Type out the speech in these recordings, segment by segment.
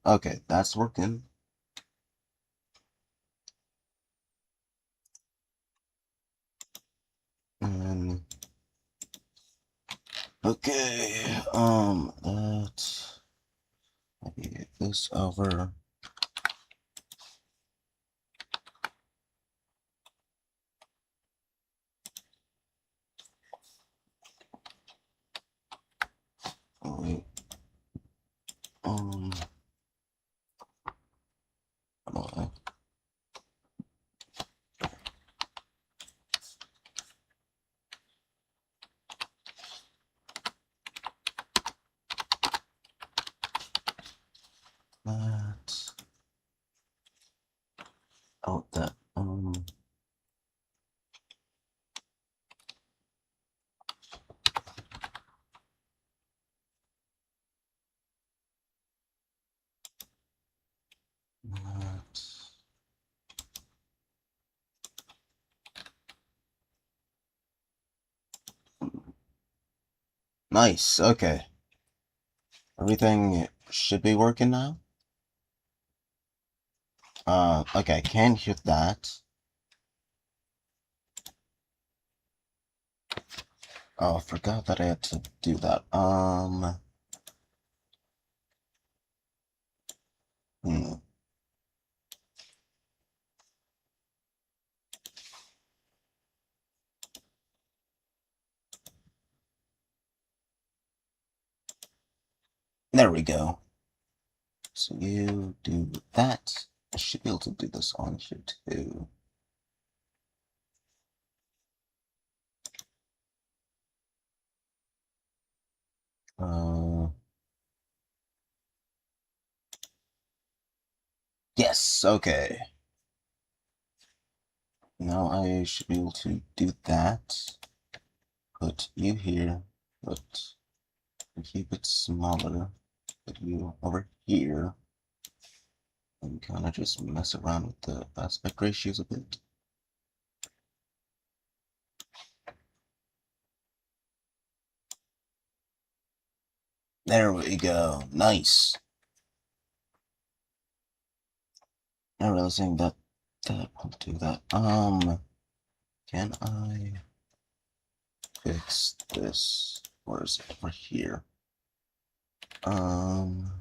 Okay, that's working. And okay, let's maybe get this over. Oh, wait. Um, uh, that. Oh, that. That. Nice. Okay. Everything should be working now. Okay, can't hit that. Oh, I forgot that I had to do that. Hmm. There we go. So you do that. I should be able to do this on here too. Uh, yes, okay. Now I should be able to do that. Put you here, but keep it smaller. Put you over here. And kind of just mess around with the aspect ratios a bit. There we go. Nice. Not realizing that I'll do that. Can I fix this? Where is it? Over here. Um,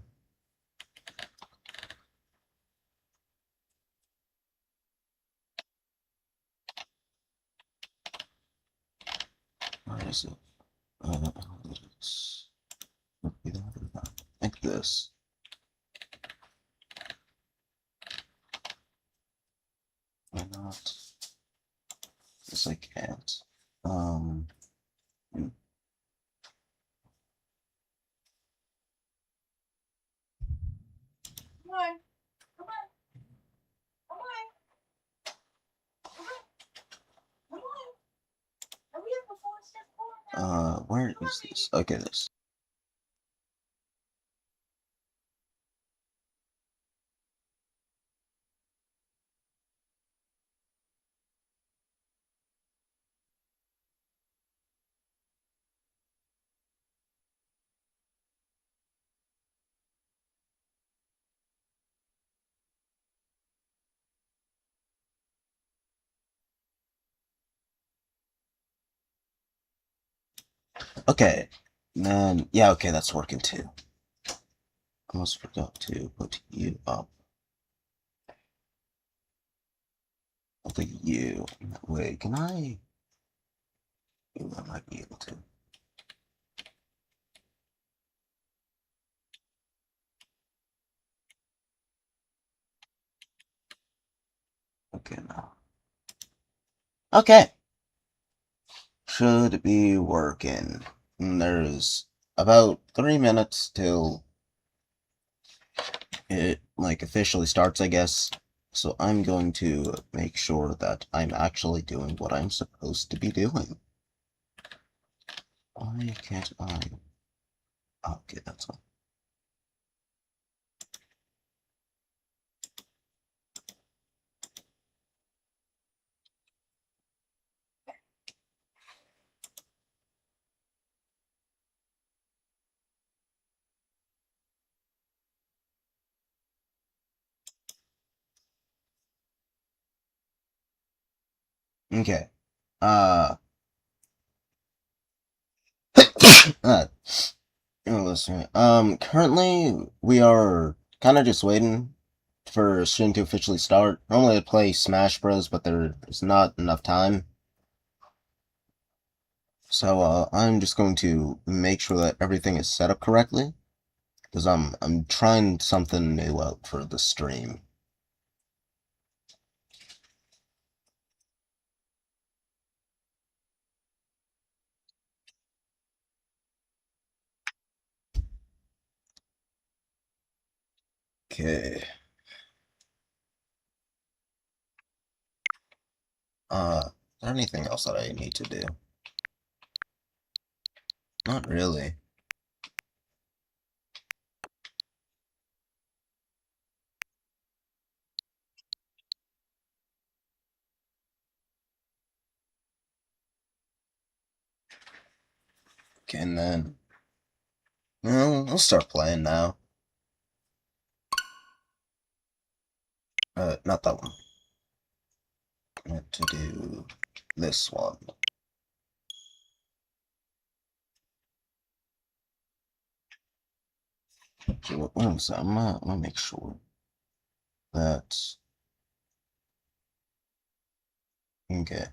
where is it? Analytics. Would be that or that? Like this. Why not? Yes, I can't. Hmm. Where is this? Okay, this. Okay. And then, yeah, okay, that's working too. Almost forgot to put you up. I'll take you. Wait, can I? I might be able to. Okay, now. Okay. Should be working. And there's about 3 minutes till it, like, officially starts, I guess. So I'm going to make sure that I'm actually doing what I'm supposed to be doing. Why can't I? Okay, that's all. Okay. Uh, listen. Currently we are kind of just waiting for stream to officially start. Normally I'd play Smash Bros, but there's not enough time. So I'm just going to make sure that everything is set up correctly, because I'm trying something new out for the stream. Okay. Is there anything else that I need to do? Not really. Okay, and then I'll start playing now. Not that one. I want to do this one. Okay, what was that? I'm gonna make sure that. Okay.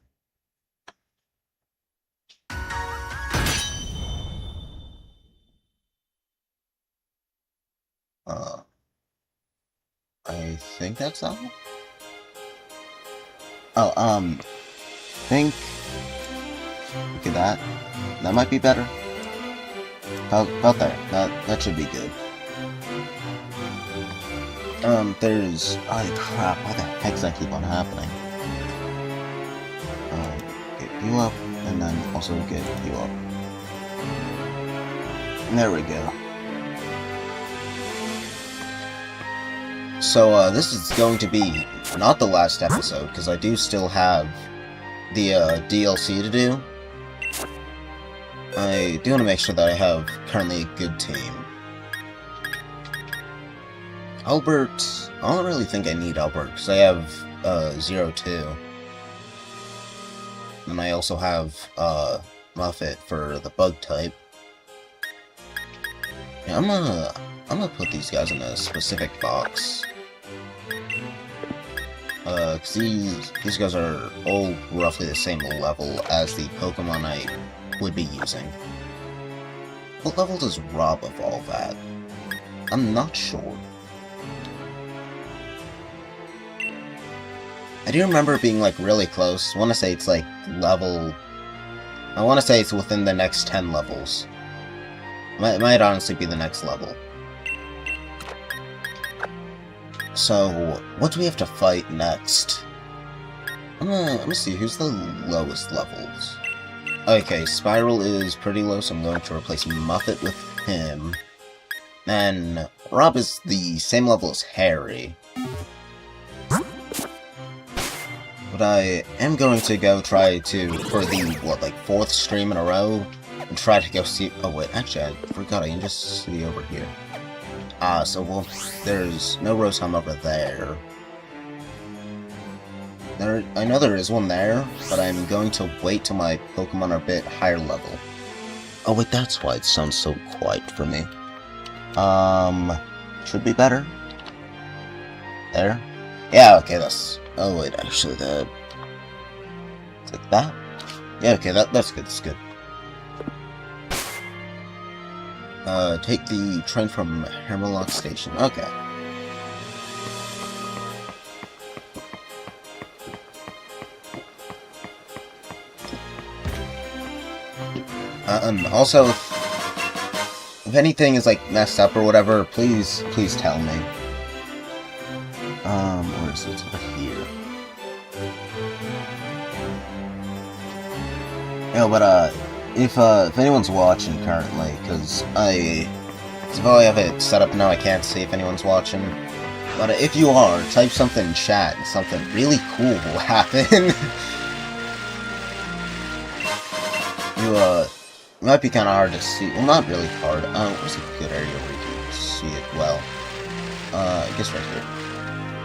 Uh, I think that's that one. Oh, think. Look at that. That might be better. About there. That should be good. There's. Oh crap! Why the heck does that keep on happening? Get you up, and then also get you up. There we go. So, this is going to be not the last episode, because I do still have the, DLC to do. I do want to make sure that I have currently a good team. Albert, I don't really think I need Albert, because I have, 0-2. And I also have, Muffet for the bug type. Yeah, I'm gonna put these guys in a specific box. Cause these guys are all roughly the same level as the Pokemon I would be using. What level does Rob evolve at? I'm not sure. I do remember being, like, really close. I want to say it's, like, level... I want to say it's within the next 10 levels. It might honestly be the next level. So, what do we have to fight next? I'm gonna see who's the lowest levels. Okay, Spiral is pretty low, so I'm going to replace Muffet with him. And Rob is the same level as Harry. But I am going to go try to, for the, what, like, 4th stream in a row, and try to go see... Oh, wait, actually, I forgot, I can just see over here. So, well, there's no Rotom over there. I know there is one there, but I'm going to wait till my Pokemon are a bit higher level. Oh, wait, that's why it sounds so quiet for me. Should be better. There? Yeah, okay, that's... Oh, wait, actually, that... Like that? Yeah, okay, that's good, that's good. Take the train from Hammerlock Station. Okay. And also, if anything is, like, messed up or whatever, please tell me. Where is it? It's over here. Yeah, but, if anyone's watching currently, because if I have it set up now, I can't see if anyone's watching. But if you are, type something in chat, and something really cool will happen. It might be kind of hard to see. Well, not really hard. Where's a good area where you can see it well? I guess right here.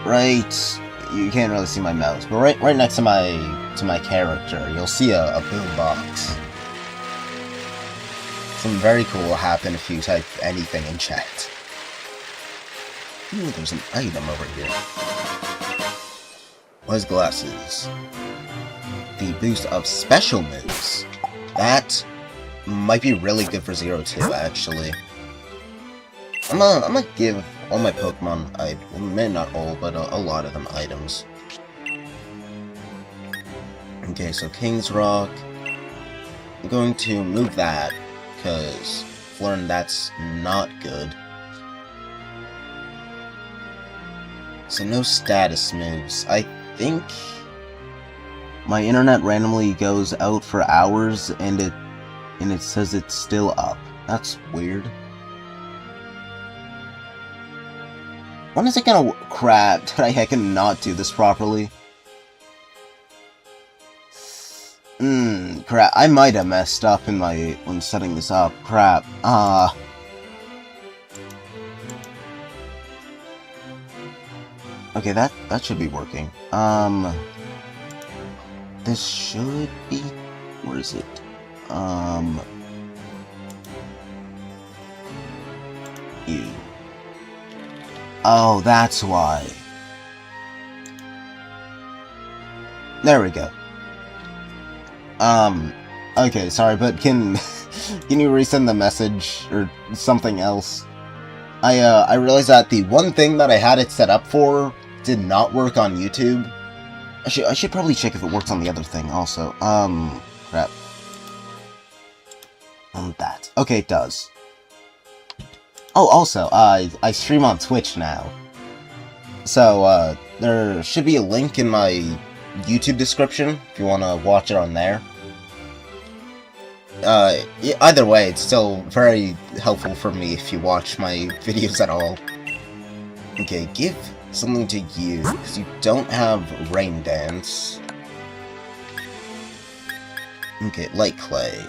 Right you can't really see my mouse, but right next to my character, you'll see a boom box. Something very cool will happen if you type anything in chat. Ooh, there's an item over here. Wise glasses. The boost of special moves. That might be really good for Zero 2, actually. I'm gonna give all my Pokemon, maybe not all, but a lot of them items. Okay, so King's Rock. I'm going to move that, because learn that's not good. So no status moves. I think my internet randomly goes out for hours and it says it's still up. That's weird. When is it gonna crap? Did I cannot do this properly? Crap. I might have messed up when setting this up. Crap. Okay, that should be working. This should be... Where is it? You. Oh, that's why. There we go. Okay, sorry, but can you resend the message or something else? I realized that the one thing that I had it set up for did not work on YouTube. I should probably check if it works on the other thing also. Crap. On that. Okay, it does. Oh, also, I stream on Twitch now. So, there should be a link in my YouTube description if you want to watch it on there. Either way, it's still very helpful for me if you watch my videos at all. Okay, give something to you, because you don't have Rain Dance. Okay, Light Clay.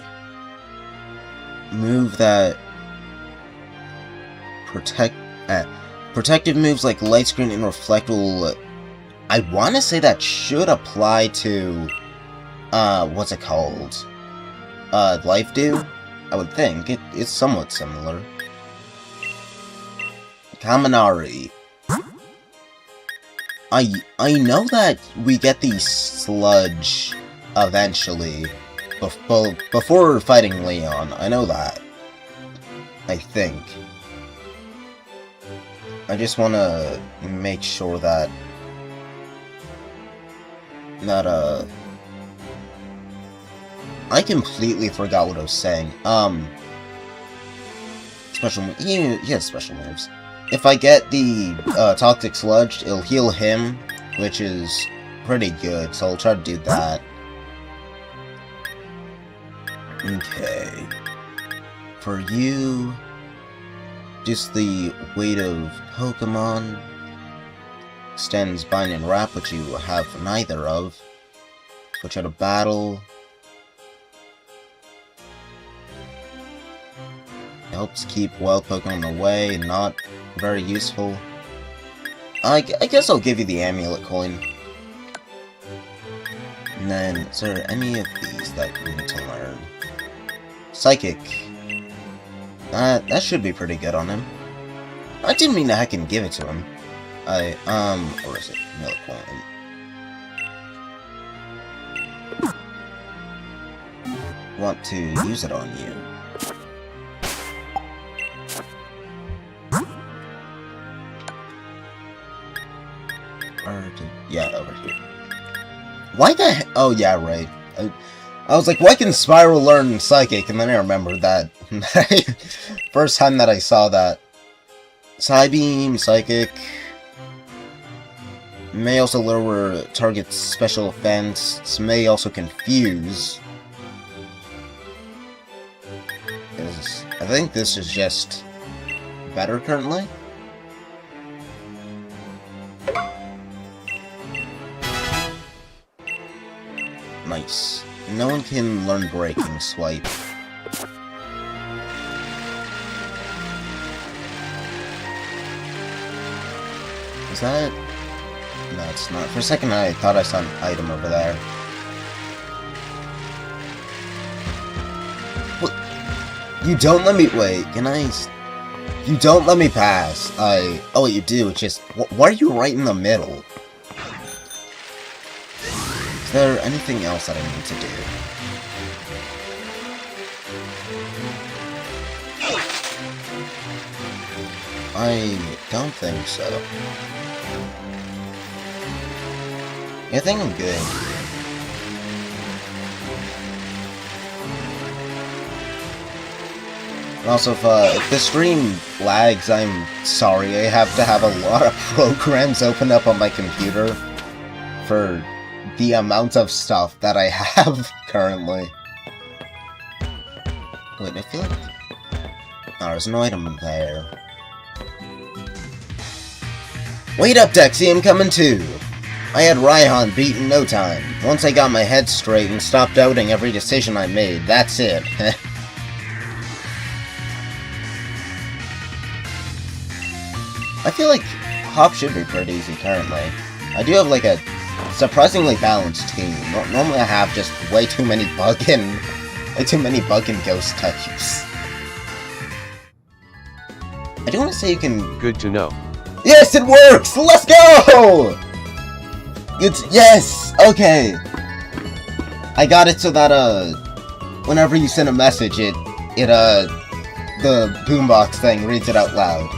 Move that... protective moves like Light Screen and Reflect will... I want to say that should apply to... what's it called? Life Dew? I would think. It's somewhat similar. Kaminari. I know that we get the Sludge eventually. Before fighting Leon. I know that. I think. I just want to make sure that... I completely forgot what I was saying. Special moves. He has special moves. If I get the Toxic Sludge, it'll heal him, which is pretty good, so I'll try to do that. Okay. For you, just the weight of Pokemon extends Bind and Wrap, which you have neither of. Switch out of battle. Helps keep wild Pokemon away, not very useful. I guess I'll give you the Amulet Coin. And then, is there any of these that you need to learn? Psychic. That should be pretty good on him. I didn't mean that I can give it to him. Or is it? Amulet Coin. Want to use it on you. Yeah, over here. Why the heck? Oh, yeah, right. I was like, why can Spiral learn Psychic? And then I remembered that. First time that I saw that. Psybeam, Psychic. May also lower target's special offense. May also confuse. I think this is just better currently. Nice. No one can learn Breaking Swipe. Is that No, it's not. For a second, I thought I saw an item over there. What? You don't let me... Wait, can I... You don't let me pass. Oh, you do. It's just... Why are you right in the middle? Is there anything else that I need to do? I don't think so. I think I'm good. Also, if the stream lags, I'm sorry. I have to have a lot of programs open up on my computer for the amount of stuff that I have currently. Wait, I feel like... Oh, there's no item in there. Wait up, Dexy, I'm coming too! I had Raihan beat in no time. Once I got my head straight and stopped doubting every decision I made, that's it. I feel like Hop should be pretty easy currently. I do have like a surprisingly balanced team. Normally I have just way too many bug and ghost types. I do want to say you can... Good to know. Yes, it works! Let's go! Yes! Okay. I got it so that, whenever you send a message, the boombox thing reads it out loud.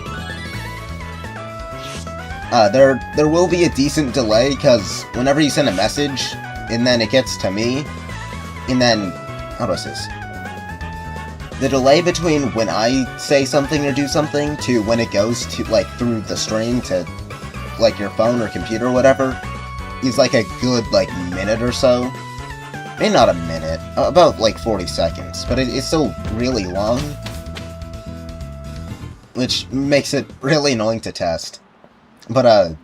There will be a decent delay, because whenever you send a message, and then it gets to me, and then... How do I say this? The delay between when I say something or do something to when it goes to, like, through the stream to, like, your phone or computer or whatever, is, like, a good, like, minute or so. Maybe not a minute. About, like, 40 seconds. But it's still really long. Which makes it really annoying to test. But,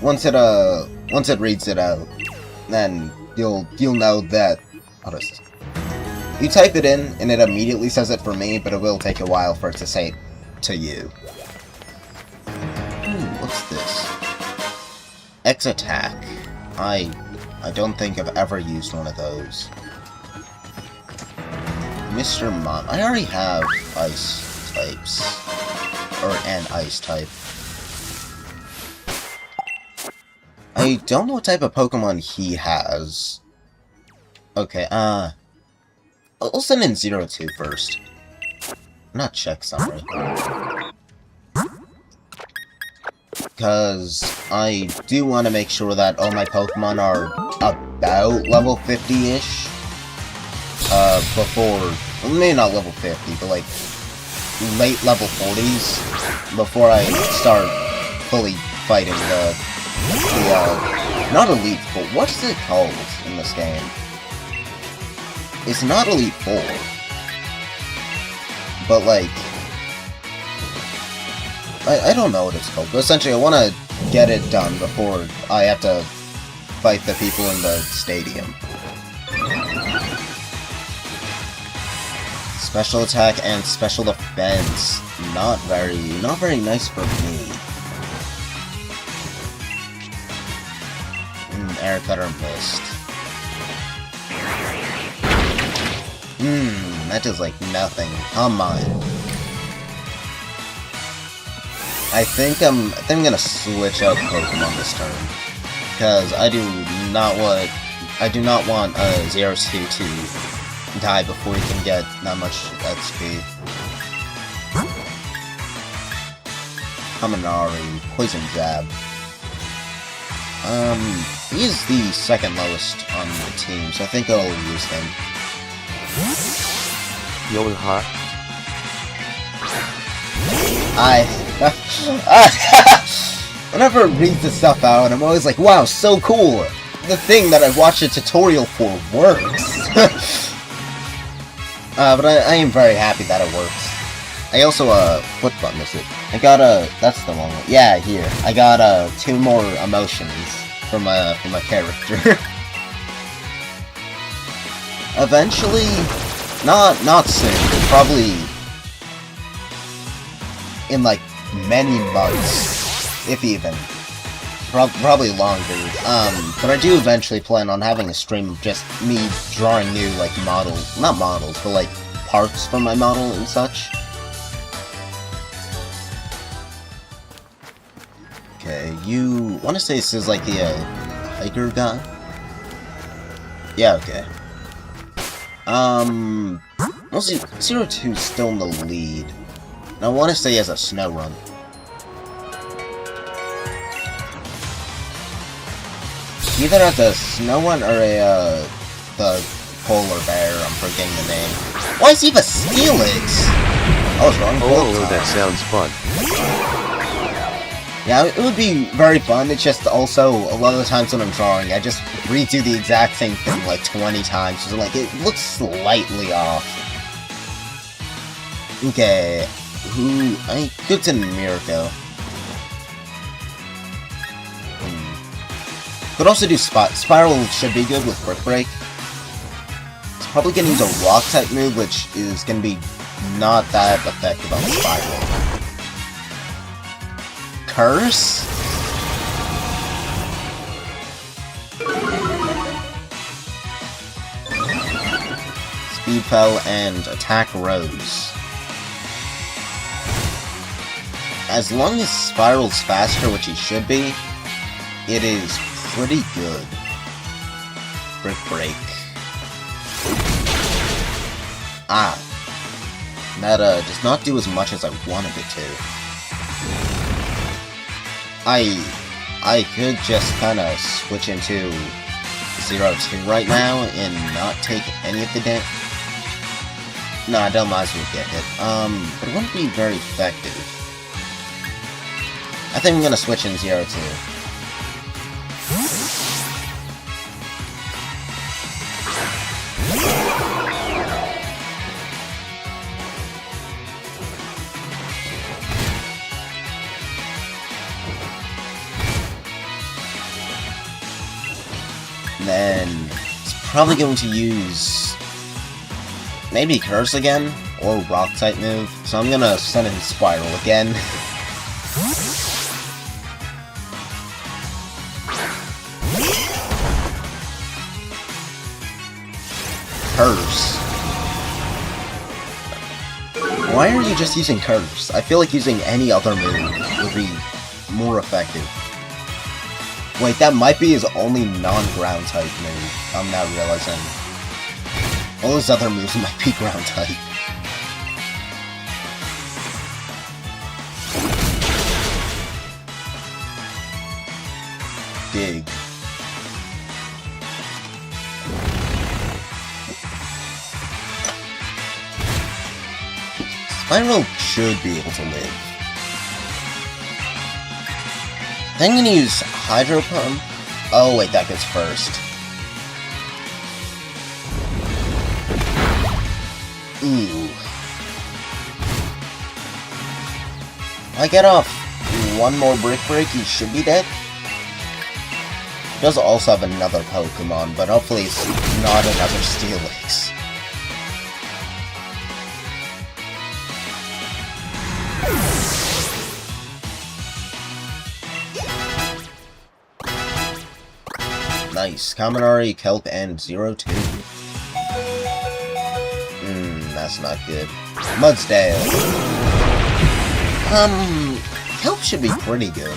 once it reads it out, then you'll know that... How do I say? You type it in, and it immediately says it for me, but it will take a while for it to say it to you. What's this? X-Attack. I don't think I've ever used one of those. Mr. Mom. I already have ice types. Or an ice type. I don't know what type of Pokemon he has. Okay, I'll send in 02 first. Not check summary. Because I do want to make sure that all my Pokemon are about level 50-ish. Before... Well, maybe not level 50, but like... late level 40s. Before I start fully fighting the not Elite Four. What is it called in this game? It's not Elite Four. But, like... I don't know what it's called, but essentially I want to get it done before I have to fight the people in the stadium. Special attack and special defense. Not very nice for me. Air Cutter missed. That does like nothing. Come on. I think I'm gonna switch out Pokemon this turn. Because I do not want Xerosty to die before he can get that much XP. Kaminari, Poison Jab. He's the second lowest on the team, so I think I'll use him. Yoha. Whenever it reads the stuff out, I'm always like, wow, so cool! The thing that I watched a tutorial for works! But I am very happy that it works. I also, what button is it? I got that's the one. Yeah, here. I got, 2 more emotions from my character. Eventually, not soon, but probably in, like, many months, if even. probably longer. But I do eventually plan on having a stream of just me drawing new, like, not models, but, like, parts from my model and such. Okay, you want to say this is, like, the, hiker guy? Yeah, okay. Well, see, 02's still in the lead. And I want to say he has a snow run. Either as a snow run or a, the polar bear, I'm forgetting the name. Why is he a Steelix? I was wrong. Oh, that sounds fun. Yeah, it would be very fun. It's just also, a lot of the times when I'm drawing, I just redo the exact same thing like 20 times. So like, it looks slightly off. Okay, good to Mirko. Could also do Spiral should be good with Brick Break. It's probably gonna use a Rock type move, which is gonna be not that effective on Spiral. Curse? Speed Fell and Attack Rose. As long as Spiral's faster, which he should be, it is pretty good. Brick Break. Ah. That does not do as much as I wanted it to. I could just kind of switch into 02 right now and not take any of the damage. No, I don't might as well get hit. But it wouldn't be very effective. I think I'm gonna switch in 02. Then it's probably going to use maybe Curse again or Rock type move. So I'm gonna send in Spiral again. Curse. Why are you just using Curse? I feel like using any other move would be more effective. Wait, that might be his only non-ground type move. I'm now realizing. All his other moves might be ground type. Dig. Spiral should be able to live. Then I'm gonna use Hydro Pump. Oh wait, that gets first. Ooh. If I get off one more Brick Break, he should be dead. He does also have another Pokemon, but hopefully it's not another Steelix. Nice. Kaminari, Kelp, and 02. That's not good. Mudsdale. Kelp should be pretty good.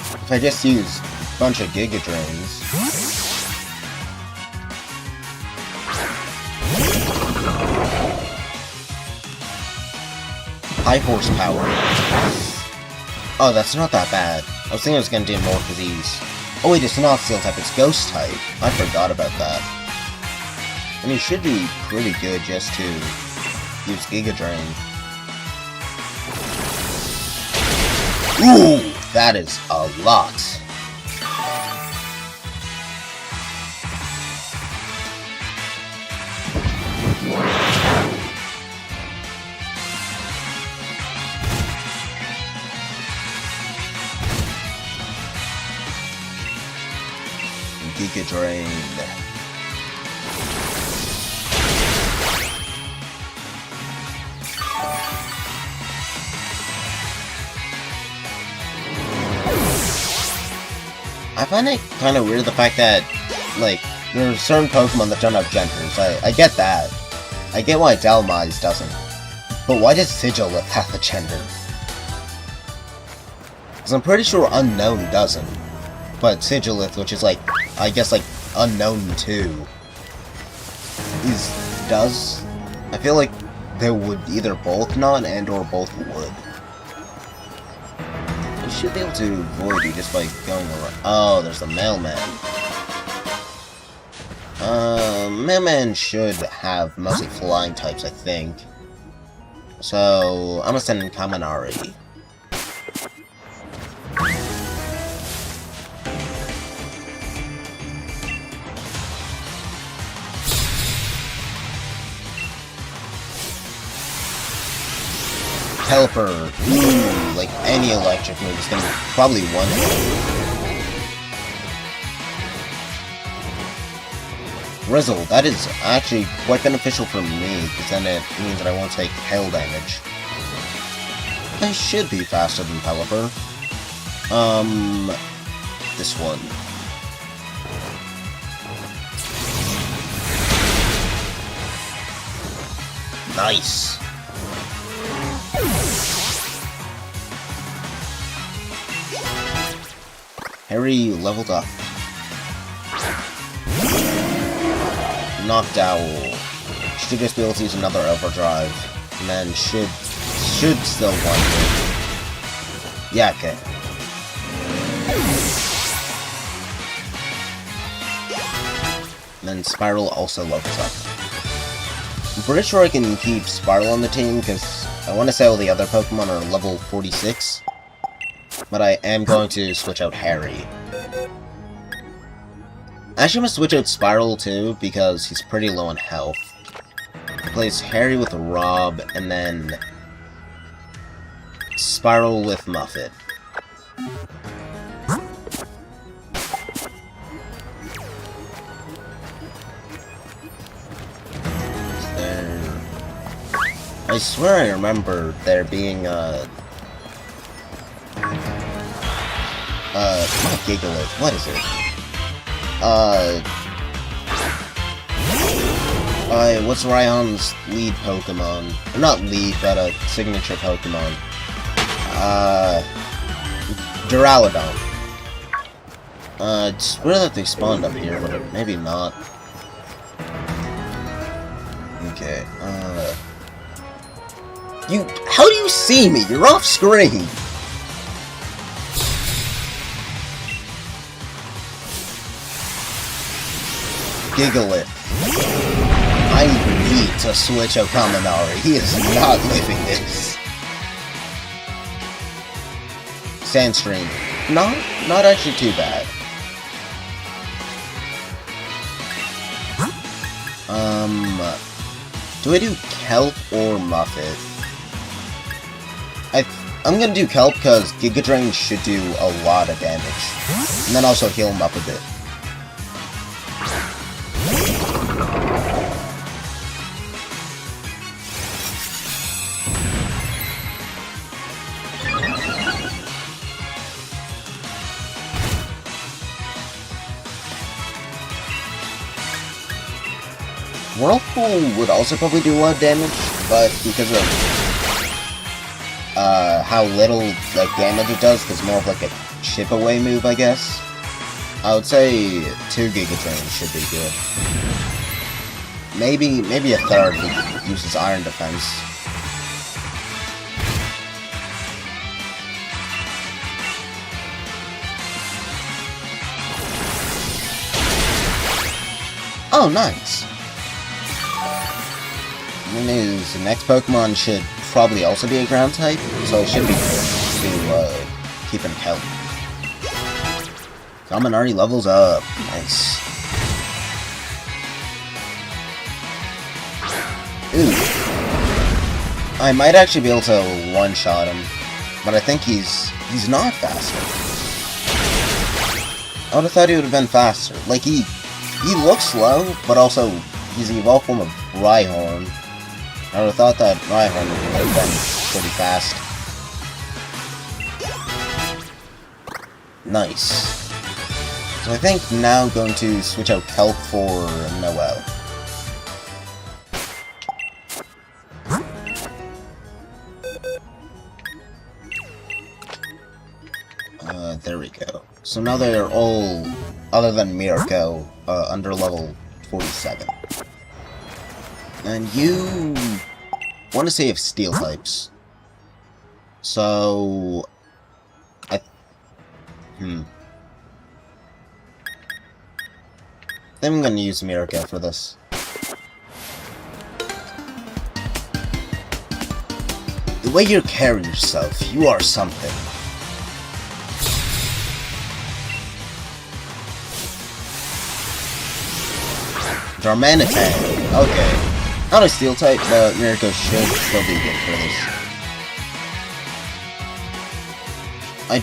If I just use a bunch of Giga Drains. High horsepower. Oh, that's not that bad. I was thinking I was gonna do more disease. Oh wait, it's not Steel type, it's Ghost type. I forgot about that. And it should be pretty good just to use Giga Drain. Ooh! That is a lot. Giga Drain. find it kind of weird the fact that, like, there are certain Pokemon that don't have genders. I get that. I get why Dhelmise doesn't. But why does Sigilith have a gender? Because I'm pretty sure Unknown doesn't. But Sigilith, which is like, I guess like, Unknown 2, does. I feel like they would either both not and or both would. You should be able to avoid you just by going around. Oh, there's the Mailman. Mailman should have mostly flying types, I think. So, I'm gonna send in Kaminari. Helper. Ooh, like any electric move is gonna be probably one hit. Rizzle, that is actually quite beneficial for me, because then it means that I won't take hail damage. I should be faster than Pelipper. This one. Nice. Harry leveled up. Knocked Owl. Should just be able to use another overdrive. And then should still want it. Yeah, okay. And then Spiral also levels up. I'm pretty sure I can keep Spiral on the team, because I want to say all the other Pokemon are level 46. But I am going to switch out Harry. Actually, I'm going to switch out Spiral too, because he's pretty low on health. Replace Harry with Rob, and then Spiral with Muffet. I swear I remember there being, not Gigalith, what is it? What's Raihan's lead Pokemon? Or not lead, but a signature Pokemon. Duraludon. It's weird that they spawned up here, but maybe not. Okay, how do you see me? You're off screen! Gigalith. I need to switch out Kaminari. He is not living this. Sandstream. Not actually too bad. Do I do Kelp or Muffet? I'm gonna do Kelp because Giga Drain should do a lot of damage. And then also heal him up a bit. Whirlpool would also probably do a lot of damage, but because of how little like damage it does, because more of like a chip away move, I guess. I would say 2 Giga Drain should be good. Maybe a third who uses Iron Defense. Oh, nice. The next Pokemon should probably also be a ground type, so it should be good to keep him healthy. Kaminari levels up. Nice. Ooh. I might actually be able to one-shot him, but I think he's not faster. I would have thought he would have been faster. Like, he looks slow, but also he's the evolved form of Rhyhorn. I would have thought that Rhyhorn would have been pretty fast. So I think now I'm going to switch out Kelp for Noelle. There we go. So now they are all, other than Mirko, under level 47. And you want to save steel types. So I think I'm gonna use Mirko for this. The way you carry yourself, you are something. Darmanitan. Okay. Not a steel type, but Mirko should still be good for this. I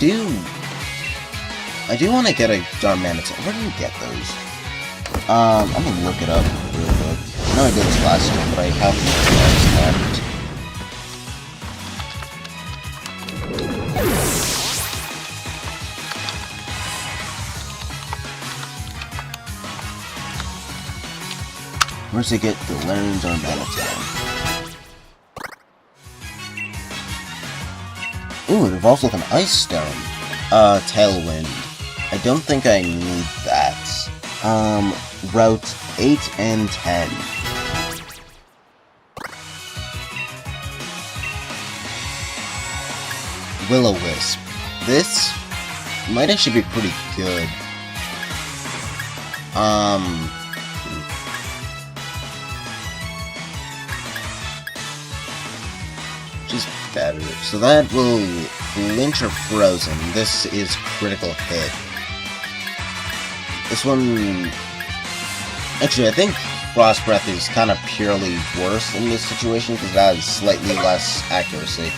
do want to get a Darmanitan. Where do you get those? I'm gonna look it up real quick. I know I did this last time, but I haven't realized that. Where's it get the Galarian Darmanitan? Ooh, it evolves with an Ice Stone. Tailwind. I don't think I need that. Route 8 and 10. Will-O-Wisp. This might actually be pretty good. Just better. So that will flinch or frozen. This is critical hit. This one... Actually, I think Frost Breath is kind of purely worse in this situation because it has slightly less accuracy.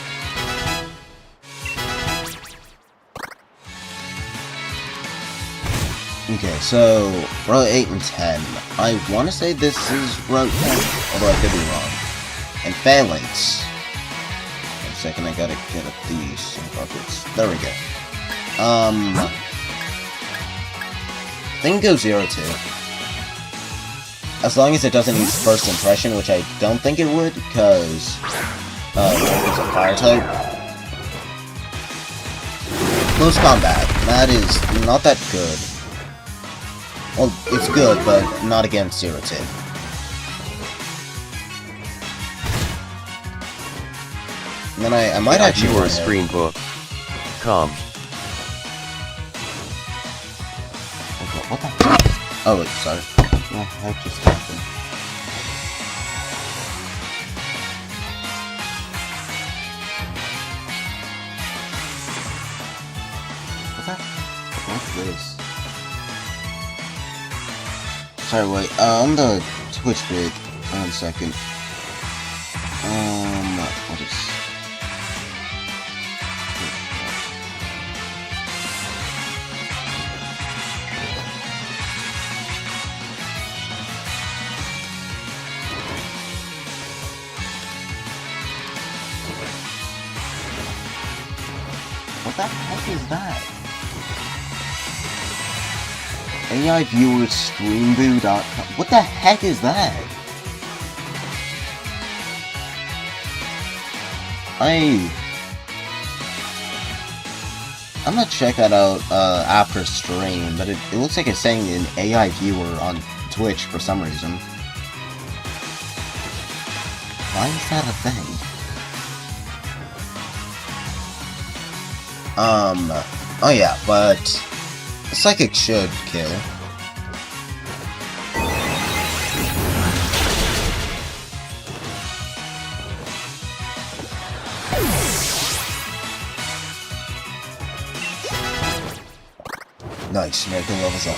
Okay, so Route 8 and 10. I want to say this is Route 10, although I could be wrong. And Phalanx. Wait a second, I gotta get up these buckets. There we go. I think go 0-2. As long as it doesn't use First Impression, which I don't think it would, because it's a fire type. Close combat. That is not that good. Well, it's good, but not against 0-2. And then I might actually... You are a screen book. Come. Okay, what the heck? Oh, wait, sorry. What the heck just happened? What the heck? What's this? Sorry, wait, on the Twitch vid, 1 second. What is... What the heck is that? AI viewers streamboo.com. What the heck is that? I'm gonna check that out after stream, but it looks like it's saying an AI viewer on Twitch for some reason. Why is that a thing? Oh yeah, but Psychic should kill. Nice, Mirko levels up.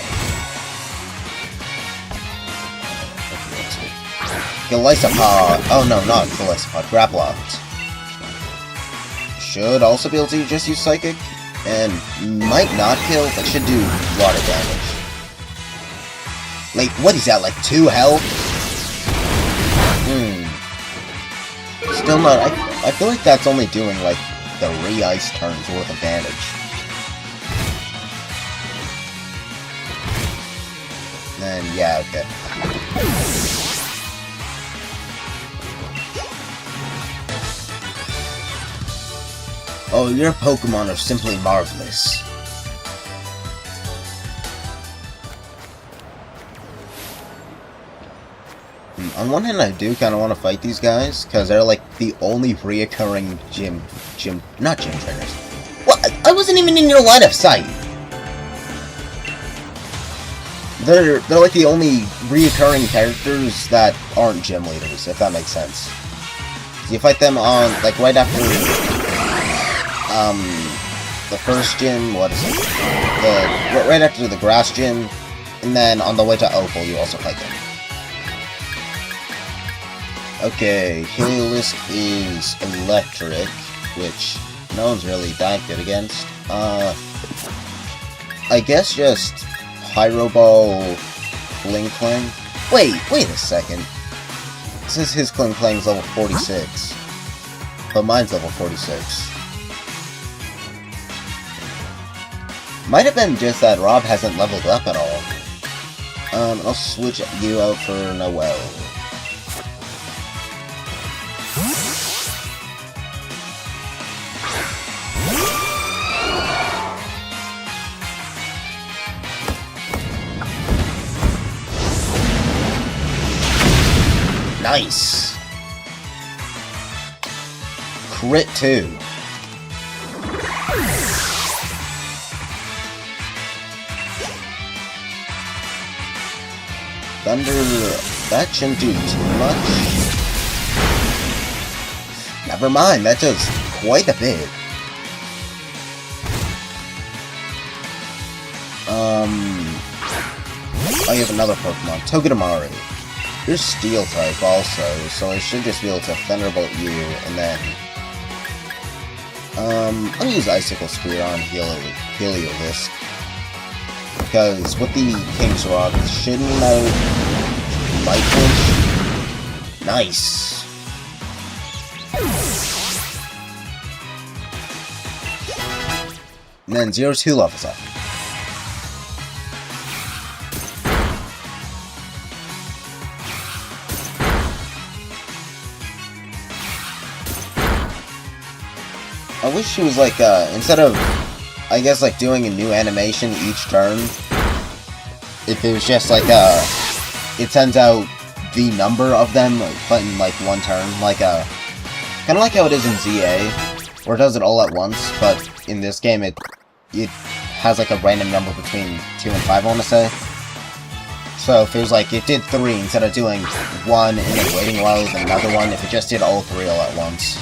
Golisopod. Oh no, not Golisopod. Grapploct. Should also be able to just use Psychic. And might not kill, but should do water damage. Like, what is that, like 2 health? Still not, I feel like that's only doing like 3 ice turns worth of damage. Then, yeah, okay. Oh, your Pokemon are simply marvelous. On one hand, I do kind of want to fight these guys, because they're like the only reoccurring not gym trainers. Well, I wasn't even in your line of sight. They're like the only reoccurring characters that aren't gym leaders, if that makes sense. You fight them on, like, right after, the first gym, what is it? Right after the grass gym, and then on the way to Opal, you also fight them. Okay, Heliolisk is electric, which no one's really that good against. I guess just Pyro Ball Klinklang. Wait a second. This is his Klinklang's level 46. But mine's level 46. Might have been just that Rob hasn't leveled up at all. I'll switch you out for Noelle. Nice! Crit 2. Thunder, that shouldn't do too much. Never mind, that does quite a bit. I have another Pokemon, Togedemaru. You're Steel type also, so I should just be able to Thunderbolt you, and then I'll use Icicle Spear on Heliolisk. Because with the King's Rock, shouldn't know Light Punch. Nice. And then 0-2 levels up. I wish she was like, instead of, I guess, like, doing a new animation each turn, if it was just like, it sends out the number of them, but in, like, one turn, like, kind of like how it is in ZA, where it does it all at once, but in this game, it has, like, a random number between 2 and 5, I want to say. So, if it was like, it did 3 instead of doing 1 and then waiting a while with another one, if it just did all 3 all at once.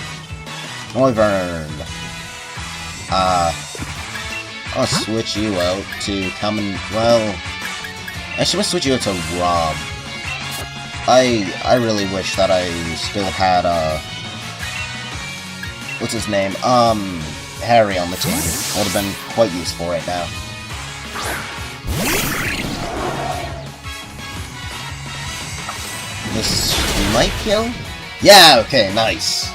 Noivern. I'll switch you out to well, I should switch you out to Rob. I really wish that I still had, what's his name? Harry on the team. Would have been quite useful right now. This might kill? Yeah, okay, nice.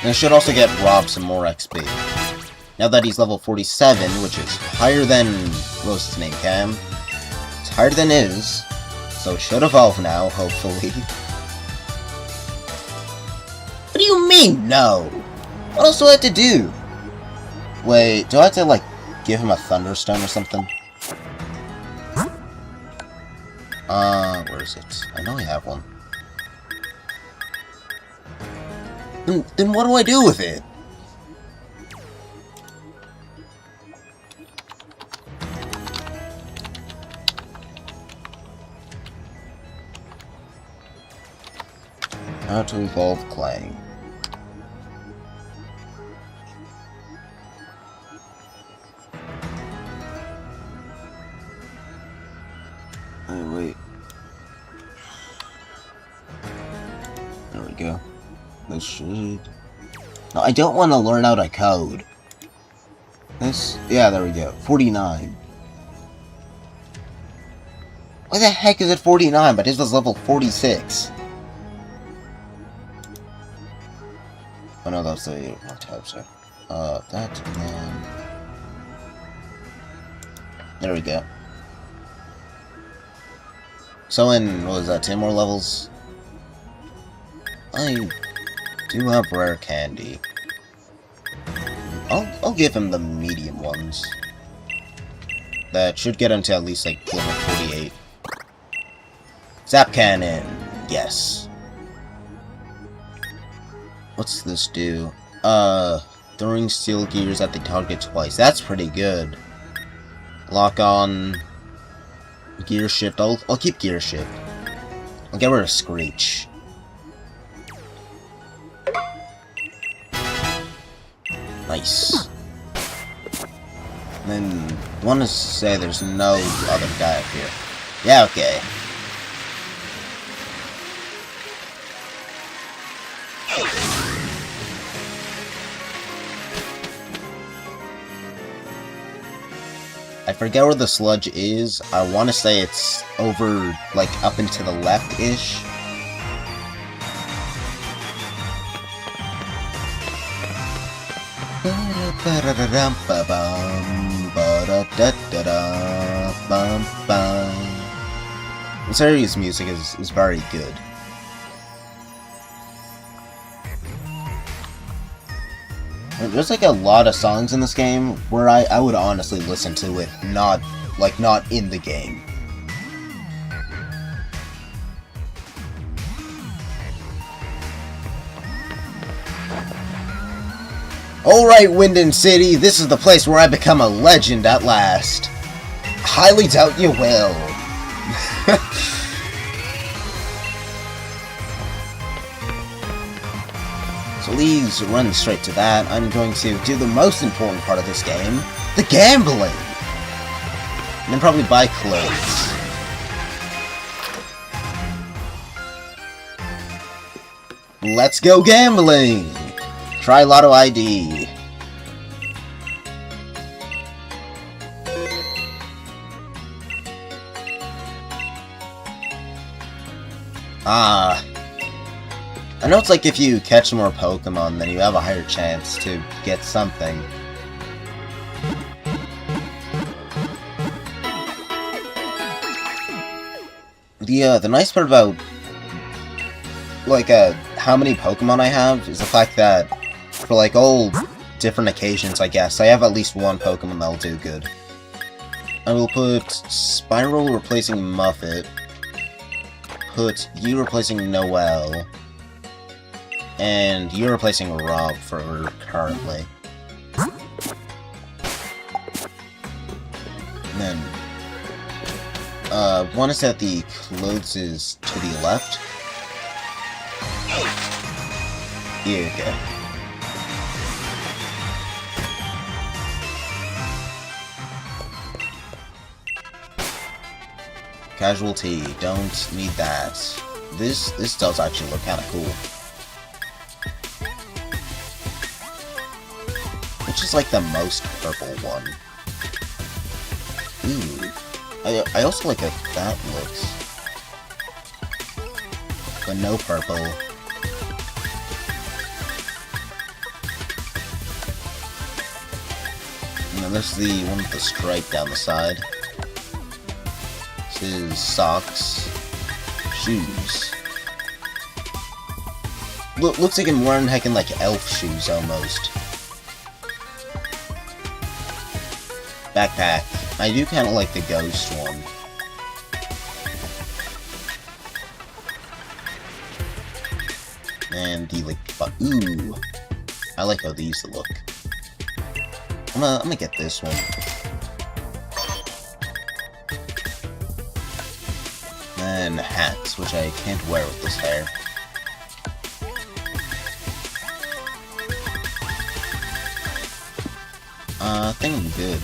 And I should also get Rob some more XP. Now that he's level 47, which is higher than, what was his name, Cam? It's higher than his, so it should evolve now, hopefully. What do you mean, no? What else do I have to do? Wait, do I have to, like, give him a Thunderstone or something? Where is it? I know I have one. Then what do I do with it? How to evolve Clang. Wait. There we go. This should... No, I don't want to learn out a code. This... Yeah, there we go. 49. Why the heck is it 49, but his was level 46? Oh no, that's the wrong tab, sorry. That, and then... There we go. So in, what was that, 10 more levels? I do have rare candy. I'll give him the medium ones. That should get him to at least, like, level 48. Zap Cannon! Yes. What's this do? Throwing steel gears at the target twice. That's pretty good. Lock on... Gear shift. I'll keep gear shift. I'll get rid of Screech. Nice. And then, want to say there's no other guy up here. Yeah, okay. I forget where the sludge is. I want to say it's over, like, up and to the left-ish. This area's music is very good. There's like a lot of songs in this game where I would honestly listen to it, not in the game. Alright, Winden City, this is the place where I become a legend at last. Highly doubt you will. So please run straight to that. I'm going to do the most important part of this game, the gambling. And then probably buy clothes. Let's go gambling! Try Lotto ID. I know it's like if you catch more Pokemon, then you have a higher chance to get something. The nice part about, like, how many Pokemon I have is the fact that for, like, all different occasions, I guess, I have at least one Pokemon that'll do good. I will put Spyro replacing Muffet, put you replacing Noelle, and you're replacing Rob for currently. And then, one is that the clothes is to the left. Yeah, okay. Casualty, don't need that. This does actually look kinda cool. Which is like the most purple one. Ooh. I also like how that looks. But no purple. And then there's the one with the stripe down the side. This is socks. Shoes. Looks like I'm wearing heckin' like elf shoes almost. Backpack. I do kind of like the ghost one. And the, like, ooh. I like how these look. I'm gonna get this one. And hats, which I can't wear with this hair. I think I'm good.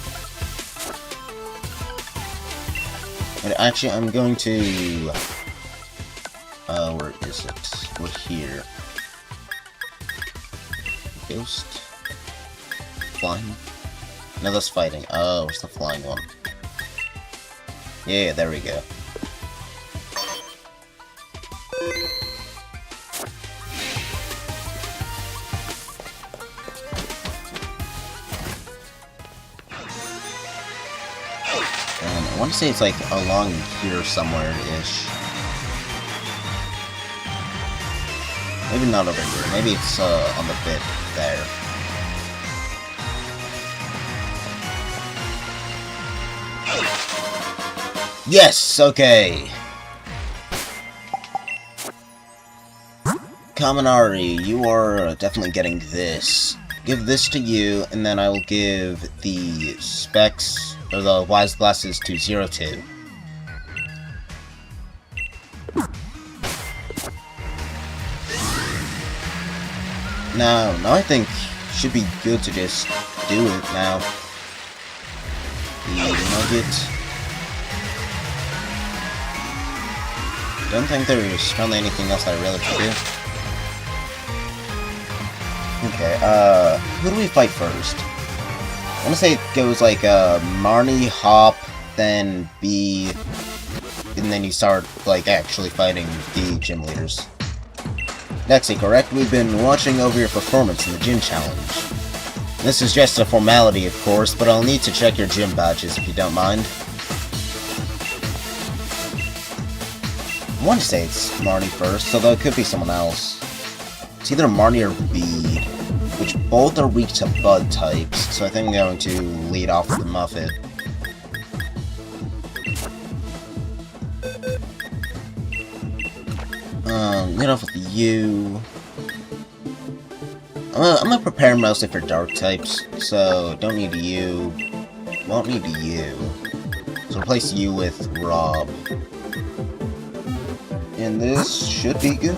And actually, I'm going to... where is it? We're here. Ghost? Flying? No, that's fighting. Oh, it's the flying one. Yeah, there we go. want to say it's like along here somewhere-ish. Maybe not over here. Maybe it's on the bit there. Yes! Okay! Kaminari, you are definitely getting this. Give this to you, and then I will give the specs, or the wise glasses to 02. Now I think should be good to just do it now. The nugget. Don't think there's probably anything else I really should do. Okay, who do we fight first? I want to say it goes like, Marnie, Hop, then B, and then you start, like, actually fighting the gym leaders. Nexi, correct? We've been watching over your performance in the gym challenge. This is just a formality, of course, but I'll need to check your gym badges if you don't mind. I want to say it's Marnie first, although it could be someone else. It's either Marnie or Bede, which both are weak to Bud types, so I think I'm going to lead off with the Muffet. Lead off with the U. I'm gonna prepare mostly for dark types, so don't need a U. Won't need a U. So replace U with Rob. And this should be good.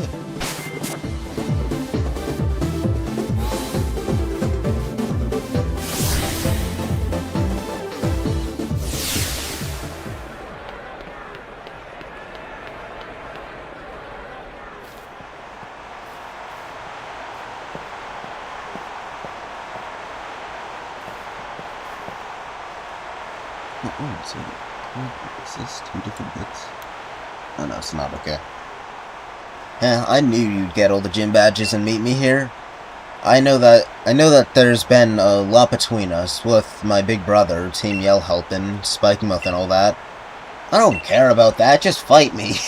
Oh, so is this 2 different bits? Oh no, it's not okay. Yeah, I knew you'd get all the gym badges and meet me here. I know that there's been a lot between us, with my big brother, Team Yell helping, Spiking Mouth and all that. I don't care about that, just fight me.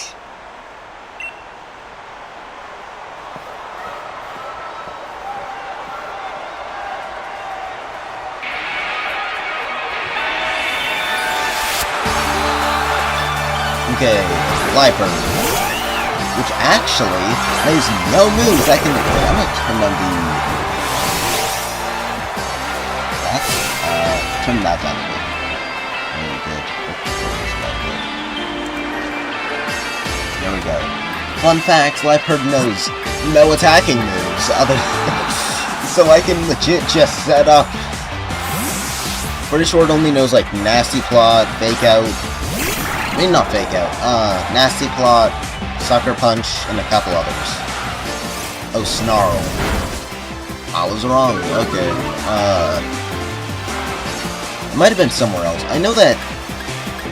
Okay, Lifer, which actually has no moves. I can turn on the turn that down a bit. Very good. There we go. Fun fact: Lifer knows no attacking moves other, so I can legit just set up. Pretty sure it only knows like Nasty Plot, Fake Out. I mean, not Fake Out. Nasty Plot, Sucker Punch, and a couple others. Oh, Snarl. I was wrong. Okay. It might have been somewhere else. I know that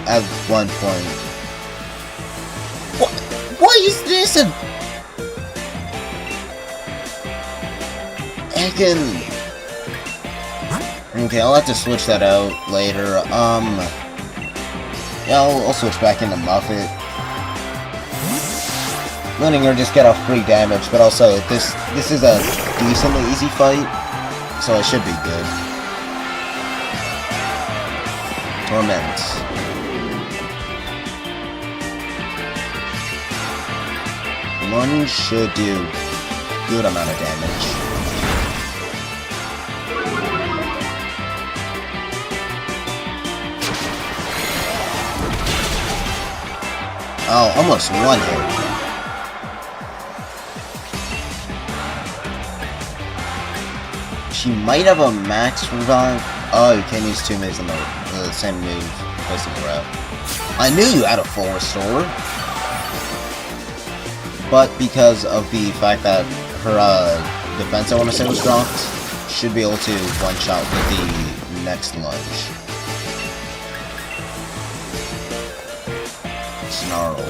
at one point. Why is this a... Heckin'... Okay, I'll have to switch that out later. Yeah, I'll switch back into Muffet. Letting her just get off free damage, but also this is a decently easy fight, so it should be good. Torment. One should do good amount of damage. Oh, almost one hit. She might have a max revive. Oh, you can't use 2 moves on the same move facing her out. I knew you had a full restore. But because of the fact that her defense, I want to say, was dropped, should be able to one-shot with the next lunge. Snarl.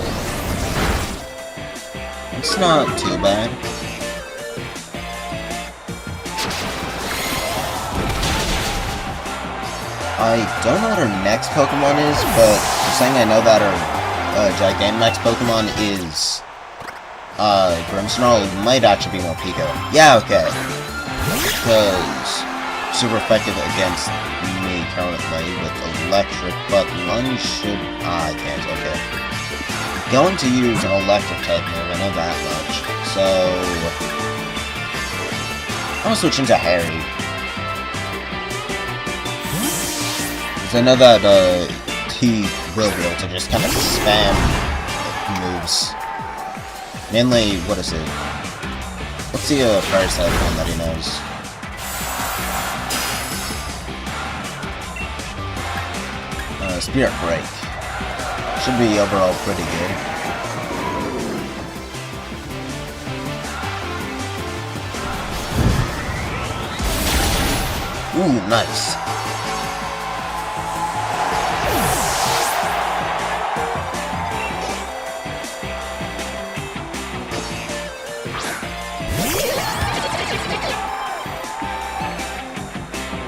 It's not too bad. I don't know what her next Pokemon is, but just saying I know that her Gigantamax Pokemon is Grimmsnarl might actually be Morpeko. Yeah, okay. Because super effective against me currently with electric, but lunge should... I can't, okay. Going to use an electric type move, I know that much. So... I'm gonna switch into Harry. Because I know that he will be able to just kind of spam moves. Mainly, what is it? What's the fire type one that he knows? Spirit Break. Should be overall pretty good. Ooh, nice.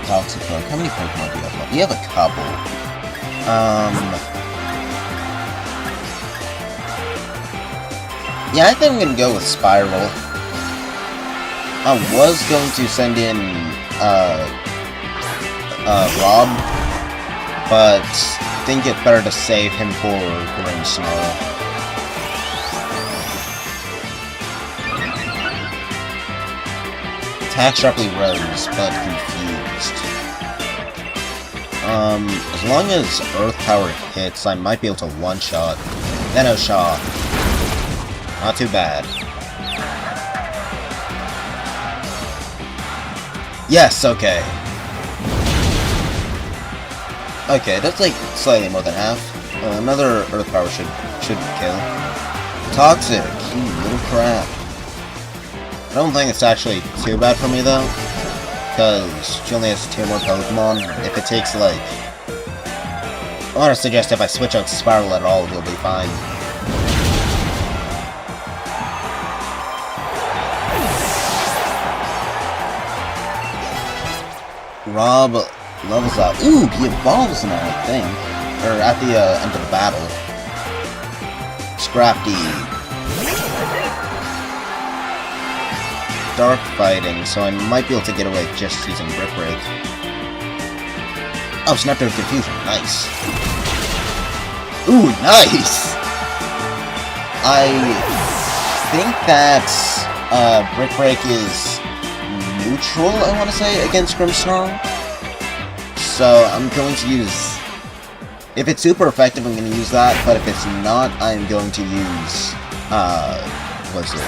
Toxicroak. How many Pokemon do you have left? You have a couple. Yeah, I think I'm gonna go with Spiral. I was going to send in, Rob, but I think it's better to save him for Grimmsnarl. Attack sharply rose, but confused. As long as Earth Power hits, I might be able to one-shot. Venoshock. Not too bad. Yes, okay. Okay, that's like slightly more than half. Another Earth Power should kill. Toxic, you little crap. I don't think it's actually too bad for me though, because she only has 2 more Pokemon. If it takes like... I want to suggest if I switch out Spiral at all, it'll be fine. Rob levels up. Ooh, he evolves now, I think. Or at the end of the battle. Scrafty. Dark fighting, so I might be able to get away just using Brick Break. Oh, Snapdragon Confusion. Nice. Ooh, nice! I think that Brick Break is neutral, I want to say, against Grimmsnarl. So I'm going to use... If it's super effective, I'm going to use that, but if it's not, I'm going to use... what's it?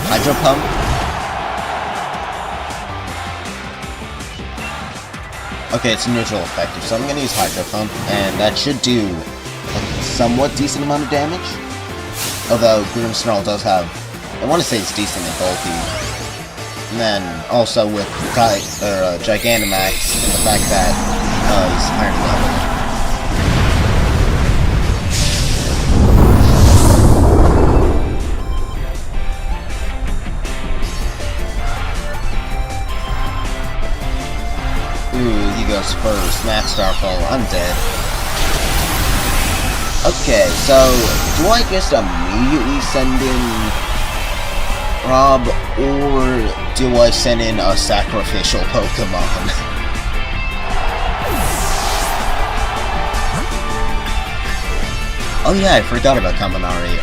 Hydro Pump? Okay, it's neutral effective, so I'm going to use Hydro Pump, and that should do a somewhat decent amount of damage. Although Grimmsnarl does have... I want to say it's decently bulky. And then also with Gigantamax and the fact that he's higher level. Ooh, he goes first. Max Starfall. I'm dead. Okay, so do I just immediately send in Rob, or do I send in a sacrificial Pokemon? Oh yeah, I forgot about Kaminari.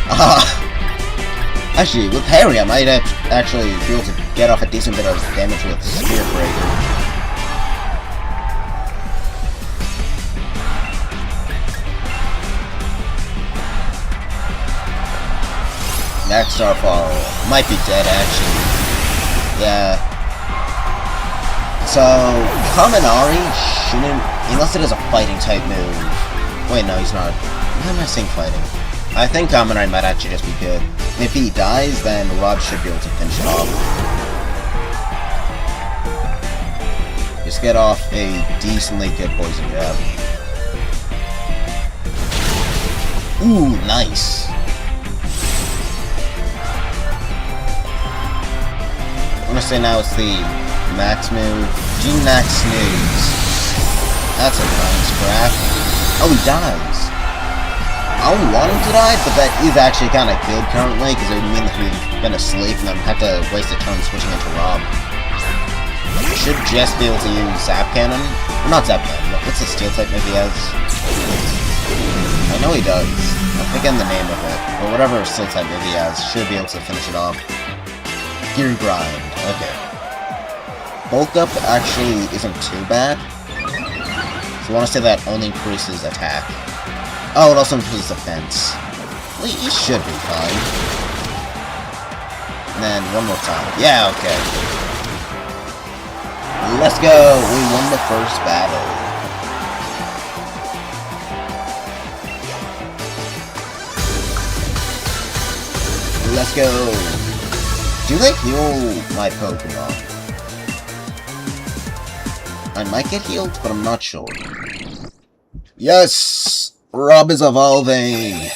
Actually, with Harry, I might actually be able to get off a decent bit of damage with Spirit Breaker. Max Starfall might be dead, actually. Yeah. So, Kaminari shouldn't... Unless it is a fighting type move. Wait, no, he's not. Why am I saying fighting? I think Kaminari might actually just be good. If he dies, then Rob should be able to finish it off. Just get off a decently good poison jab. Ooh, nice. I'm gonna say now it's the max move. G-Max Snooze. That's a nice crack. Oh, he dies. I don't want him to die, but that is actually kind of good currently, because it would mean that he's been asleep and then have to waste a turn switching into Rob. Should just be able to use Zap Cannon. Or not Zap Cannon, what's the Steel type maybe he has? I know he does. I'm forgetting the name of it. But whatever Steel type maybe he has, should be able to finish it off. Gear Grind. Okay. Bulk Up actually isn't too bad. So I want to say that only increases attack. Oh, it also increases defense. Well, you should be fine. And then one more time. Yeah, okay. Let's go! We won the first battle. Let's go! Do they heal my Pokemon? I might get healed, but I'm not sure. Yes! Rob is evolving!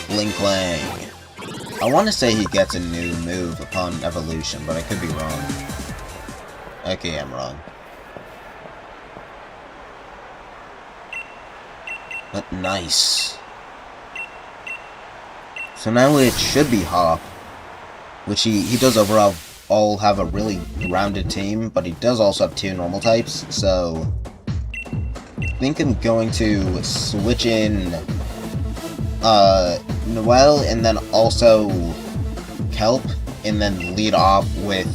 Link Lang. I want to say he gets a new move upon evolution, but I could be wrong. Okay, I'm wrong. But nice. So now it should be Hop, which he does overall all have a really rounded team, but he does also have 2 normal types, so I think I'm going to switch in Noelle and then also Kelp, and then lead off with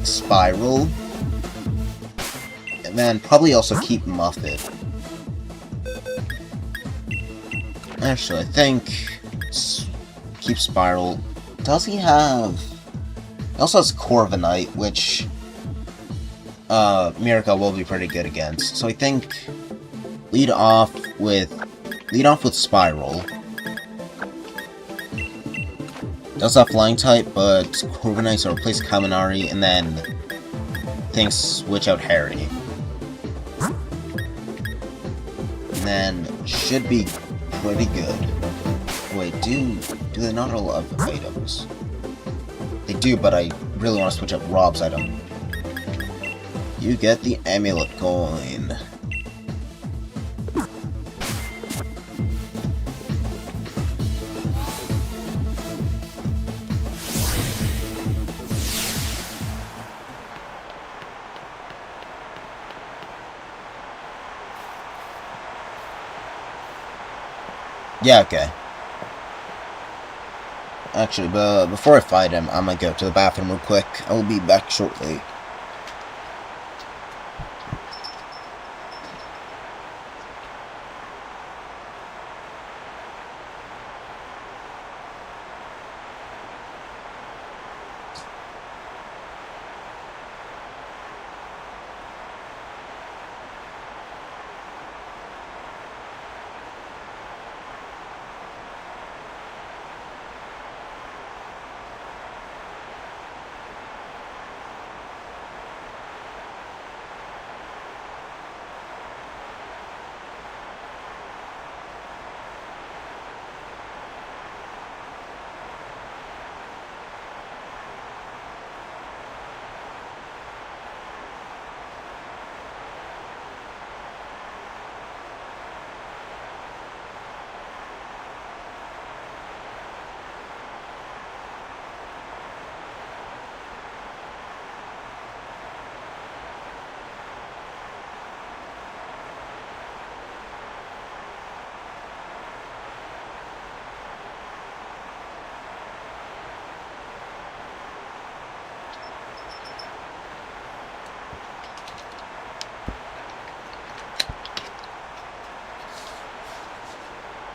Spiral, and then probably also keep Muffet. Actually, I think keep Spiral. Does he have... He also has Corviknight, which Miracle will be pretty good against. So I think lead off with Spiral. Does have Flying type, but Corviknight, so replace Kaminari, and then I think switch out Harry. And then should be pretty good. Wait, do they not all have items? They do, but I really want to switch up Rob's item. You get the Amulet Coin. Yeah, okay. Actually, but before I fight him, I'm gonna go to the bathroom real quick. I will be back shortly.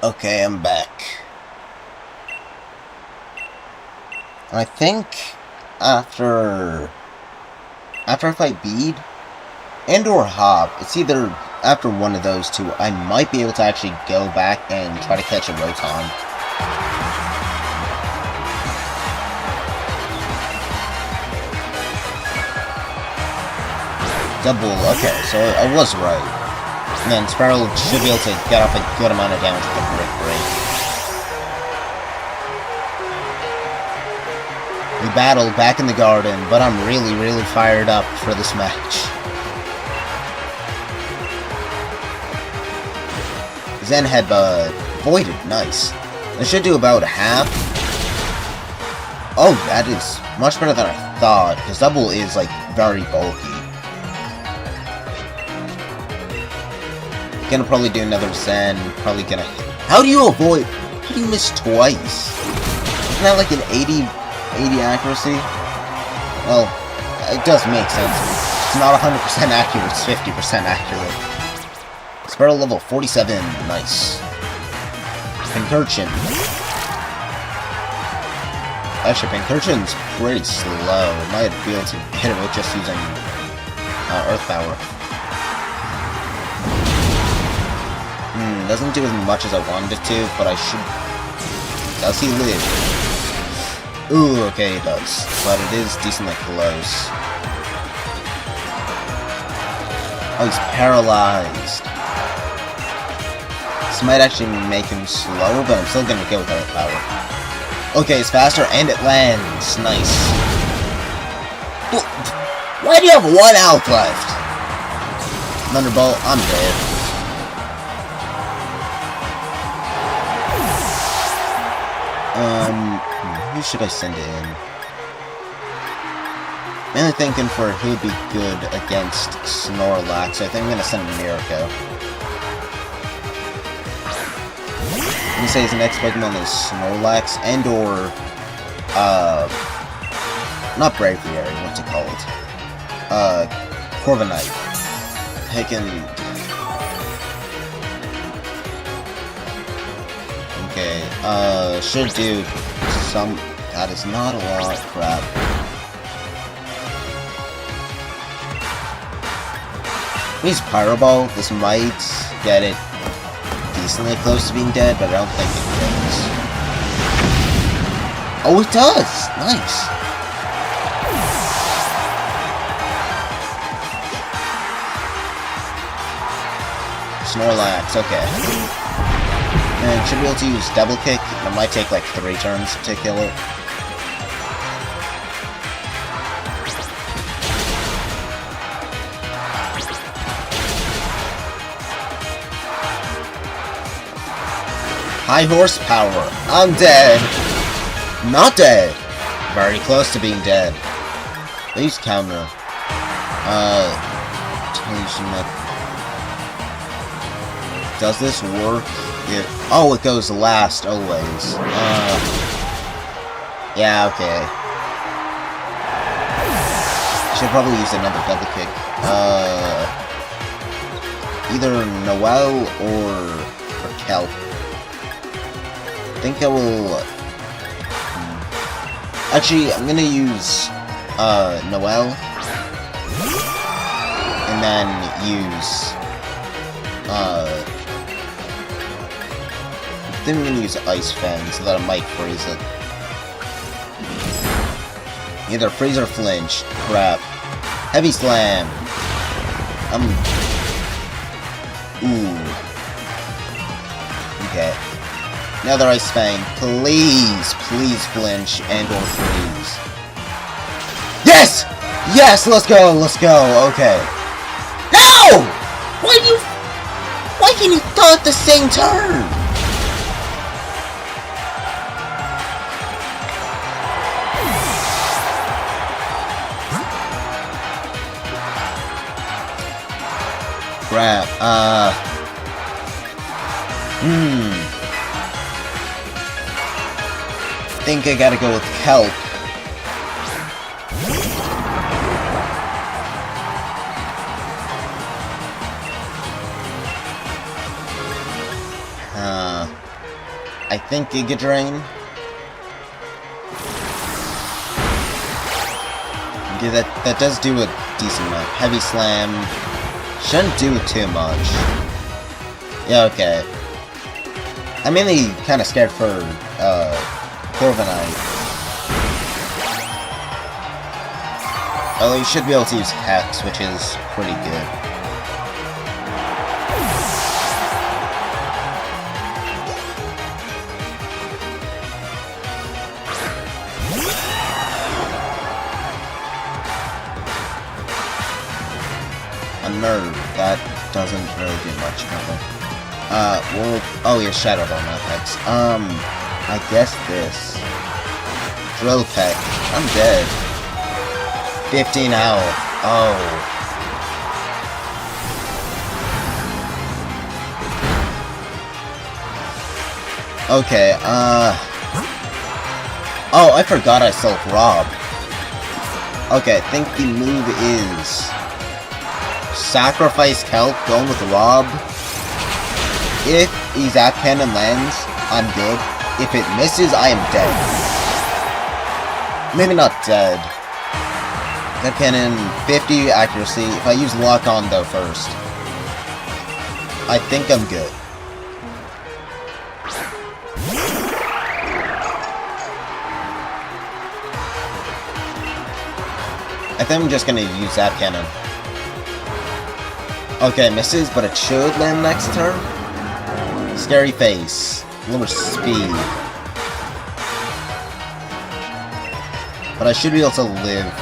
Okay, I'm back. I think after I fight Bede and or Hop, it's either after one of those two, I might be able to actually go back and try to catch a Rotom. Double, okay, so I was right. And then Spiral should be able to get off a good amount of damage with a Brick Break. battle back in the garden, but I'm really fired up for this match. Zen Headbutt. Voided. Nice. I should do about half. Oh, that is much better than I thought, because double is, like, very bulky. Gonna probably do another Zen. Probably gonna... How do you avoid... How do you miss twice? Isn't that like an 80 accuracy? Well, it does make sense. It's not 100% accurate, it's 50% accurate. Sparrow level 47, nice. Pincurchin. Actually, Pincurchin's pretty slow. Might be able to hit it with just using Earth Power. Doesn't do as much as I wanted it to, but I should... Does he live? Ooh, okay, he does. But it is decently close. Oh, he's paralyzed. This might actually make him slow, but I'm still gonna go with Earth Power. Okay, it's faster, and it lands. Nice. Why do you have 1 health left? Thunderbolt, I'm dead. Who should I send it in? Mainly thinking for who'd be good against Snorlax, so I think I'm gonna send Mirko. I'm gonna say his next Pokemon is Snorlax, and or, not Braviary, what's it called? Corviknight. Okay, should do some... That is not a lot of crap. Use Pyro Ball. This might get it decently close to being dead, but I don't think it does. Oh, it does! Nice! Snorlax, okay. And should be able to use Double Kick. It might take like 3 turns to kill it. High horsepower. I'm dead. Not dead. Very close to being dead. Please counter. Does this work? Oh, it goes last always. Yeah, okay. Should probably use another Double Kick. Either Noelle or Kelp. I think I will... Actually, I'm gonna use Noelle. And then use... I think I'm gonna use Ice Fang so that I might freeze it. Either freeze or flinch. Crap. Heavy Slam. Ooh. Okay. Another Ice Fang. Please, please flinch and or freeze. Yes! Yes! Let's go! Let's go! Okay. No! Why can you thaw at the same turn? Crap, think I gotta go with Kelp. I think Giga Drain. Yeah, that does do a decent amount. Heavy Slam. Shouldn't do too much. Yeah, okay. I'm mainly kind of scared for, Corviknight. Although you should be able to use Hex, which is pretty good. a nerve. That doesn't really do much, probably. Well, oh yeah, Shadow Ball effects. I guess this. Drill Peck. I'm dead. 15 health. Oh. Okay, oh, I forgot I self-robbed. Okay, I think the move is sacrifice Kelp, going with Rob. If the Zap Cannon lands, I'm good. If it misses, I am dead. Maybe not dead. Zap Cannon, 50 accuracy. If I use Lock On though first, I think I'm good. I think I'm just gonna use Zap Cannon. Okay, misses, but it should land next turn. Scary Face. Lower speed. But I should be able to live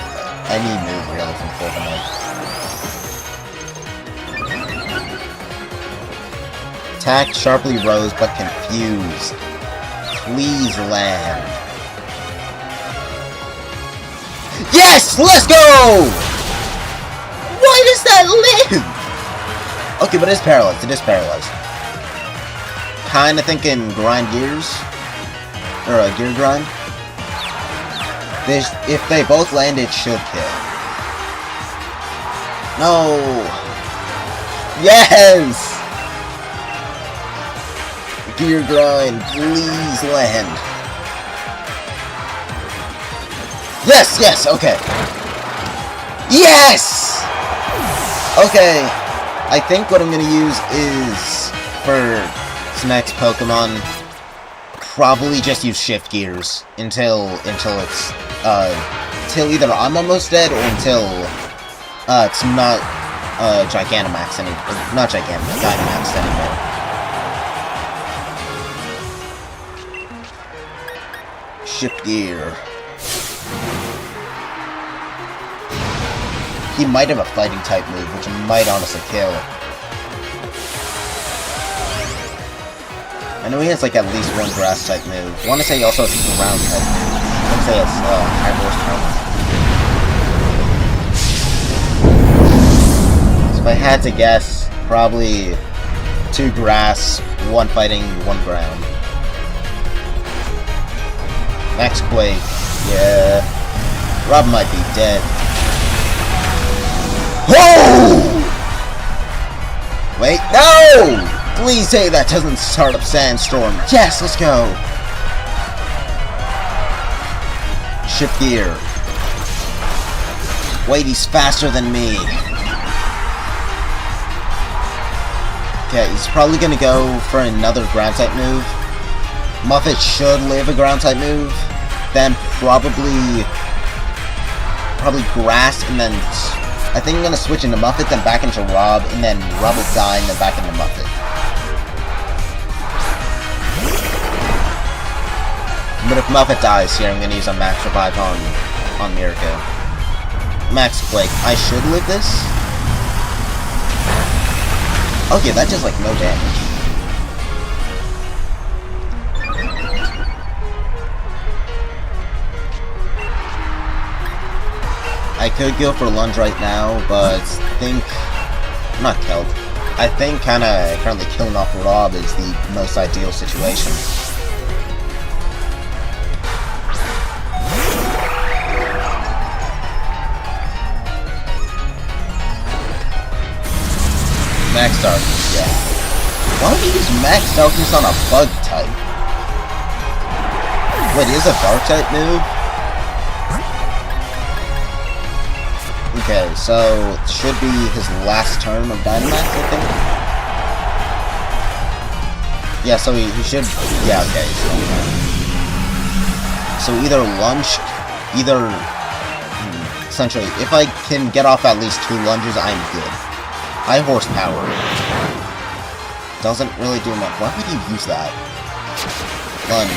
any move, really, from Fortnite. Attack sharply rose, but confused. Please land. Yes! Let's go! Why does that live? Okay, but it's paralyzed. It is paralyzed. Kinda thinking grind gears. Or a gear grind. If they both land, it should kill. No! Yes! Gear grind, please land. Yes, yes, okay. Yes! Okay, I think what I'm gonna use is, for this next Pokemon, probably just use Shift Gears until it's, till either I'm almost dead or until, it's not, Gigantamax anymore. Not Gigantamax, Dynamax anymore. Shift Gear. He might have a fighting type move, which might honestly kill. I know he has like at least one grass type move. I want to say he also has a ground type move. I want to say it's high horsepower. So if I had to guess, probably 2 grass, 1 fighting, 1 ground. Max Quake, yeah. Rob might be dead. Oh! Wait, no! Please say that doesn't start up Sandstorm. Yes, let's go. Shift Gear. Wait, he's faster than me. Okay, he's probably gonna go for another ground type move. Muffet should live a ground type move. Then probably grass, and then I think I'm gonna switch into Muffet, then back into Rob, and then Rob will die, and then back into Muffet. But if Muffet dies here, I'm gonna use a Max Revive on Mirko. Max Quake. I should live this. Okay, that does like no damage. I could go for Lunge right now, but not Kelp. I think currently killing off Rob is the most ideal situation. Max Darkness, yeah. Why would you use Max Darkness on a bug type? Wait, is a dark type move? Okay, so it should be his last turn of Dynamax, I think. Yeah, so he should. Yeah, okay. So either lunge, essentially, if I can get off at least 2 lunges, I'm good. High horsepower. Doesn't really do much. Why would you use that? Lunge.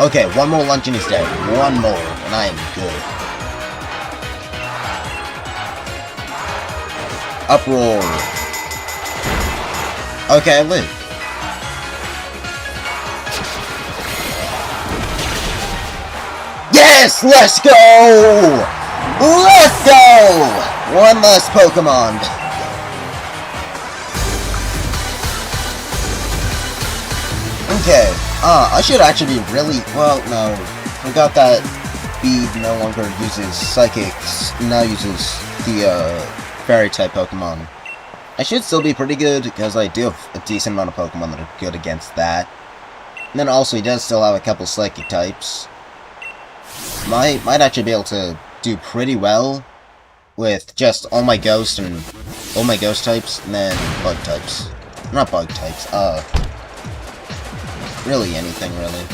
Okay, 1 more lunge and he's dead. 1 more, and I am good. Uproar. Okay, I live. Yes! Let's go! Let's go! One less Pokemon. Okay. I should actually be really... Well, no. Forgot that Speed no longer uses Psychics. Now uses the, Fairy-type Pokemon. I should still be pretty good, because I do have a decent amount of Pokemon that are good against that. And then also, he does still have a couple Psychic types. Might actually be able to do pretty well with just all my Ghost types, and then Bug types. Not Bug types, really anything, really.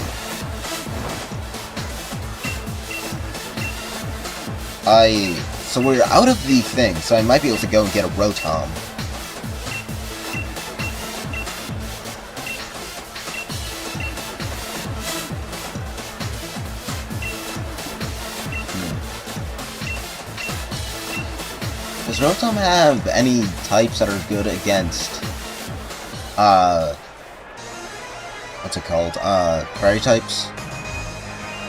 So we're out of the thing, so I might be able to go and get a Rotom. Does Rotom have any types that are good against, what's it called? Fairy types?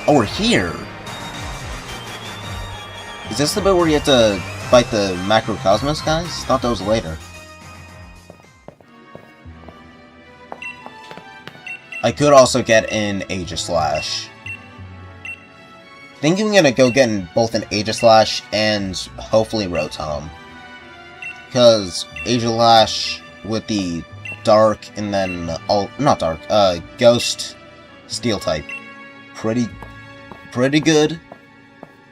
Oh, we're here! Is this the bit where you have to fight the Macrocosmos guys? Thought that was later. I could also get an Aegislash. I think I'm gonna go get both an Aegislash and hopefully Rotom. Because Aegislash with the Dark and then not Dark, Ghost Steel type. Pretty good.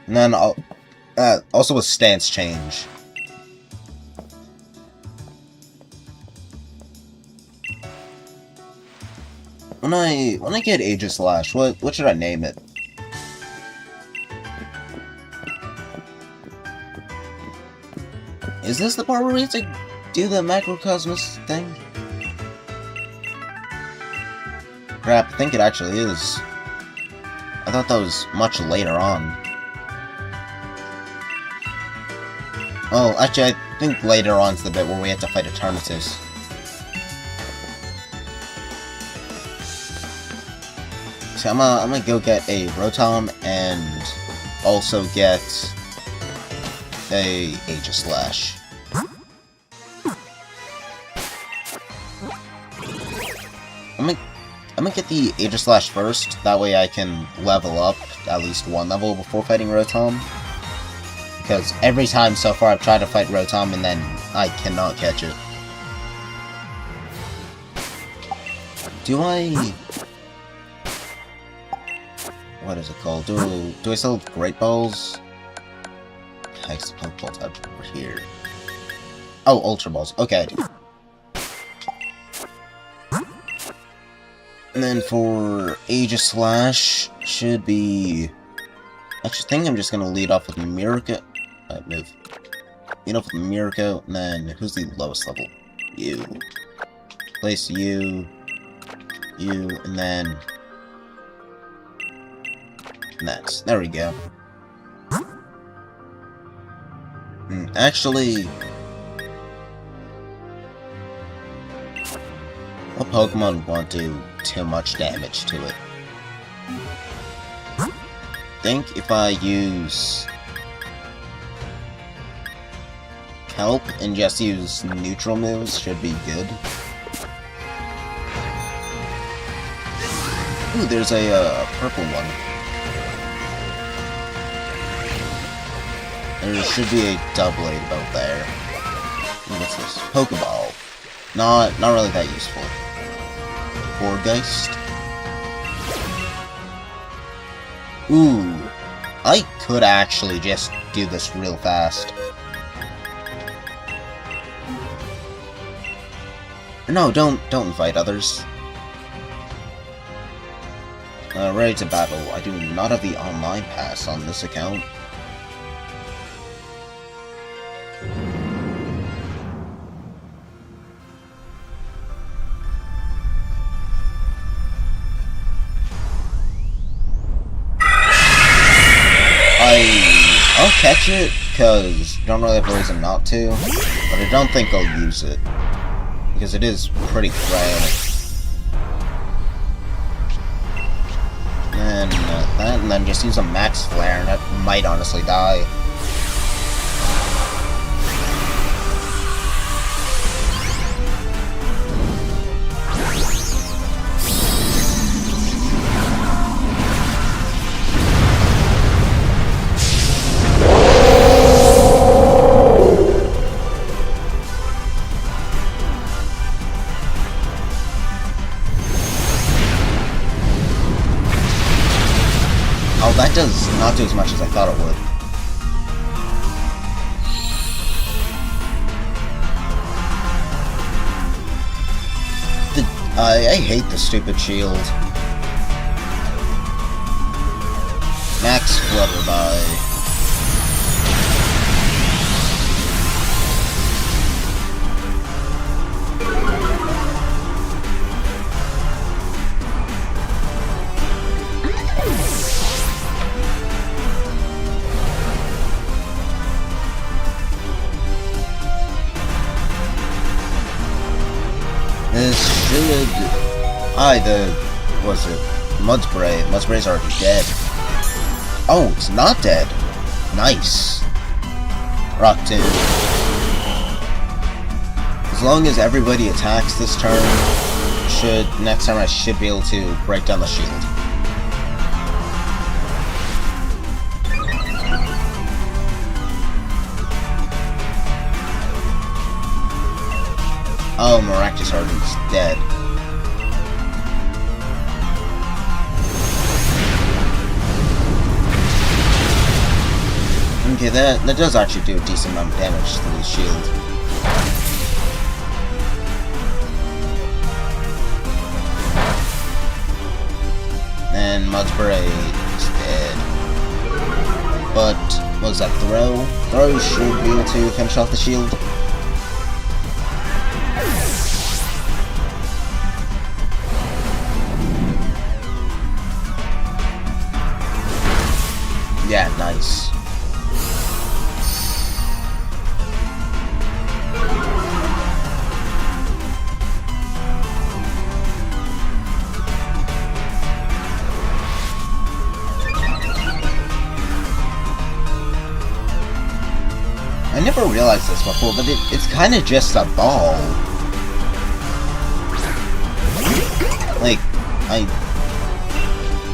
And then also with Stance Change. When I get Aegislash, what should I name it? Is this the part where we have to do the Macrocosmos thing? Crap, I think it actually is. I thought that was much later on. Oh, actually, I think later on's the bit where we have to fight Eternatus. So I'm gonna go get a Rotom and also get a Aegislash. I'm gonna get the Aegislash first, that way I can level up at least one level before fighting Rotom. Because every time so far I've tried to fight Rotom and then I cannot catch it. Do I... What is it called? Do I still have Great Balls? Heck's the Pokeball type over here. Oh, Ultra Balls. Okay. And then for Aegislash, should be... I just think I'm just gonna lead off with Miracle. Move. Lead off with Miracle, and then who's the lowest level? You. Place you, and then next. There we go. Actually, what Pokemon won't do too much damage to it? I think if I use Kelp and just use neutral moves should be good. Ooh, there's a purple one. There should be a Doublade about there. What's this? Pokeball. Not really that useful. Gourgeist. Ooh, I could actually just do this real fast. No, don't invite others. Ready to battle. I do not have the online pass on this account. I'll catch watch it, because I don't really have a reason not to, but I don't think I'll use it, because it is pretty frail. And that, and then just use a max flare, and that might honestly die. Oh, that does not do as much as I thought it would. I hate the stupid shield. Max Flutter by. This should... was it? Mudspray. Mudspray's already dead. Oh, it's not dead. Nice. Rock 2. As long as everybody attacks this turn, next time I should be able to break down the shield. Oh, Maractus Harden's dead. Okay, that does actually do a decent amount of damage to the shield. And Mudspray is dead. But, what was that, Throw? Throw should be able to finish off the shield. Yeah, nice. I never realized this before, but it's kind of just a ball. Like,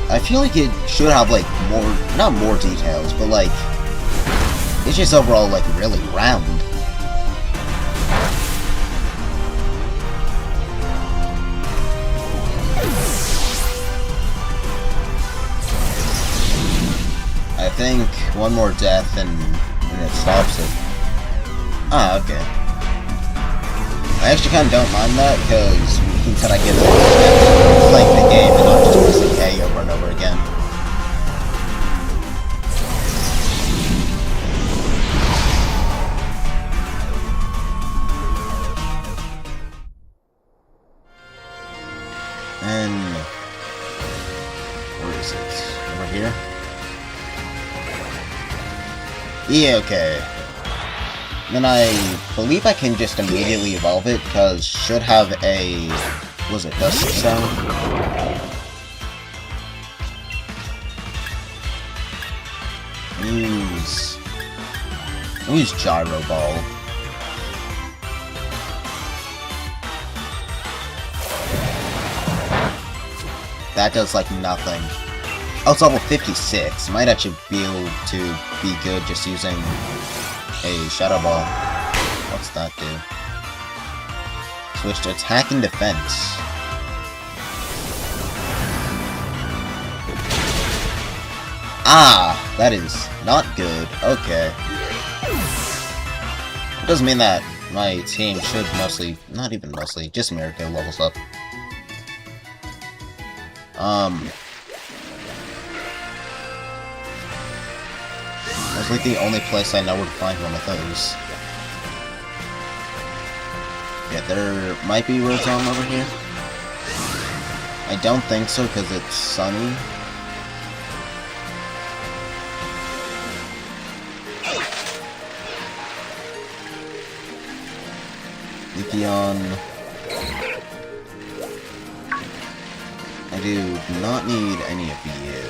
I feel like it should have, like, more, not more details, but, like, it's just overall, like, really round. I think one more death and it stops it. Ah, okay. I actually kind of don't mind that, because it means that I get playing the game and not just missing A over and over again. And... where is it? Over here? Yeah, okay. Then I believe I can just immediately evolve it, because should have a... was it Dust Stone? Use Gyro Ball. That does like nothing. Oh, it's level 56. Might actually be able to be good just using a Shadow Ball. What's that do? Switch to attack and defense. Ah, that is not good. Okay. It doesn't mean that my team should mostly, not even mostly, just Miracle levels up. That's like the only place I know where to find one of those. Yeah, there might be Rotom over here. I don't think so, because it's sunny. Leafeon. I do not need any of you.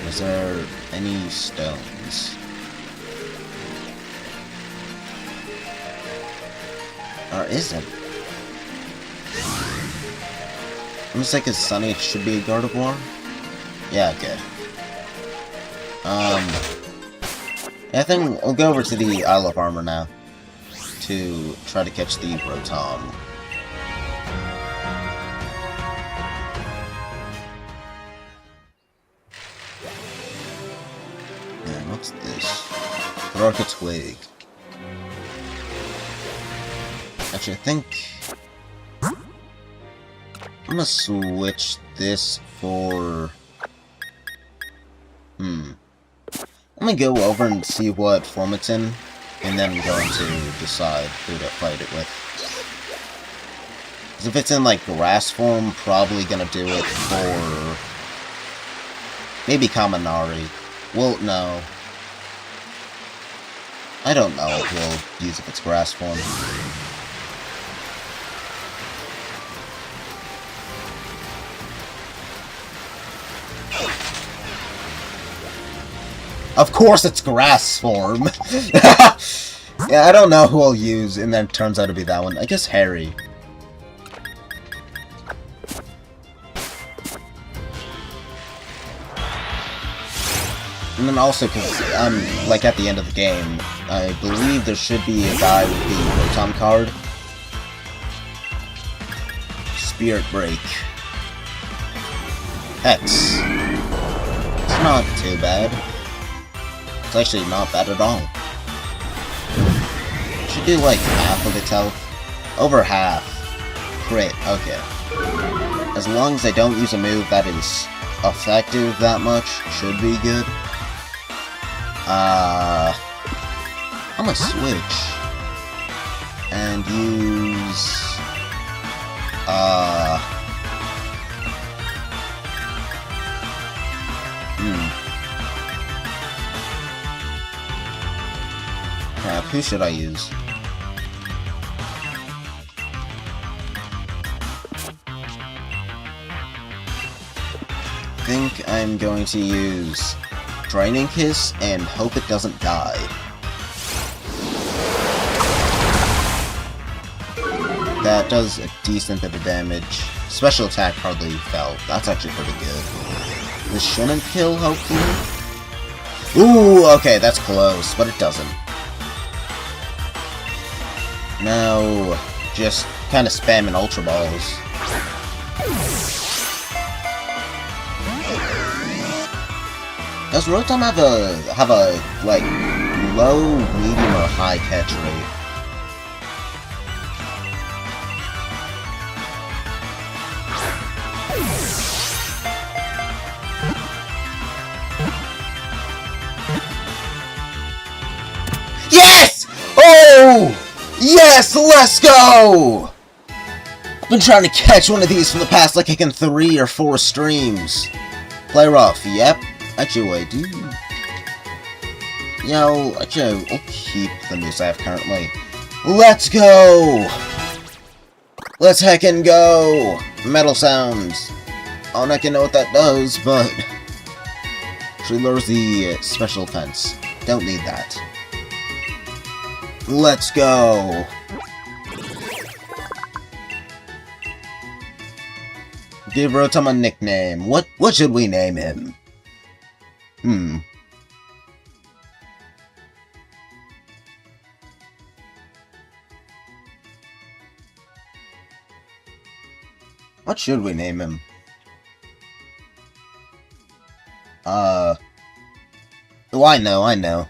Is there any stones? Or isn't? Looks like it's sunny, it should be a Gardevoir. Yeah, good. I think we'll go over to the Isle of Armor now to try to catch the Rotom. And what's this? Baraka Twig. Actually, I think I'm gonna switch this for... I'm gonna go over and see what form it's in, and then I'm going to decide who to fight it with. Because if it's in, like, grass form, probably gonna do it for... maybe Kaminari. Well, no. I don't know if we'll use if it's grass form. Of course it's grass form! Yeah, I don't know who I'll use, and then it turns out to be that one. I guess Harry. And then also, because like, at the end of the game, I believe there should be a guy with the Rotom card. Spirit Break. Hex. It's not too bad. It's actually not bad at all. Should do like half of its health. Over half. Crit, okay. As long as I don't use a move that is effective that much, should be good. I'm gonna switch. And use... Crap, who should I use? I think I'm going to use Draining Kiss and hope it doesn't die. That does a decent bit of damage. Special attack hardly fell. That's actually pretty good. This shouldn't kill, hopefully. Ooh, okay, that's close, but it doesn't. Now, just kind of spamming Ultra Balls. Does Rotom have a like low, medium, or high catch rate? Yes! Oh! Yes! Let's go! I've been trying to catch one of these for the past, like, 3 or 4 streams. Play rough, yep. Actually, wait, do you... Yeah, actually, I'll keep the moves I have currently. Let's go! Let's heckin' go! Metal sounds. I don't heckin' know what that does, but... Actually lowers the special defense. Don't need that. Let's go! Give Rotom a nickname. What should we name him? What should we name him? Oh, I know.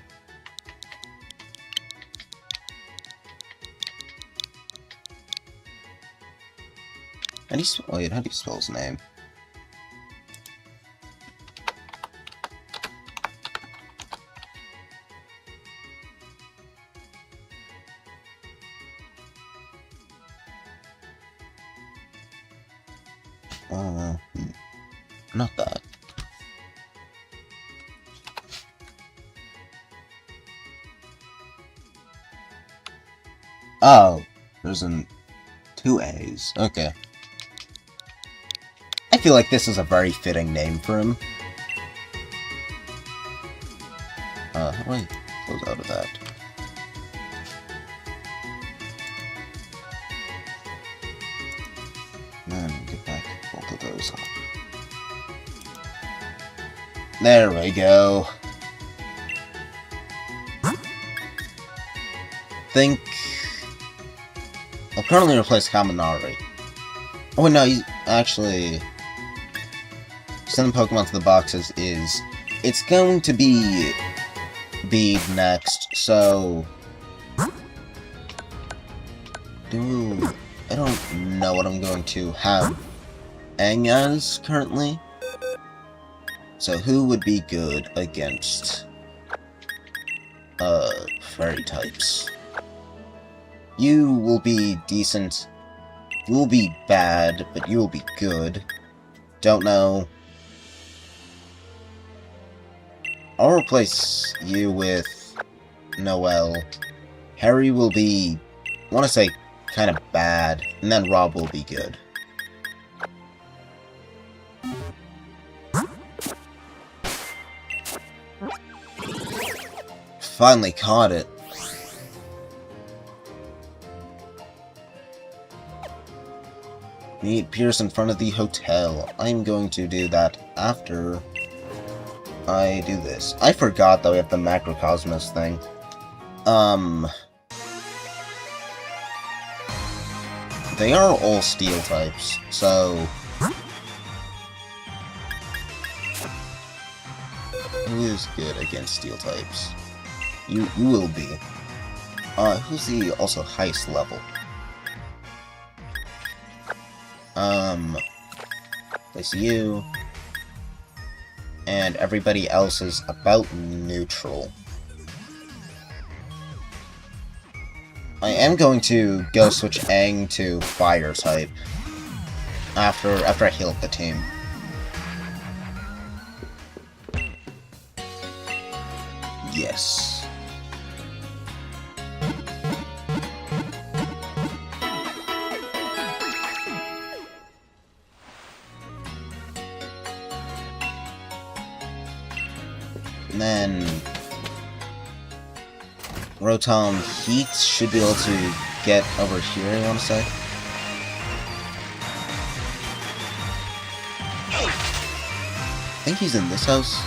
How do you spell his name? Not that. Oh, there's two A's. Okay. I feel like this is a very fitting name for him. How do I close out of that? Then get back both of those up. There we go. Think I'll currently replace Kaminari. Oh no, he's actually sending Pokemon to the boxes is it's going to be Bede next, so I don't know what I'm going to have Aang as currently. So who would be good against fairy types? You will be decent. You will be bad, but you will be good. Don't know. I'll replace you with Noel. Harry will be, I want to say, kind of bad, and then Rob will be good. Finally caught it. Meet Pierce in front of the hotel. I'm going to do that after I do this. I forgot that we have the Macrocosmos thing. They are all steel types, so who is good against steel types? You will be. Who's the also highest level? Place you. And everybody else is about neutral. I am going to go switch Aang to fire type after I heal up the team. Yes. And then Rotom Heat should be able to get over here, I want to say. I think he's in this house.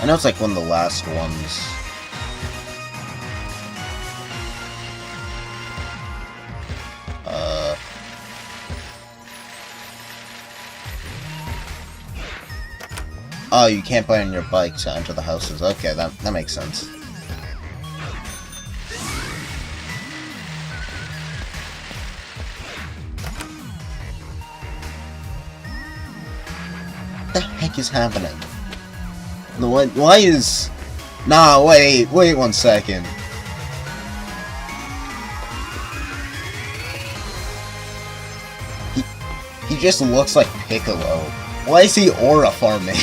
I know it's like one of the last ones. Oh, you can't play on your bike to enter the houses. Okay, that makes sense. What the heck is happening? Why is... Nah, wait 1 second. He just looks like Piccolo. Why is he aura farming?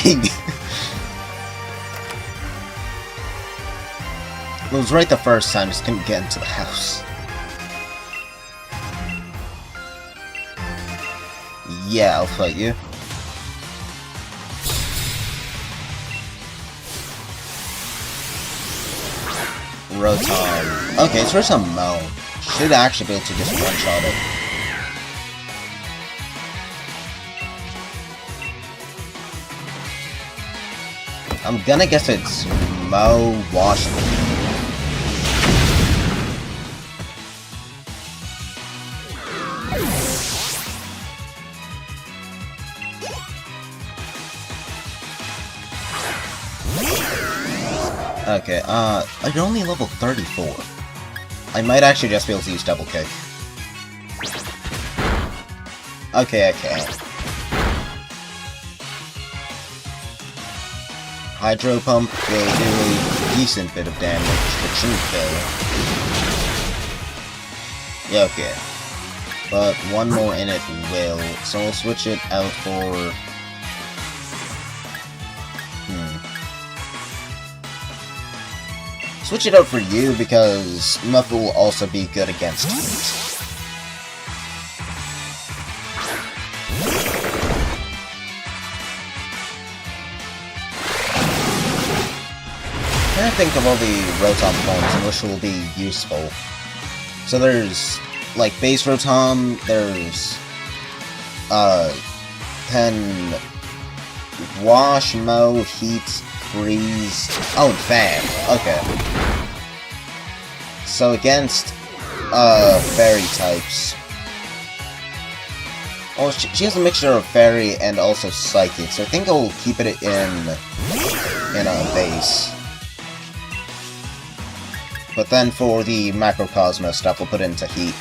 It was right the first time, just couldn't get into the house. Yeah, I'll fight you. Rotom. Okay, it's first on Mo. Should actually be able to just one-shot it. I'm gonna guess it's Mo Washington. Okay, you're only level 34. I might actually just be able to use Double Kick. Okay, I can. Hydro Pump will do a decent bit of damage, but shouldn't kill. Yeah, okay. But one more in it will, so we'll switch it out for... switch it out for you because Muff will also be good against heat. I think of all the Rotom forms and which will be useful. So there's, like, base Rotom, there's, can Wash, Mow, Heat, Freeze, oh, and Fan, okay. So against, Fairy types. Oh, she has a mixture of Fairy and also Psychic, so I think I'll keep it in a base. But then for the Macrocosmos stuff, we'll put it into Heat.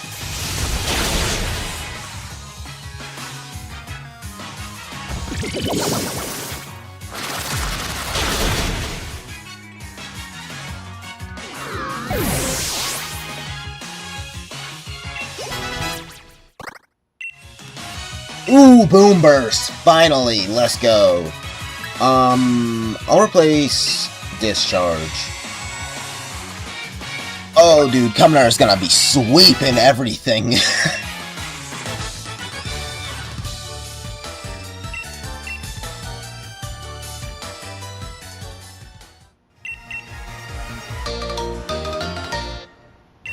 Ooh, Boom Burst! Finally! Let's go! I'll replace Discharge. Oh, dude, Commoner is gonna be sweeping everything.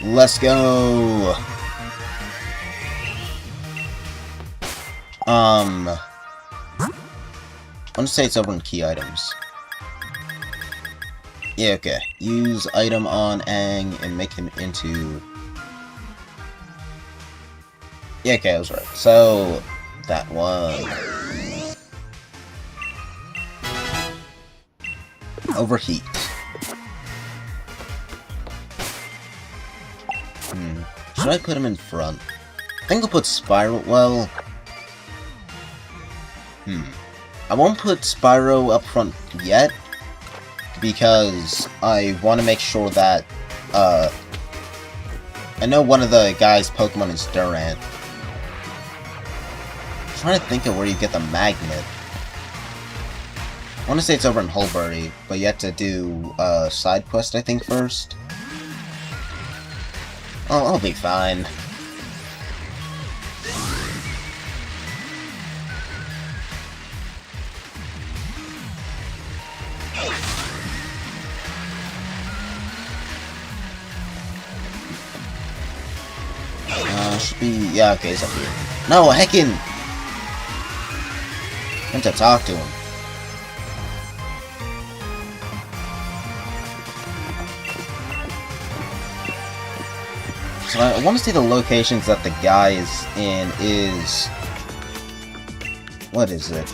Let's go. I want to say it's over in key items. Yeah, okay. Use item on Aang and make him into... Yeah, okay, I was right. So, that one. Overheat. Should I put him in front? I think I'll put Spyro... Well... I won't put Spyro up front yet, because I want to make sure that, I know one of the guy's Pokemon is Durant. I'm trying to think of where you get the magnet. I want to say it's over in Hulbury, but you have to do a side quest, I think, first. Oh, I'll be fine. Should be... Yeah, okay, he's up here. No, heckin'! I want to talk to him. So I want to see the locations that the guy is in is... What is it?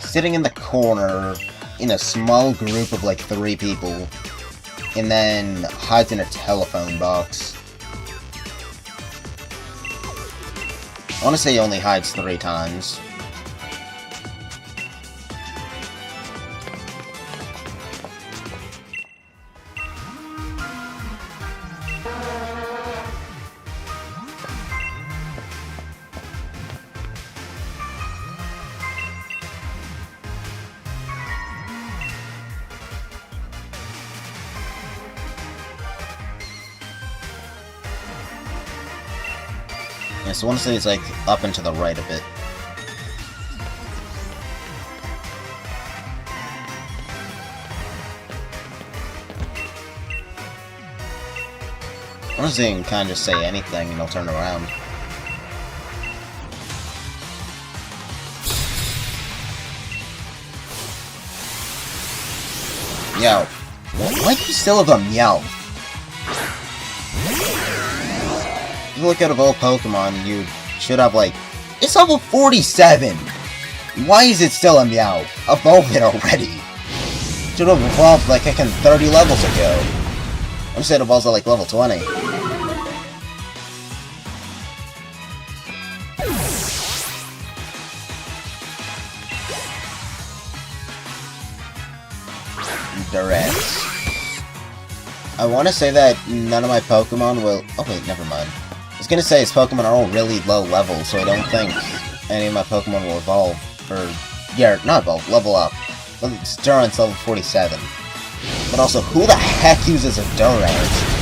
Sitting in the corner in a small group of like 3 people. And then hides in a telephone box. I want to say he only hides 3 times. Yeah, so I want to say it's like up and to the right a bit. I want to say you can kind of just say anything and he'll turn around. Yo. Why do you still have a Meow? If you look out of all Pokemon, you should have, like... It's level 47! Why is it still a Meow? Evolve it already! Should have evolved, like, 30 levels ago. I'm saying it evolves at, like, level 20. Durant. I want to say that none of my Pokemon will... Oh wait, never mind. I was gonna say his Pokemon are all really low level, so I don't think any of my Pokemon will evolve. Or... yeah, not evolve, level up. Well, Durant's level 47. But also, who the heck uses a Durant?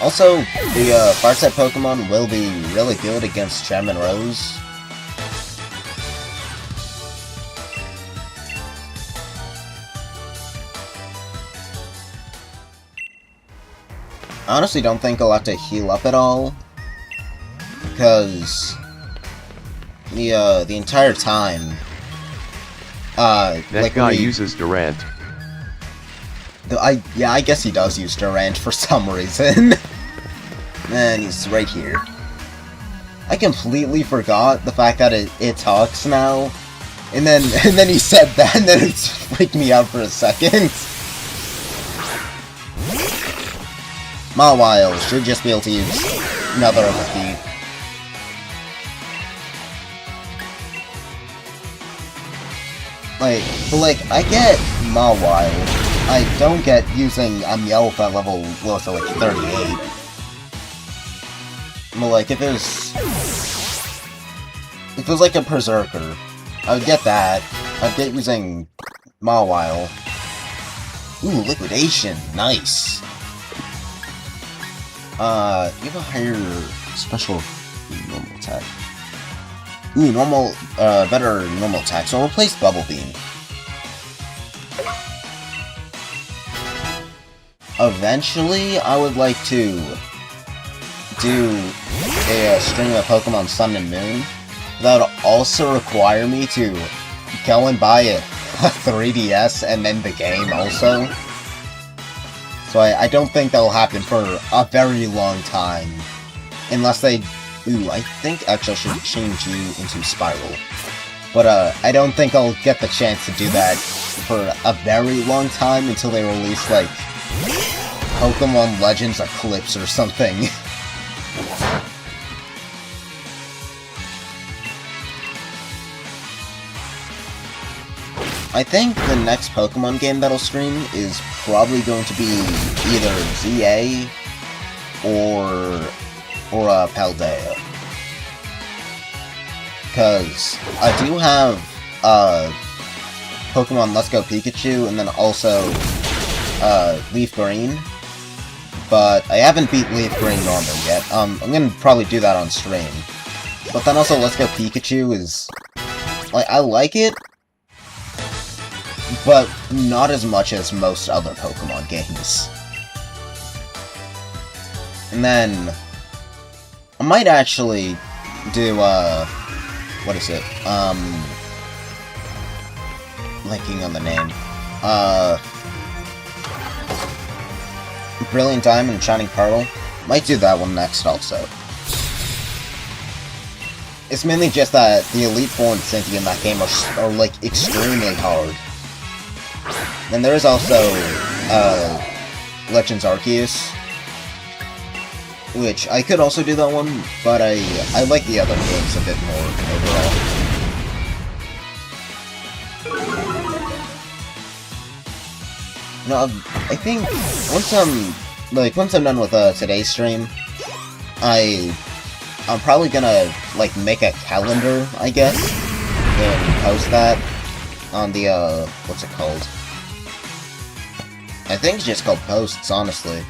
Also, the Fire-type Pokemon will be really good against Charmin Rose. I honestly don't think I'll have to heal up at all, because the entire time, That guy uses Durant. I guess he does use Durant for some reason. And he's right here. I completely forgot the fact that it talks now, and then he said that, and then it freaked me out for a second. Mawile should just be able to use another of the feet. But I get Mawile. I don't get using Meowth at level, well, so like 38. But like, if it was like a Berserker, I would get that. I'd get using Mawile. Ooh, Liquidation, nice. You have a higher special normal attack. Ooh, better normal attack, so I'll replace Bubble Beam. Eventually, I would like to do a stream of Pokemon Sun and Moon. That would also require me to go and buy a 3DS and end the game also. So I don't think that will happen for a very long time. Unless they... Ooh, I think actually I should change you into Spiral. But I don't think I'll get the chance to do that for a very long time until they release, like, Pokemon Legends Eclipse or something. I think the next Pokemon game that'll stream is probably going to be either ZA or Paldea. Because I do have Pokemon Let's Go Pikachu and then also Leaf Green. But I haven't beat Leaf Green normal yet. I'm gonna probably do that on stream. But then also Let's Go Pikachu is... I like it, but not as much as most other Pokemon games. And then I might actually do, what is it? Blanking on the name. Brilliant Diamond and Shining Pearl. Might do that one next also. It's mainly just that the Elite Four and Cynthia in that game are like, extremely hard. And there is also, Legends Arceus, which I could also do that one, but I like the other games a bit more overall. No, I think once I'm done with today's stream, I'm probably gonna like make a calendar, I guess, and post that on the what's it called? I think it's just called posts, honestly.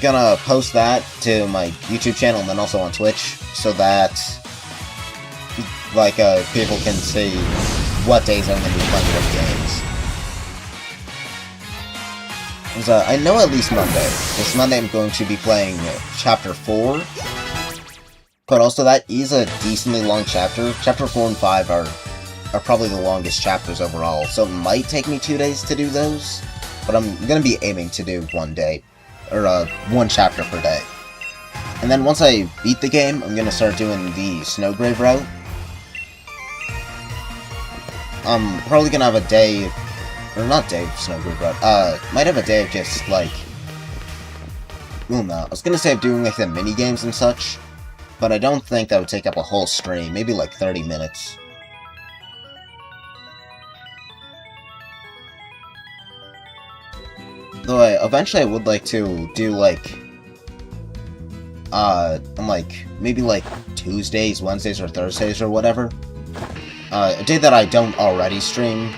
Gonna post that to my YouTube channel and then also on Twitch, so that like people can see what days I'm gonna be playing what games. I know at least Monday. This Monday I'm going to be playing Chapter 4. But also that is a decently long chapter. Chapter 4 and 5 are probably the longest chapters overall. So it might take me 2 days to do those. But I'm going to be aiming to do one day. Or one chapter per day. And then once I beat the game, I'm going to start doing the Snowgrave route. I'm probably going to have a day... Or not day of Snowgrave route. Might have a day of just, like... Well, no. I was gonna say of doing, like, the mini-games and such. But I don't think that would take up a whole stream. Maybe, like, 30 minutes. Though eventually I would like to do, like... maybe, like, Tuesdays, Wednesdays, or Thursdays or whatever. A day that I don't already stream.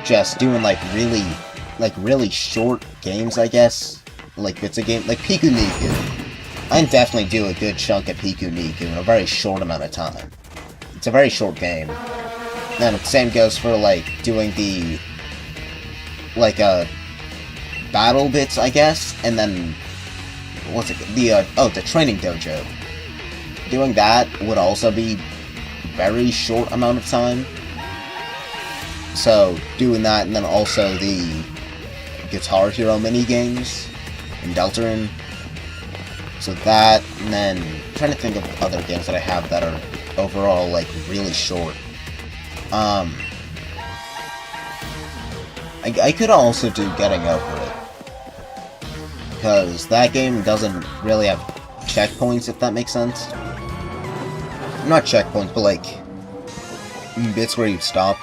Just doing like really short games, I guess. Like bits of game, like Piku Niku. I definitely do a good chunk of Piku Niku in a very short amount of time. It's a very short game. And the same goes for like doing the battle bits, I guess, and then what's it? The training dojo. Doing that would also be very short amount of time. So doing that, and then also the Guitar Hero mini games in Deltarune. So that, and then I'm trying to think of other games that I have that are overall like really short. I could also do Getting Over It, because that game doesn't really have checkpoints, if that makes sense. Not checkpoints, but like bits where you stop.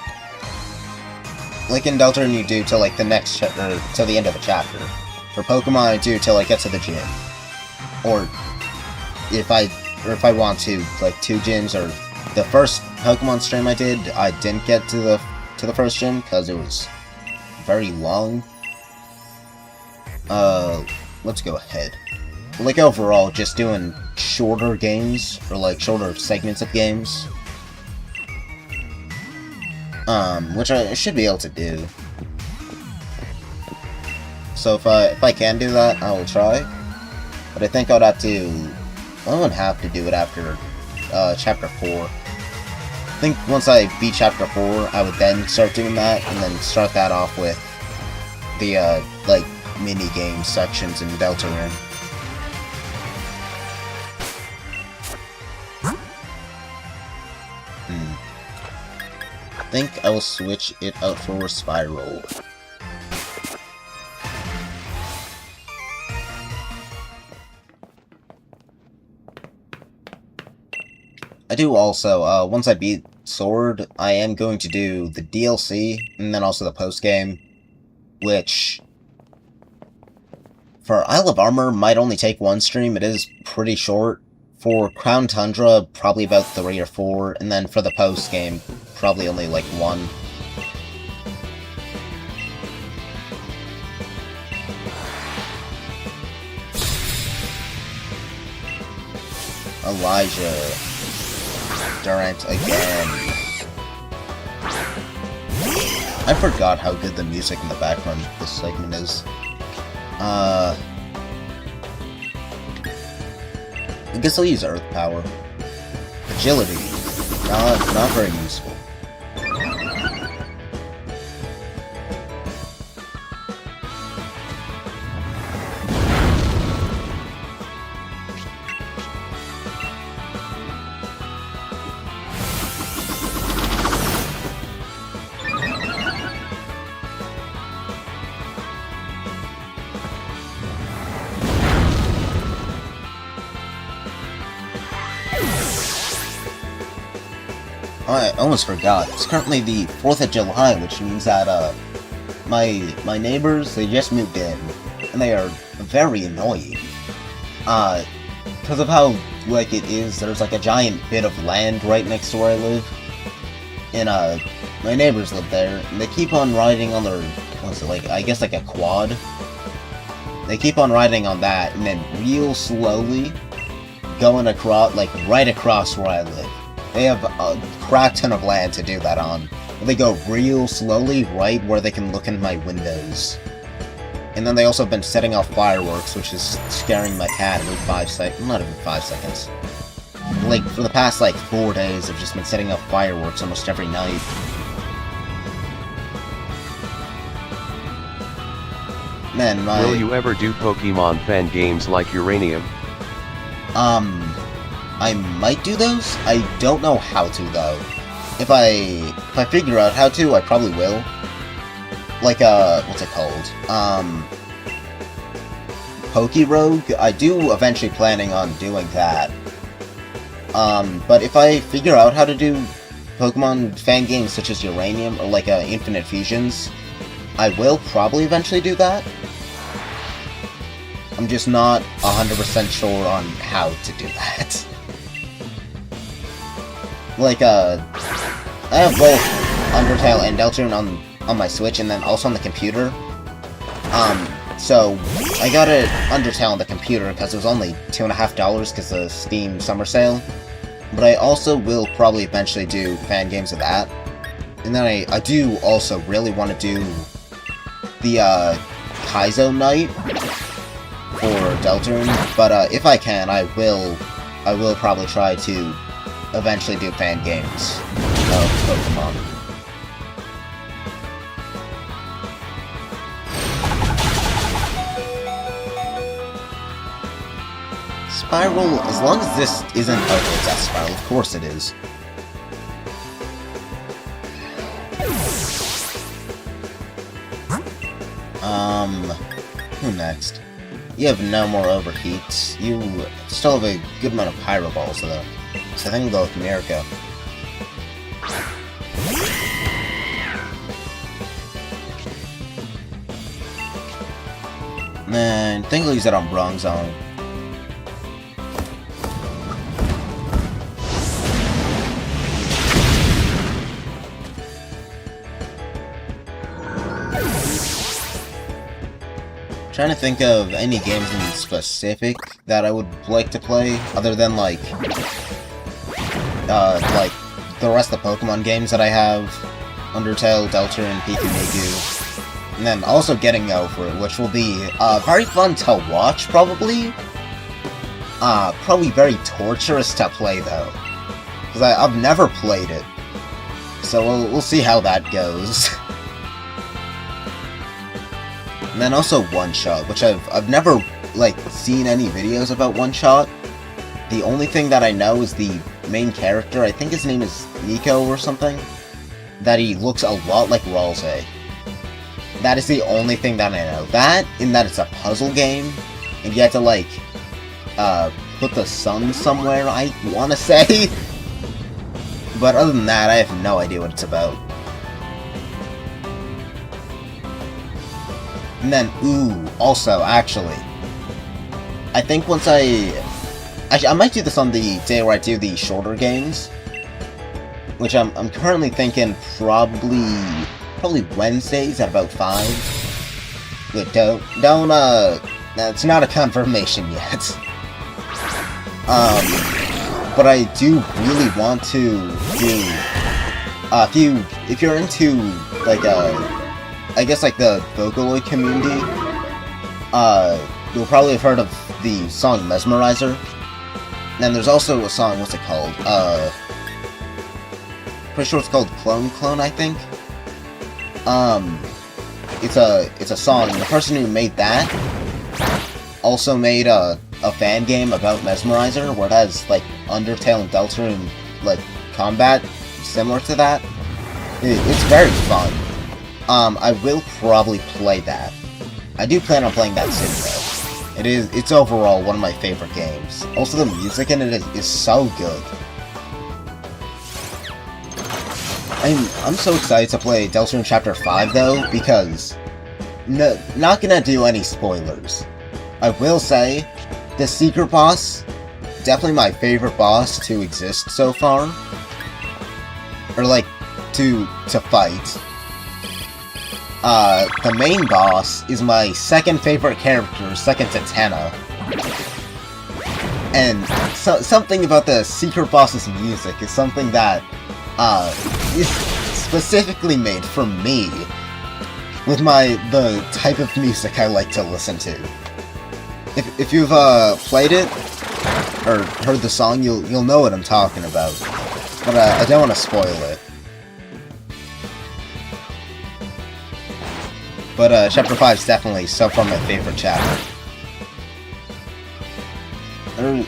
Like in Deltarune, you do till like the next chapter, till the end of a chapter. For Pokemon, I do till I get to the gym, or if I want to, like 2 gyms, or the first Pokemon stream I did, I didn't get to the first gym because it was very long. Let's go ahead. Like overall, just doing shorter games, or like shorter segments of games. Which I should be able to do. So if I can do that, I will try. But I think I wouldn't have to do it after, Chapter 4. I think once I beat Chapter 4, I would then start doing that, and then start that off with the, like, mini-game sections in Deltarune. I think I will switch it out for Spiral. I do also, once I beat Sword, I am going to do the DLC, and then also the post-game, which, for Isle of Armor, might only take 1 stream. It is pretty short. For Crown Tundra, probably about 3 or 4, and then for the post-game, probably only like 1. Elijah Durant again. I forgot how good the music in the background of this segment is. I guess I'll use Earth Power. Agility. Not very useful. I almost forgot. It's currently the 4th of July, which means that, my neighbors, they just moved in, and they are very annoying. Because of how, like, it is, there's, like, a giant bit of land right next to where I live, and, my neighbors live there, and they keep on riding on their, what's it, like, I guess, like, a quad? They keep on riding on that, and then real slowly going across, like, right across where I live. They have a crap ton of land to do that on. They go real slowly right where they can look in my windows. And then they also have been setting off fireworks, which is scaring my cat every 5 seconds. Not even 5 seconds. Like, for the past, like, 4 days, they've just been setting off fireworks almost every night. Man, Will you ever do Pokemon fan games like Uranium? I might do those. I don't know how to, though. If I figure out how to, I probably will. Like, what's it called? Pokerogue? I do eventually planning on doing that. But if I figure out how to do Pokemon fan games such as Uranium, or like, Infinite Fusions, I will probably eventually do that. I'm just not 100% sure on how to do that. like, I have both Undertale and Deltarune on my Switch, and then also on the computer. So, I got it Undertale on the computer because it was only $2.50 because of the Steam Summer Sale. But I also will probably eventually do fan games of that. And then I do also really want to do the, Kaizo Night for Deltarune, but, if I can, I will probably try to eventually do fan games of Pokemon. Spiral, as long as this isn't... Okay, it's that Spiral, of course it is. Who next? You have no more overheats. You still have a good amount of Pyro Balls, though. So I think we'll go with Mirko. Man, I think I'll use that on Bronzong. Trying to think of any games in specific that I would like to play, other than like the rest of the Pokemon games that I have, Undertale, Deltarune, Pikachu, Megu, and then also getting over it, which will be very fun to watch, probably. Probably very torturous to play though, because I've never played it, so we'll see how that goes. And then also One Shot, which I've never, like, seen any videos about One Shot. The only thing that I know is the main character, I think his name is Nico or something, that he looks a lot like Ralsei. That is the only thing that I know. That, in that it's a puzzle game, and you have to, like, put the sun somewhere, I want to say. But other than that, I have no idea what it's about. And then, ooh, also, actually, I think once I might do this on the day where I do the shorter games, which I'm currently thinking probably Wednesdays at about 5. But don't, it's not a confirmation yet. But I do really want to do, if you're into, like, I guess, like, the Vocaloid community, you'll probably have heard of the song Mesmerizer. And there's also a song, what's it called? Pretty sure it's called Clone Clone, I think. It's a song, and the person who made that also made a fan game about Mesmerizer, where it has, like, Undertale and Deltarune, like, combat similar to that. It's very fun. I will probably play that. I do plan on playing that soon, though. It's overall one of my favorite games. Also, the music in it is so good. I'm so excited to play Deltarune Chapter 5, though, because... not gonna do any spoilers. I will say, the secret boss, definitely my favorite boss to exist so far. Or, like, to fight. The main boss is my second favorite character, second to Tenna. And something about the secret boss's music is something that, is specifically made for me, with the type of music I like to listen to. If you've, played it, or heard the song, you'll know what I'm talking about. But, I don't want to spoil it. But, Chapter 5 is definitely so far my favorite chapter. And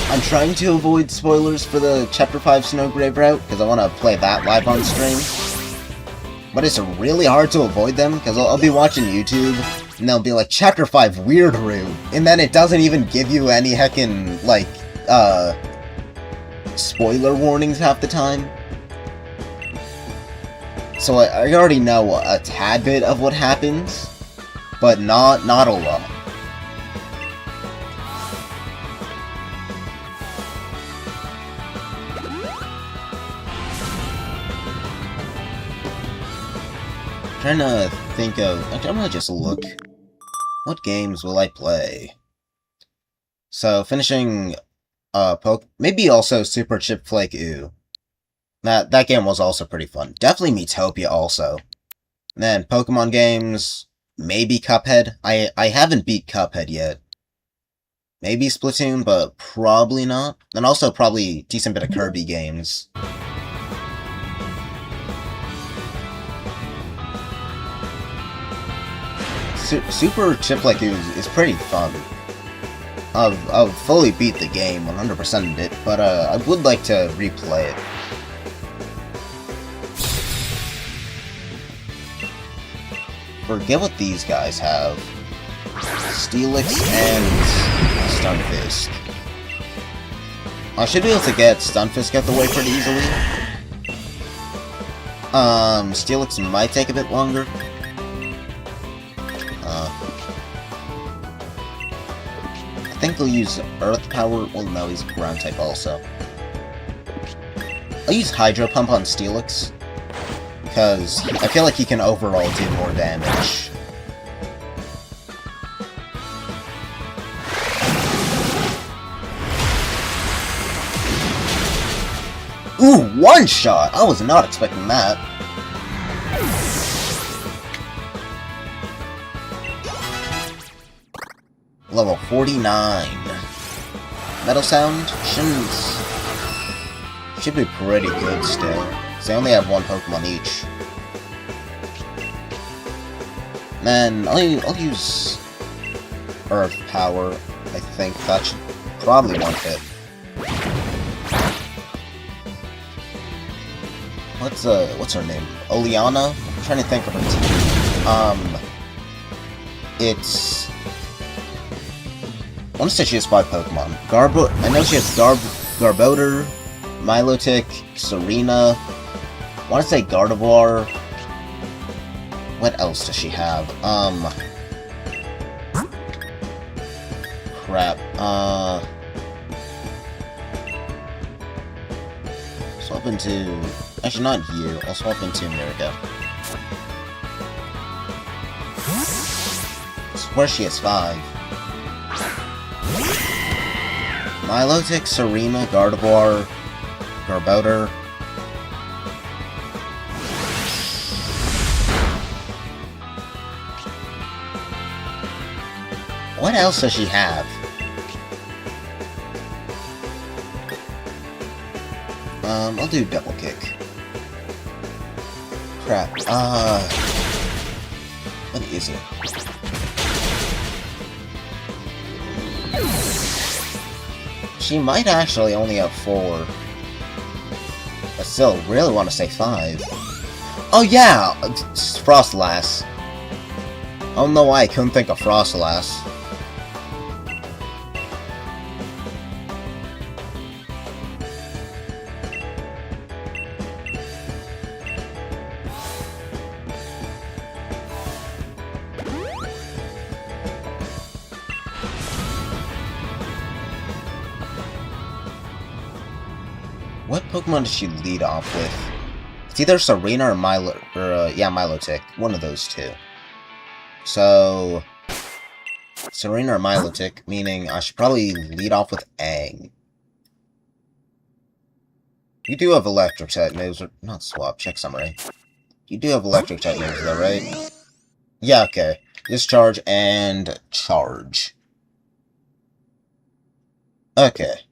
I'm trying to avoid spoilers for the Chapter 5 Snowgrave route, because I want to play that live on stream. But it's really hard to avoid them, because I'll be watching YouTube, and they'll be like, Chapter 5 Weird Route, and then it doesn't even give you any heckin', like, spoiler warnings half the time. So I already know a tad bit of what happens, but not a lot. trying to think of... I'm gonna just look. What games will I play? So, finishing... maybe also Super Chip Flake Ooh. That game was also pretty fun. Definitely Miitopia also. And then Pokemon games... Maybe Cuphead. I haven't beat Cuphead yet. Maybe Splatoon, but probably not. And also probably decent bit of Kirby games. Super Chip Like is pretty fun. I've fully beat the game, 100%ed it, but I would like to replay it. Forget what these guys have. Steelix and Stunfisk. I should be able to get Stunfisk out the way pretty easily. Steelix might take a bit longer. I think they'll use Earth Power. Well, no, he's Ground type also. I'll use Hydro Pump on Steelix, because I feel like he can overall do more damage. Ooh, one shot! I was not expecting that. Level 49. Metal Sound should be pretty good still. They only have one Pokemon each. Man, I'll use Earth Power. I think that should probably one hit. What's her name? Oleana? I'm trying to think of her team. It's... I want to say she has 5 Pokemon. I know she has Garbodor, Milotic, Serena. I want to say Gardevoir. What else does she have? Crap. Swap into... Actually, not you. I'll swap into America. I swear she has 5. Milotic, Serena, Gardevoir, Garbodor. What else does she have? I'll do Double Kick. Crap. What is it? She might actually only have 4. But still, really want to say 5. Oh yeah! Frostlass. I don't know why I couldn't think of Frostlass. What Pokemon does she lead off with? It's either Serena or Milotic. One of those two. So... Serena or Milotic, meaning I should probably lead off with Aang. You do have electric type moves, or not swap, check summary. You do have electric type moves though, right? Yeah, okay. Discharge and charge. Okay.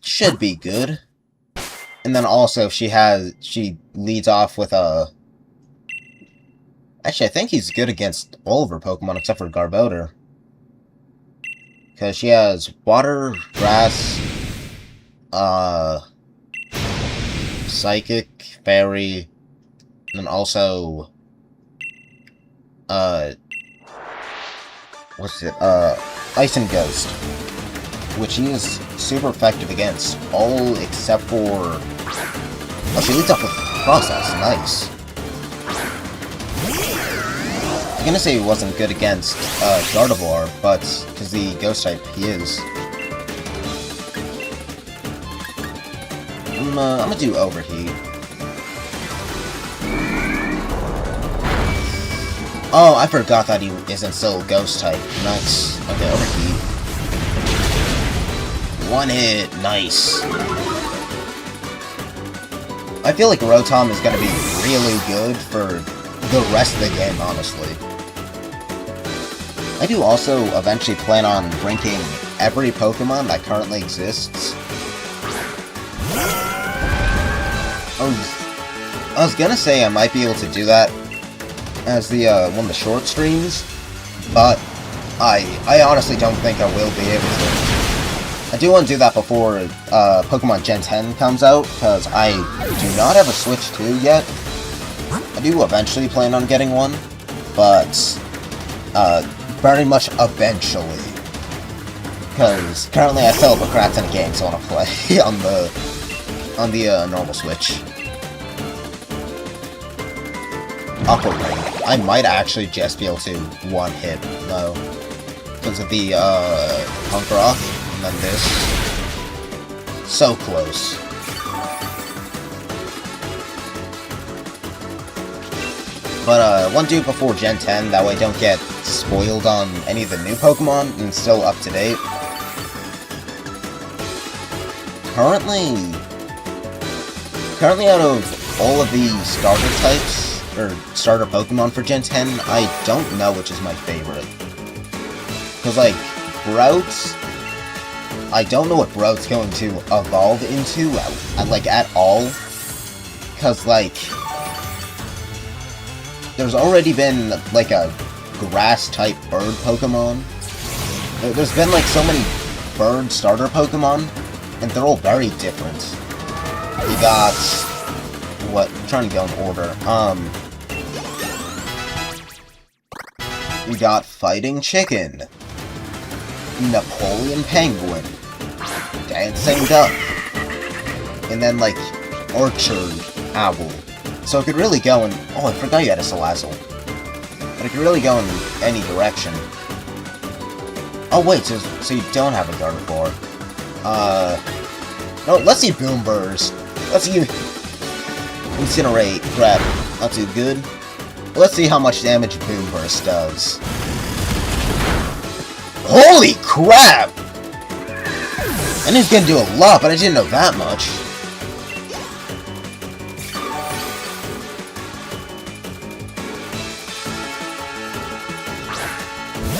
Should be good. And then also she leads off with a... Actually, I think he's good against all of her Pokemon except for Garbodor. Because she has Water, Grass, Psychic, Fairy, and then also... what's it? Ice and Ghost. Which he is super effective against, all except for... Oh, she leads off with Process, nice. I'm gonna say he wasn't good against Gardevoir, but because the Ghost type he is. I'm gonna do Overheat. Oh, I forgot that he isn't still ghost type. Nice. Okay, overheat. One hit. Nice. I feel like Rotom is gonna be really good for the rest of the game, honestly. I do also eventually plan on ranking every Pokemon that currently exists. I was gonna say I might be able to do that as the one of the short streams, but I honestly don't think I will be able to. I do want to do that before Pokemon Gen 10 comes out, because I do not have a Switch 2 yet. I do eventually plan on getting one, but very much eventually. Because currently I still have a crap ton of games I want to play on the normal Switch. Aqua Ring. I might actually just be able to one-hit, though. Because of the Punk Rock, and then this. So close. But one do it before Gen 10, that way I don't get spoiled on any of the new Pokemon, and still up to date. Currently out of all of the starter types, or starter Pokemon for Gen 10, I don't know which is my favorite. Because, like, Grout, I don't know what Grout's going to evolve into, like, at all. Because, like, there's already been, like, a grass-type bird Pokemon. There's been, like, so many bird starter Pokemon, and they're all very different. You got... what? I'm trying to go in order. We got Fighting Chicken, Napoleon Penguin, Dancing Duck, and then, like, Orchard Owl. So it could really go in... oh, I forgot you had a Salazzle. But it could really go in any direction. Oh, wait, so you don't have a Gardevoir. No, let's see Boom Burst. Let's see... Incinerate. Crap. Not too good. Let's see how much damage Boom Burst does. Holy crap! I knew it was gonna do a lot, but I didn't know that much.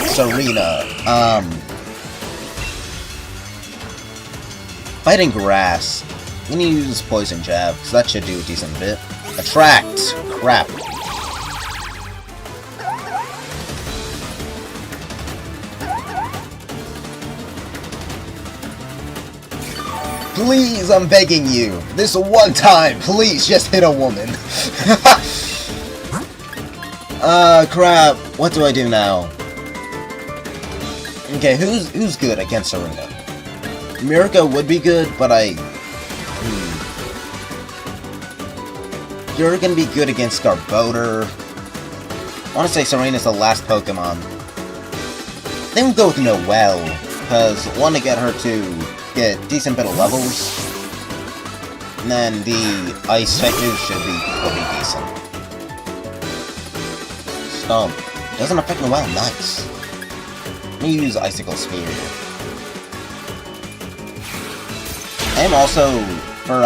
Serena. Fighting Grass. I'm gonna use Poison Jab, because that should do a decent bit. Attract! Crap. Please, I'm begging you. This one time, please, just hit a woman. Crap. What do I do now? Okay, who's good against Serena? Mirko would be good, but You're gonna be good against Garbodor. I wanna say Serena's the last Pokemon. Then we'll go with Noelle, because I want to get her to get a decent bit of levels. And then the Ice type move should be pretty decent. Stomp. Doesn't affect Noelle, nice. Let me use Icicle Spear. I am also, for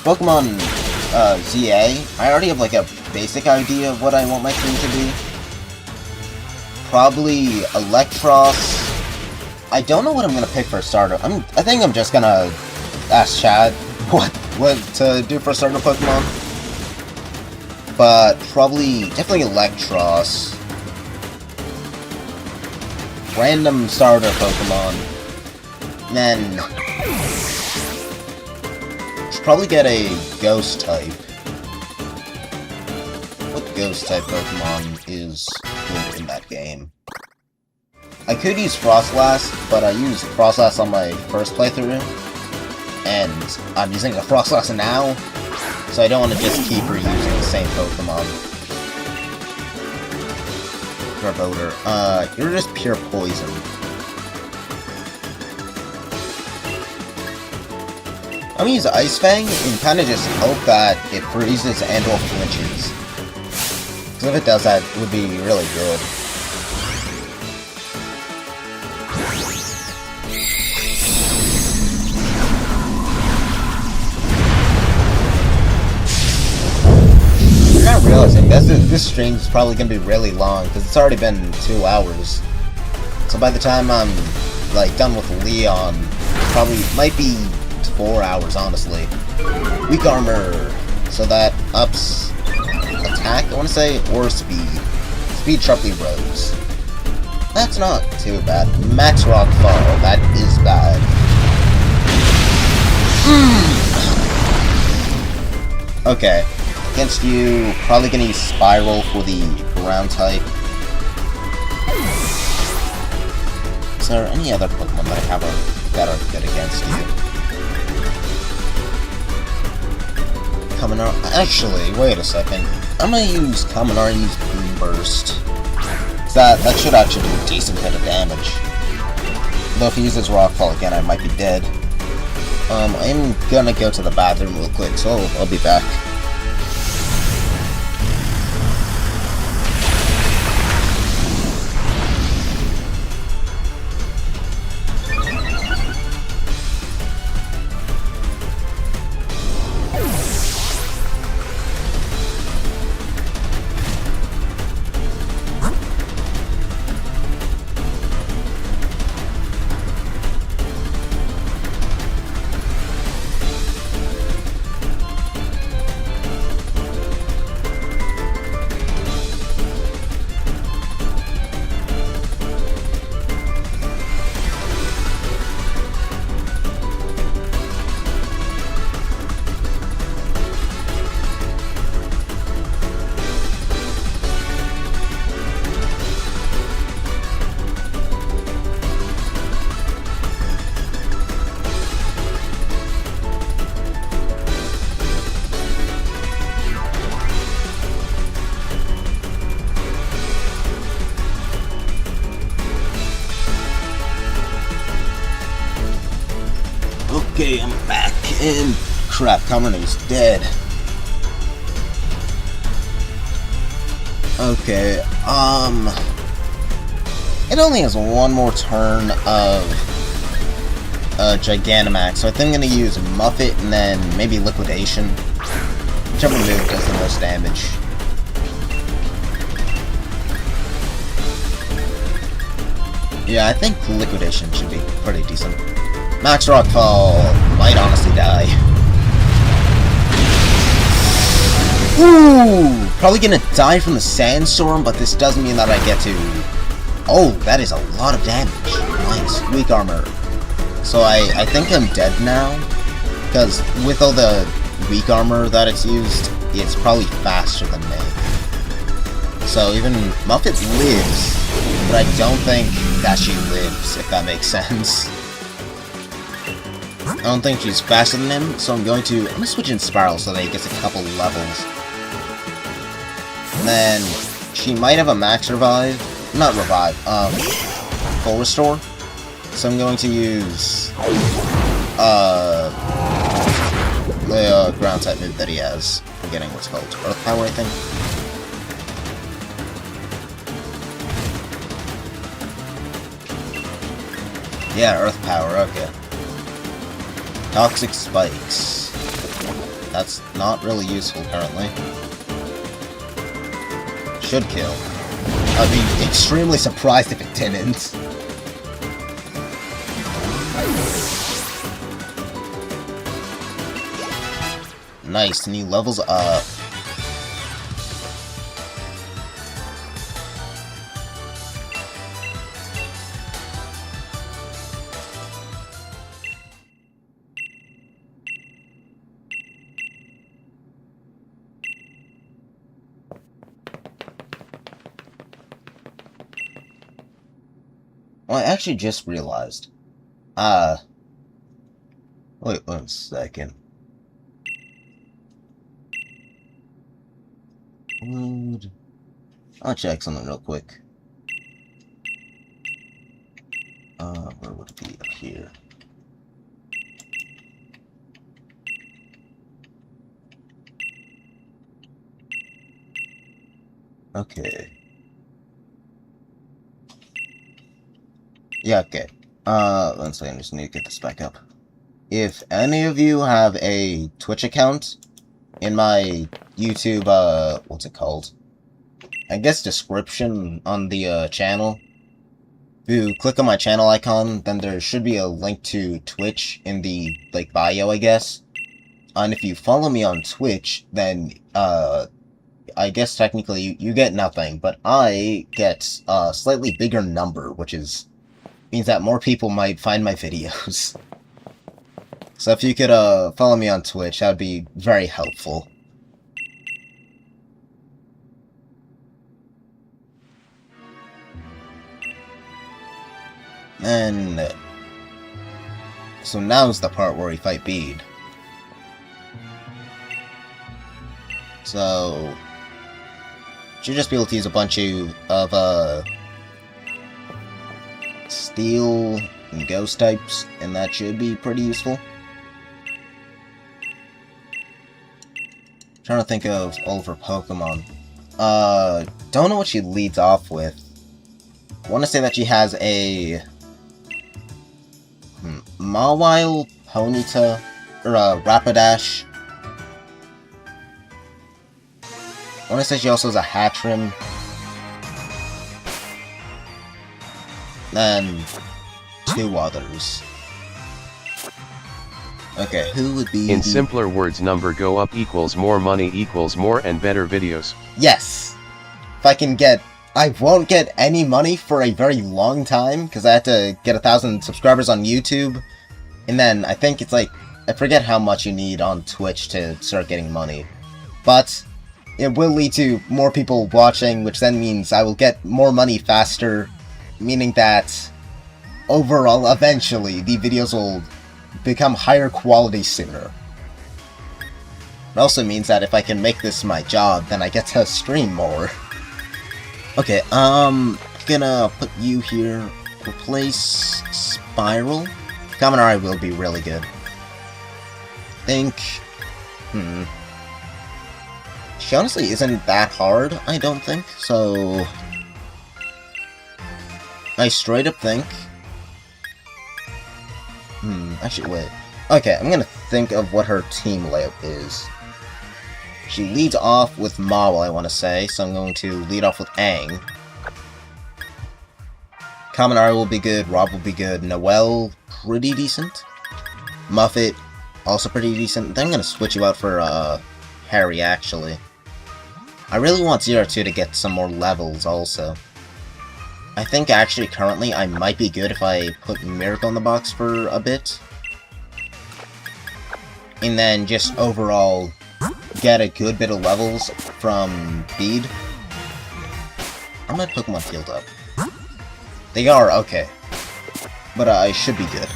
Pokemon ZA, I already have like a basic idea of what I want my team to be. Probably Electros. I don't know what I'm gonna pick for a starter. I think I'm just gonna ask Chad what to do for a starter Pokemon. But definitely Electros. Random starter Pokemon. And then should probably get a Ghost type. What Ghost type Pokemon is good in that game? I could use Frostlass, but I used Frostlass on my first playthrough, and I'm using a Frostlass now, so I don't want to just keep reusing the same Pokemon. Garbodor. You're just pure poison. I'm gonna use Ice Fang and kind of just hope that it freezes and or flinches. Because Because if it does that, it would be really good. I'm not realizing this stream is probably going to be really long, because it's already been 2 hours. So by the time I'm, like, done with Leon, probably might be 4 hours, honestly. Weak armor, so that ups attack, I want to say, or speed. Speed sharply rose. That's not too bad. Max rock fall, that is bad. Okay. Against you, probably gonna use Spiral for the ground type. Is there any other Pokemon that I have that are good against you? Kaminar. Actually, wait a second. I'm gonna use Kaminar and use Boom Burst. That should actually do a decent bit of damage. Though if he uses Rockfall again, I might be dead. I'm gonna go to the bathroom real quick, so I'll be back. Okay, I'm back, and crap, Kamina's dead. Okay, it only has one more turn of Gigantamax, so I think I'm gonna use Muffet and then maybe Liquidation. Whichever move does the most damage. Yeah, I think Liquidation should be pretty decent. Max Rockfall might honestly die. Ooh! Probably gonna die from the Sandstorm, but this doesn't mean that I get to... Oh, that is a lot of damage. Nice. Weak armor. So I think I'm dead now. Because with all the weak armor that it's used, it's probably faster than me. So even Muffet lives, but I don't think that she lives, if that makes sense. I don't think she's faster than him, so I'm gonna switch in Spiral so that he gets a couple levels. And then she might have a max revive, not revive, full restore. So I'm going to use the ground type move that he has. I'm forgetting what's called. Earth Power, I think. Yeah, Earth Power, okay. Toxic Spikes. That's not really useful currently. Should kill. I'd be extremely surprised if it didn't. Nice, and he levels up. Well, I actually just realized. Wait 1 second. I'll check something real quick. Where would it be? Up here. Okay. Yeah, okay. One second, I just need to get this back up. If any of you have a Twitch account, in my YouTube, what's it called? I guess description on the, channel. If you click on my channel icon, then there should be a link to Twitch in the, like, bio, I guess. And if you follow me on Twitch, then, I guess technically you get nothing, but I get a slightly bigger number, which means that more people might find my videos. So if you could, follow me on Twitch, that would be very helpful. And so now's the part where we fight Bede. So should just be able to use a bunch of steel and ghost types, and that should be pretty useful. Trying to think of all of her Pokemon. Don't know what she leads off with. I want to say that she has a Mawile, Ponyta, or Rapidash. I want to say she also has a Hatchrim. And 2 others. Okay, who would be In simpler words, number go up equals more money equals more and better videos. Yes! If I can get... I won't get any money for a very long time, because I had to get 1,000 subscribers on YouTube. And then, I think it's like... I forget how much you need on Twitch to start getting money. But it will lead to more people watching, which then means I will get more money faster. Meaning that, overall, eventually, the videos will become higher quality sooner. It also means that if I can make this my job, then I get to stream more. Okay, gonna put you here. Replace Spiral. Kaminari will be really good. She honestly isn't that hard, I don't think, so... I straight up think... actually, wait. Okay, I'm gonna think of what her team layout is. She leads off with Mawile, I want to say, so I'm going to lead off with Aang. Kaminari will be good, Rob will be good, Noelle, pretty decent. Muffet, also pretty decent. Then I'm gonna switch you out for, Harry, actually. I really want Zero 2 to get some more levels, also. I think, actually, currently, I might be good if I put Miracle in the box for a bit. And then, just overall, get a good bit of levels from Bede. Are my Pokemon healed up? They are, okay. But I should be good.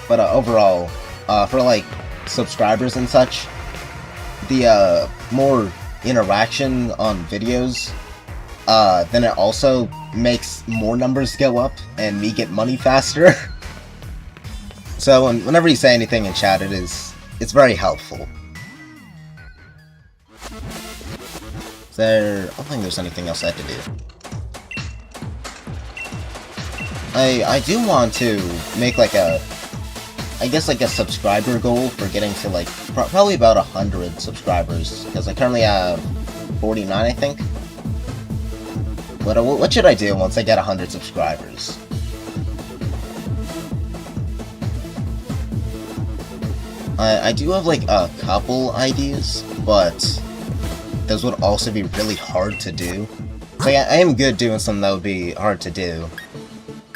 But overall, for like subscribers and such, the more interaction on videos, then it also makes more numbers go up and me get money faster. So whenever you say anything in chat, it's very helpful. I don't think there's anything else I have to do. I do want to make like I guess like a subscriber goal for getting to like probably about 100 subscribers, because I currently have 49, I think. But what should I do once I get 100 subscribers? I do have like a couple ideas, but those would also be really hard to do. So yeah, I am good doing something that would be hard to do.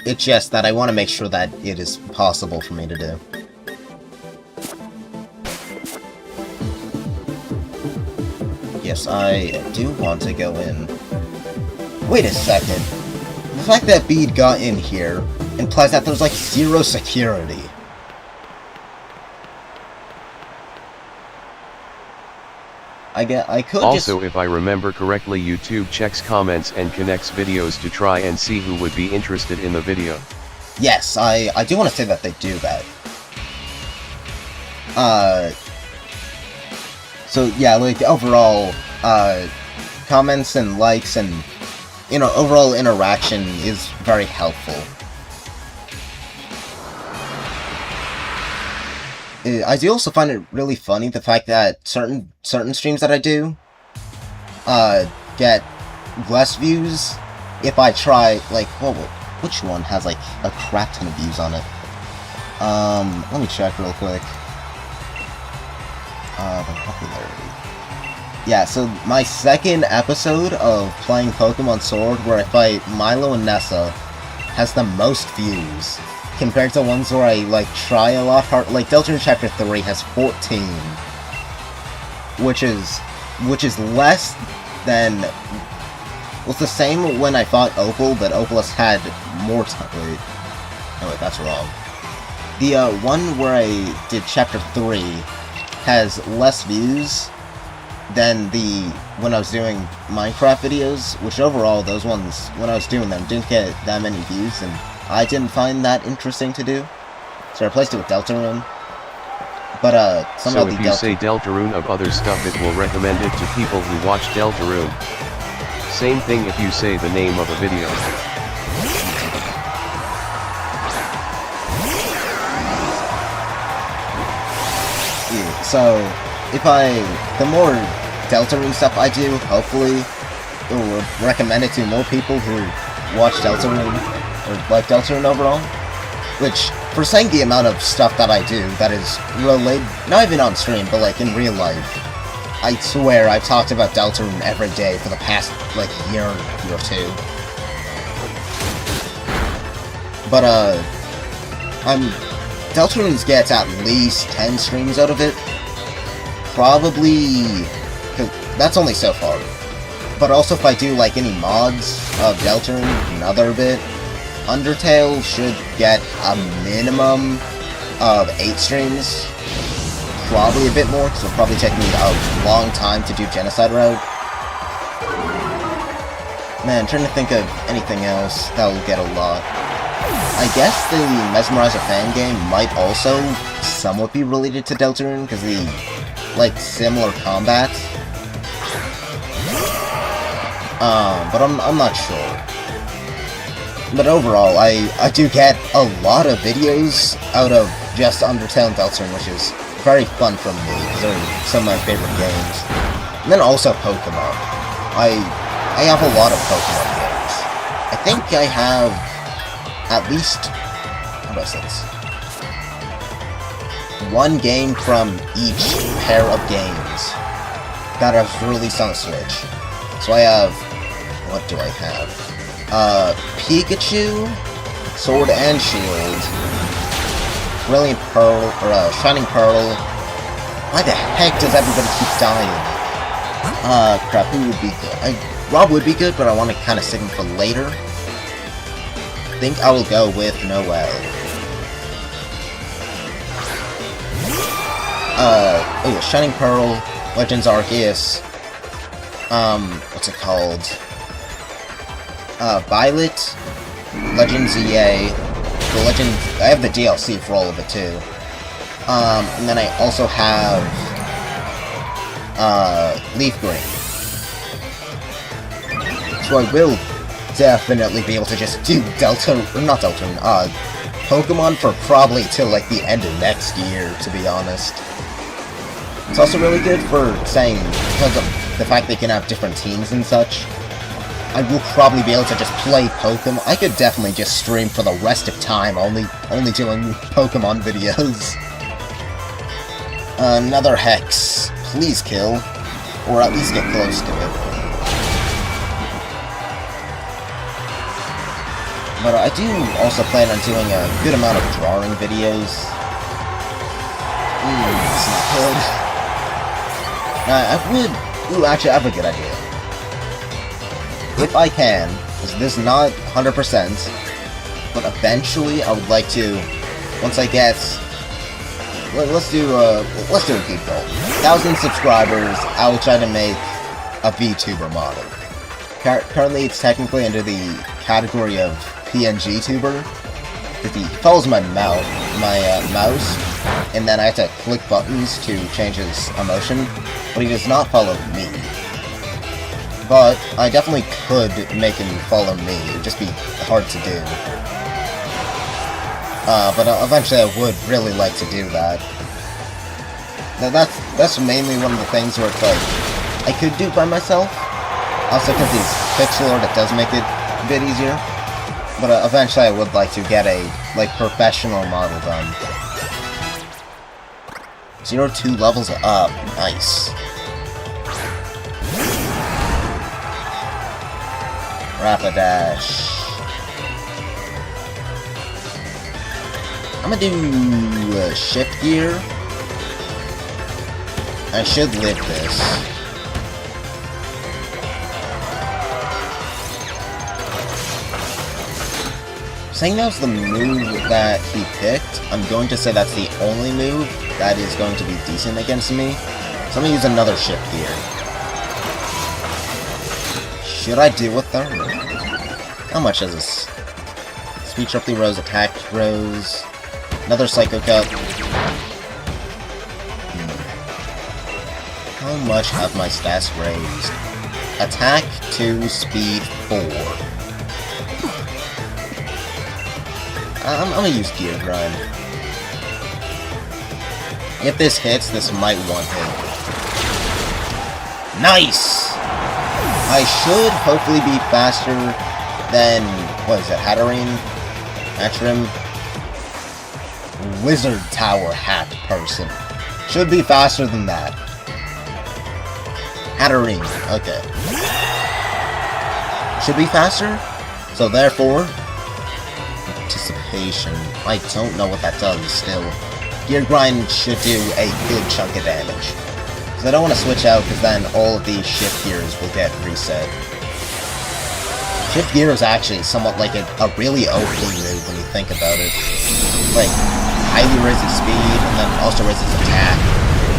It's just that I want to make sure that it is possible for me to do. Yes, I do want to go in. Wait a second. The fact that Bede got in here implies that there's like 0 security. I could also, if I remember correctly, YouTube checks comments and connects videos to try and see who would be interested in the video. Yes, I do want to say that they do that. So yeah, like overall, comments and likes and, you know, overall interaction is very helpful. I do also find it really funny the fact that certain streams that I do, get less views if I try, like, which one has, like, a crap ton of views on it? Let me check real quick. The popularity. Yeah, so my second episode of playing Pokemon Sword, where I fight Milo and Nessa, has the most views, compared to ones where I, like, try a lot hard. Like, Deltarune Chapter 3 has 14, which is less than... Well, it's the same when I fought Opal, but Opalus had more time. Wait. Oh, wait, that's wrong. The one where I did Chapter 3 has less views than when I was doing Minecraft videos, which overall, those ones, when I was doing them, didn't get that many views, and I didn't find that interesting to do. So I replaced it with Deltarune. But, so if you say Deltarune of other stuff, it will recommend it to people who watch Deltarune. Same thing if you say the name of a video. Yeah, so, the more Deltarune stuff I do, hopefully, it will recommend it to more people who watch Deltarune, or like Deltarune overall. Which, for saying the amount of stuff that I do that is related, not even on stream, but like in real life, I swear I've talked about Deltarune every day for the past, like, year or two. But, Deltarune gets at least 10 streams out of it. Probably... That's only so far. But also if I do, like, any mods of Deltarune, another bit, Undertale should get a minimum of 8 streams. Probably a bit more, because it'll probably take me a long time to do Genocide Route. Man, I'm trying to think of anything else that will get a lot. I guess the Mesmerizer fan game might also somewhat be related to Deltarune, because the, like, similar combat. But I'm not sure. But overall, I do get a lot of videos out of just Undertale and Deltarune, which is very fun for me, because they're some of my favorite games. And then also Pokemon. I have a lot of Pokemon games. I think I have at least, how do I say this? One game from each pair of games that are released on the Switch. So I have, what do I have? Pikachu, Sword and Shield, Brilliant Pearl, or Shining Pearl. Why the heck does everybody keep dying? Crap, who would be good? Rob would be good, but I want to kind of save him for later. I think I will go with Noelle. Oh yeah, Shining Pearl, Legends Arceus, what's it called? Violet, Legends EA, the Legends, I have the DLC for all of it too. And then I also have, Leaf Green. So I will definitely be able to just do Pokemon for probably till, like, the end of next year, to be honest. It's also really good for saying, because of the fact they can have different teams and such, I will probably be able to just play Pokemon. I could definitely just stream for the rest of time, only doing Pokemon videos. Another Hex. Please kill. Or at least get close to it. But I do also plan on doing a good amount of drawing videos. This is good. Actually, I have a good idea. If I can, because this is not 100%, but eventually I would like to, once I get, let's do a good goal. 1,000 subscribers, I will try to make a VTuber model. Currently, it's technically under the category of PNG tuber. If he follows my mouse, and then I have to click buttons to change his emotion, but he does not follow me. But I definitely could make him follow me, it would just be hard to do. But eventually I would really like to do that. Now that's mainly one of the things where it's like, I could do it by myself, also because he's pixel art, it does make it a bit easier. But eventually I would like to get a, like, professional model done. 0-2 levels up, nice. Rapidash. I'm gonna do shift gear. I should live this. Saying that was the move that he picked, I'm going to say that's the only move that is going to be decent against me. So I'm gonna use another shift gear. Should I deal with them? How much is this? Speed sharply rose, attack rose. Another Psycho Cut. How much have my stats raised? Attack 2, speed 4. I'm gonna use Gear Grind. If this hits, this might one-hit. Nice! I should hopefully be faster than, what is it, Hatterene? Hatrim? Wizard Tower Hat person. Should be faster than that. Hatterene, okay. Should be faster, so therefore, anticipation. I don't know what that does still. Gear Grind should do a good chunk of damage. Because I don't want to switch out, because then all of these shift gears will get reset. Shift gear is actually somewhat like a really OP move when you think about it. Like, highly raises speed, and then also raises attack.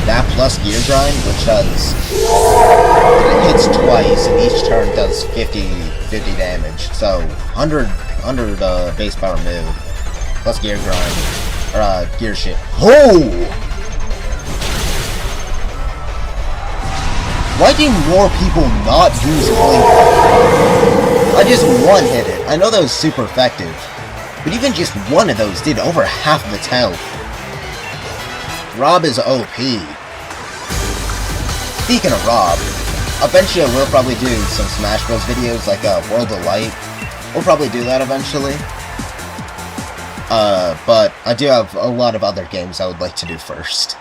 That plus Gear Grind, which does... it hits twice, and each turn does 50 damage. So, 100 base power move, plus Gear Grind, or Gear Shift. Oh! Why do more people not use Flamethrower? I just one-hit it. I know that was super effective, but even just one of those did over half of its health. Rob is OP. Speaking of Rob, eventually I will probably do some Smash Bros videos like World of Light. We'll probably do that eventually. But I do have a lot of other games I would like to do first.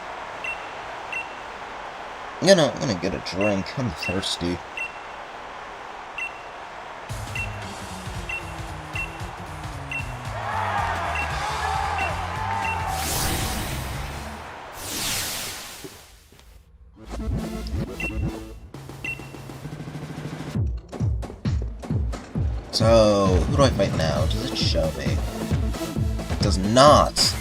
I'm gonna get a drink. I'm thirsty. So, who do I fight now? Does it show me? It does not!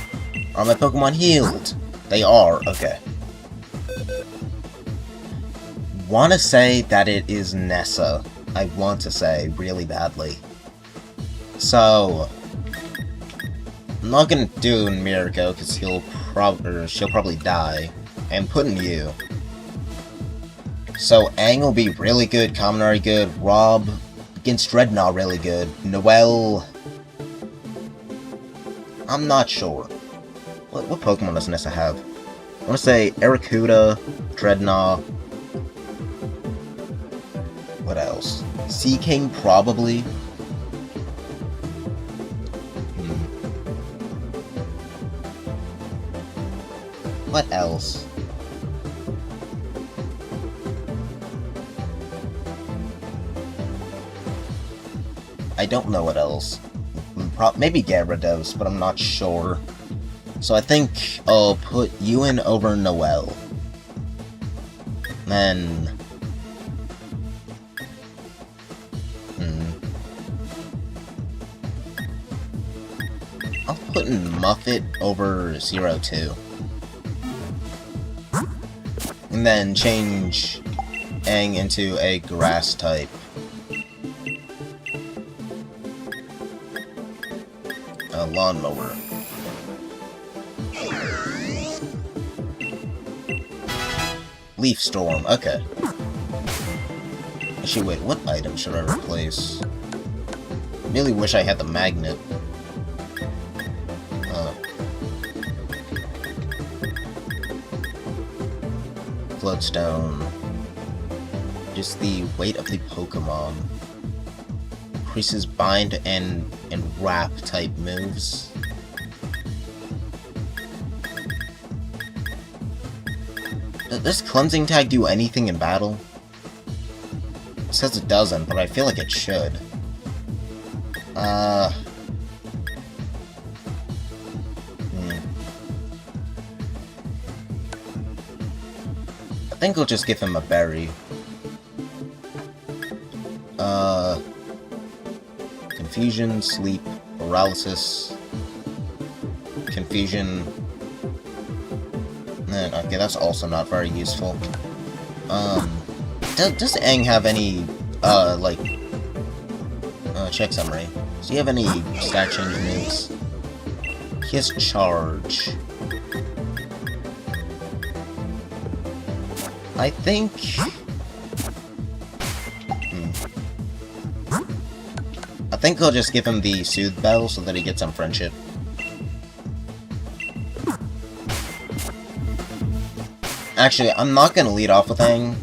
Are my Pokemon healed? They are, okay. Wanna say that it is Nessa. I want to say really badly. So, I'm not gonna do Mirko because she'll probably die. I'm putting you. So Aang will be really good, Kaminari good, Rob against Dreadnought really good, Noelle... I'm not sure. What Pokemon does Nessa have? I want to say Arrokuda, Dreadnought... What else? Seaking, probably. What else? I don't know what else. Maybe Gyarados, but I'm not sure. So I think I'll put Ewan over Noelle. Then... I'll put Muffet over 02. And then change Aang into a grass type. A lawnmower. Leaf Storm, okay. Actually, wait, what item should I replace? Really wish I had the magnet. Floodstone. Just the weight of the Pokemon. Increases bind and wrap type moves. Does Cleansing Tag do anything in battle? It says it doesn't, but I feel like it should. I think I'll just give him a berry. Confusion, sleep, paralysis, confusion. Okay, that's also not very useful. Does Aang have any, check summary. Does he have any stat change moves? He has charge. I think... I think I'll just give him the Soothe Bell so that he gets some friendship. Actually, I'm not gonna lead off with Aang.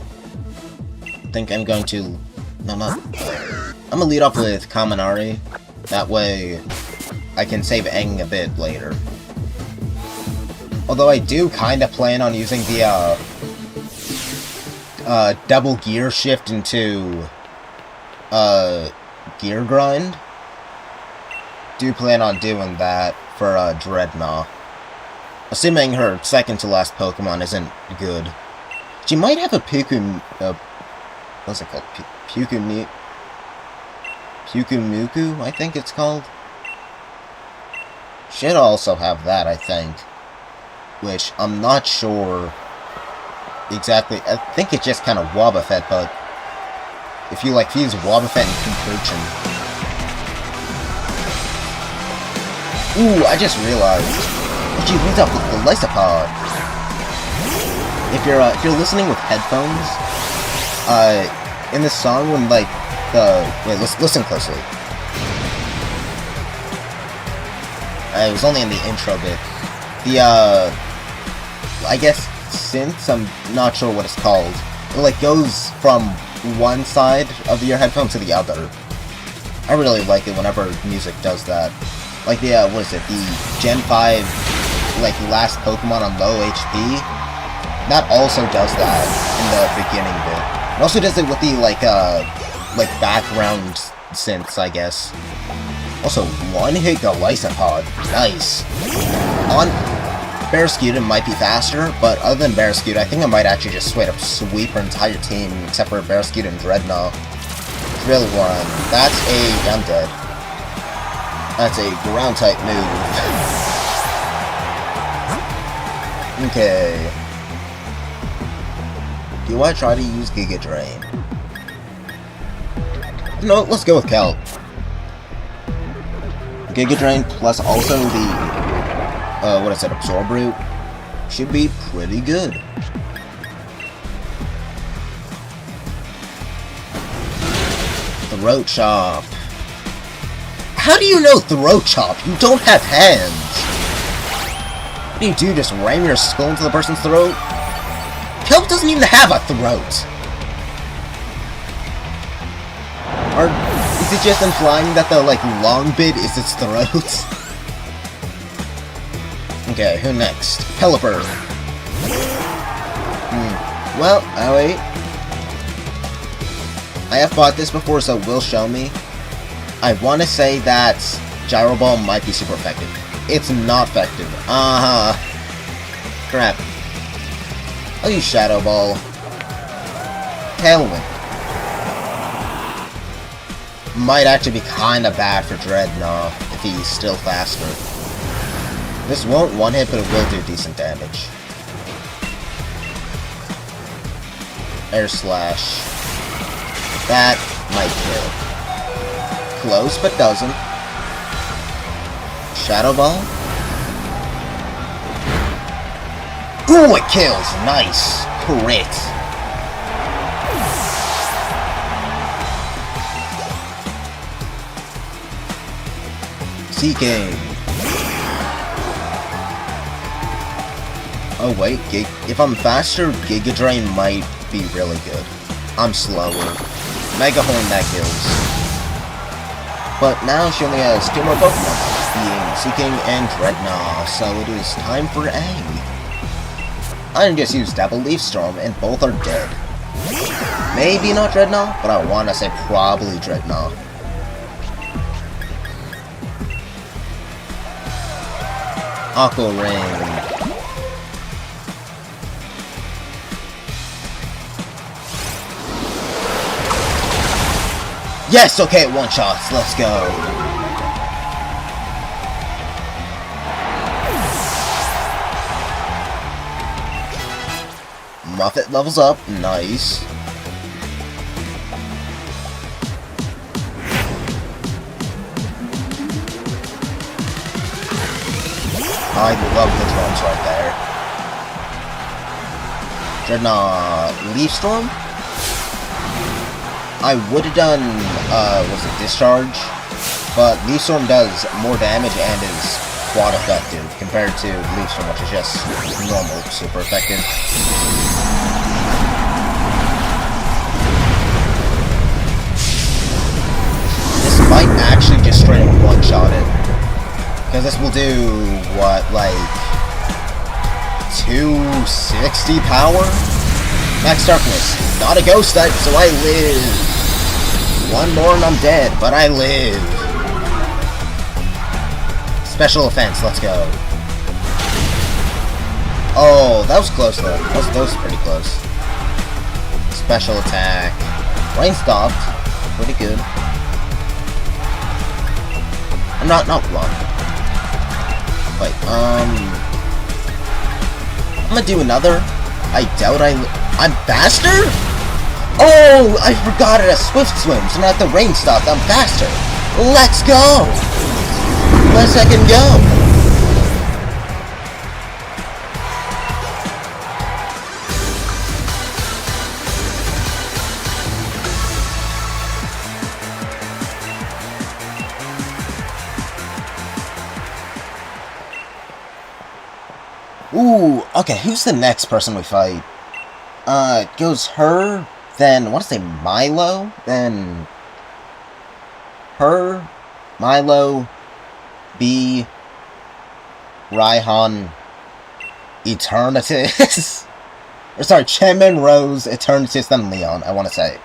I think I'm going to... No, not... I'm gonna lead off with Kaminari. That way, I can save Aang a bit later. Although I do kinda plan on using the, double gear shift into, gear grind. Do plan on doing that for, Dreadnought. Assuming her second to last Pokemon isn't good. She might have a what's it called? Pyukumuku, I think it's called. Should also have that, I think. Which, I'm not sure exactly. I think it's just kind of Wobbuffet, but if you, fuse Wobbuffet and Pincurchin. Ooh, I just realized. She leads up with the Lysopod. If you're listening with headphones, in this song when wait, listen closely. It was only in the intro bit. I guess synths, I'm not sure what it's called. It goes from one side of your headphone to the other. I really like it whenever music does that. What is it? The Gen 5 last Pokemon on low HP, that also does that in the beginning bit. It also does it with the, background synths, I guess. Also, one-hit Golisopod. Nice. On Barraskewda might be faster, but other than Barraskewda, I think I might actually just straight up sweep her entire team, except for Barraskewda and Dreadnought. Drill Run. That's a... I'm dead. That's a ground-type move. Okay. Do I try to use Giga Drain? No, let's go with Kelp. Giga Drain plus also the, Absorb Root should be pretty good. Throat Chop. How do you know Throat Chop? You don't have hands. What do you do, just ram your skull into the person's throat? Kelp doesn't even have a throat! Or is it just implying that the, long bit is its throat? Okay, who next? Pelipper. Well, oh wait. I have fought this before, so it will show me. I want to say that Gyro Ball might be super effective. It's not effective. Crap. I'll use Shadow Ball. Tailwind. Might actually be kinda bad for Dreadnought if he's still faster. This won't one-hit, but it will do decent damage. Air Slash. That might kill. Close, but doesn't. Shadow Ball. Ooh, it kills! Nice! Crit! Seeking. Oh wait, if I'm faster, Giga Drain might be really good. I'm slower. Mega Horn that kills. But now she only has 2 more Pokemon, being Seeking and Dreadnought, so it is time for Aang. I just used Double Leaf Storm, and both are dead. Maybe not Dreadnought, but I want to say probably Dreadnought. Aqua Ring. Yes, okay, 1-shots, let's go. Muffet levels up, nice. I love the drones right there. Dreadnought Leaf Storm? I would have done, was it Discharge? But Leaf Storm does more damage and is quad effective compared to Leaf Storm, which is just normal, super effective. This might actually just straight up one-shot it. Because this will do, what, like, 260 power? Max Darkness, not a ghost type, so I live. 1 more and I'm dead, but I live. Special offense, let's go. Oh, that was close though. That was pretty close. Special attack. Rain stopped. Pretty good. Not wrong. Wait, I'm gonna do another. I doubt I'm faster? Oh, I forgot it has Swift Swim, so now that the rain stopped, I'm faster. Let's go! Less I can go. Ooh, okay, who's the next person we fight? It goes her, then, I want to say Milo, then her, Milo, B, Raihan, Eternatus, or sorry, Chemin, Rose, Eternatus, then Leon, I want to say.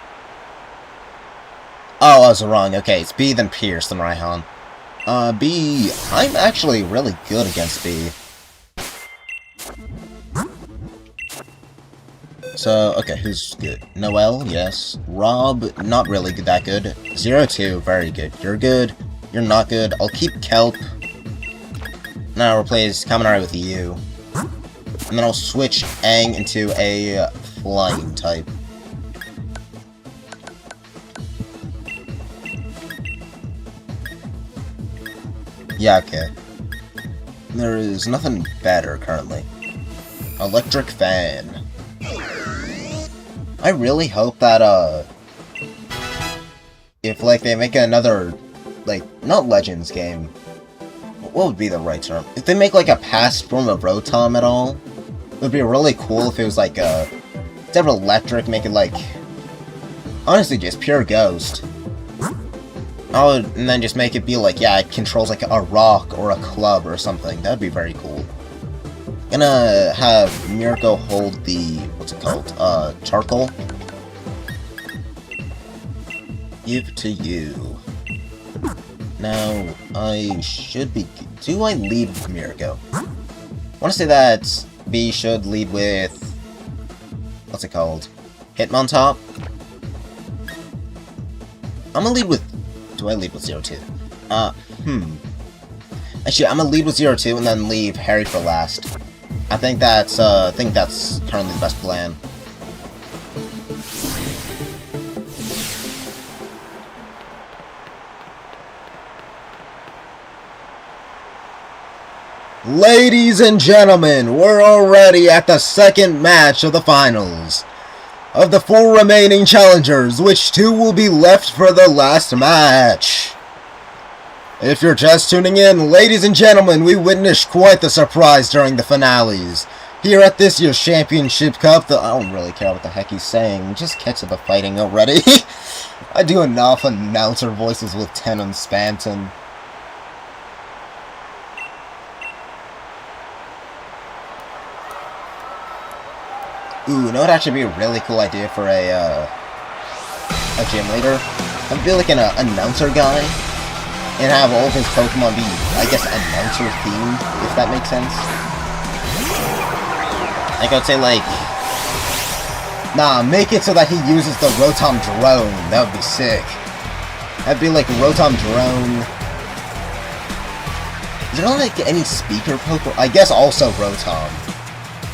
Oh, I was wrong, okay, it's B, then Pierce, then Raihan. B, I'm actually really good against B. So, okay, who's good? Noelle, yes. Rob, not really that good. 02, very good. You're good. You're not good. I'll keep Kelp. Now I'll replace Kaminari with you. And then I'll switch Aang into a flying type. Yeah, okay. There is nothing better currently. Electric Fan. I really hope that, if, like, they make another, like, not Legends game, what would be the right term? If they make, like, a past form of Rotom at all, it would be really cool if it was, like, instead of electric, make it, like, honestly, just pure ghost. And then just make it be, like, yeah, it controls, like, a rock or a club or something. That would be very cool. Gonna have Mirko hold the, what's it called, charcoal. Give to you. Now, I should be, do I lead with Mirko? I want to say that B should lead with, what's it called, Hitmontop? I'm gonna lead with, do I lead with 02? Actually, I'm gonna lead with 02 and then leave Harry for last. I think that's currently the best plan. Ladies and gentlemen, we're already at the second match of the finals. Of the 4 remaining challengers, which 2 will be left for the last match? If you're just tuning in, ladies and gentlemen, we witnessed quite the surprise during the finales. Here at this year's Championship Cup, I don't really care what the heck he's saying, just catch the fighting already. I do enough announcer voices with Ten and Spanton. Ooh, you know what actually be a really cool idea for a gym leader? I'd be like an announcer guy, and have all of his Pokemon be, I guess, announcer themed, if that makes sense. Like, I'd say, like, nah, make it so that he uses the Rotom drone. That would be sick. That'd be like Rotom drone. Is there like any speaker Pokemon? I guess also Rotom.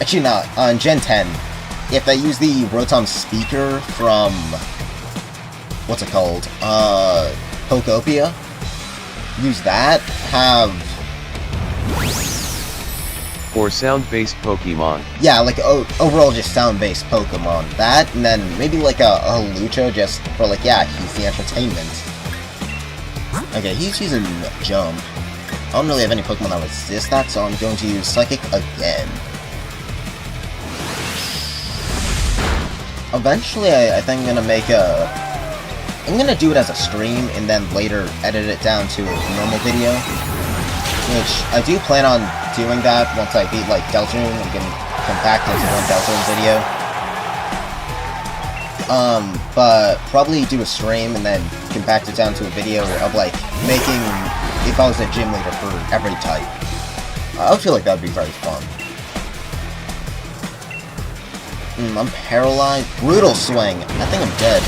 Actually not, on Gen 10. If they use the Rotom speaker from, what's it called? Pokopia. Use that, have... Or sound-based Pokemon. Yeah, like, overall just sound-based Pokemon. That, and then maybe like a Lucha just for like, yeah, he's the entertainment. Okay, he's using Jump. I don't really have any Pokemon that resist that, so I'm going to use Psychic again. Eventually, I think I'm gonna make I'm gonna do it as a stream, and then later edit it down to a normal video. Which, I do plan on doing that once I beat, like, Deltarune. I'm gonna compact into one Deltarune video. But probably do a stream, and then compact it down to a video of, like, making, if I was a gym leader for every type. I would feel like that would be very fun. I'm paralyzed. Brutal Swing. I think I'm dead.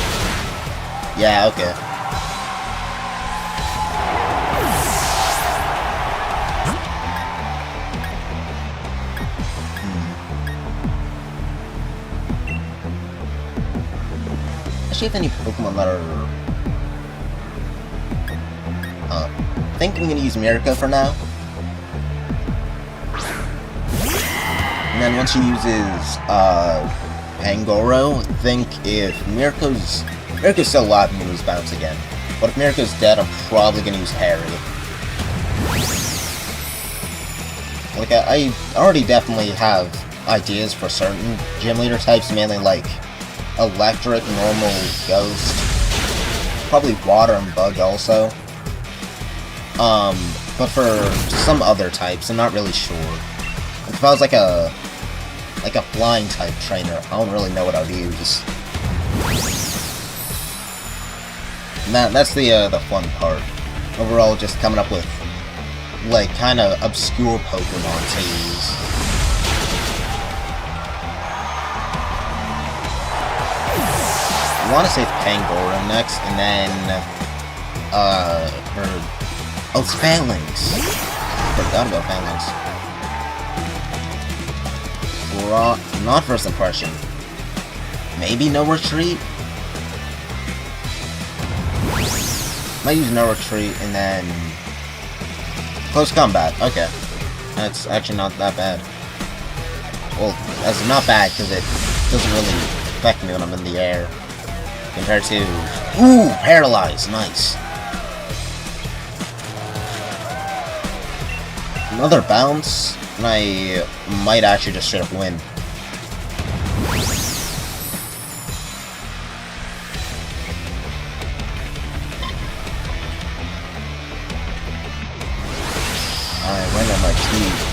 Yeah, okay. Actually, have any Pokemon that are... I think I'm gonna use Mirko for now. And then once she uses, Pangoro, I think if Mirko's still alive, I'm gonna use Bounce again. But if Mirko's dead, I'm probably gonna use Harry. Like, I already definitely have ideas for certain gym leader types, mainly like Electric, Normal, Ghost, probably Water and Bug also. But for some other types, I'm not really sure. If I was like a flying type trainer, I don't really know what I'd use. And that's the fun part. Overall, just coming up with like kind of obscure Pokemon to use. I want to say it's Pangoro next, and then it's Phalanx. Forgot about Phalanx. Not first impression. Maybe no retreat? Might use no retreat and then close combat. Okay. That's actually not that bad. Well, that's not bad because it doesn't really affect me when I'm in the air. Compared to... Ooh! Paralyzed! Nice. Another bounce, and I might actually just straight up win. I went on my teeth.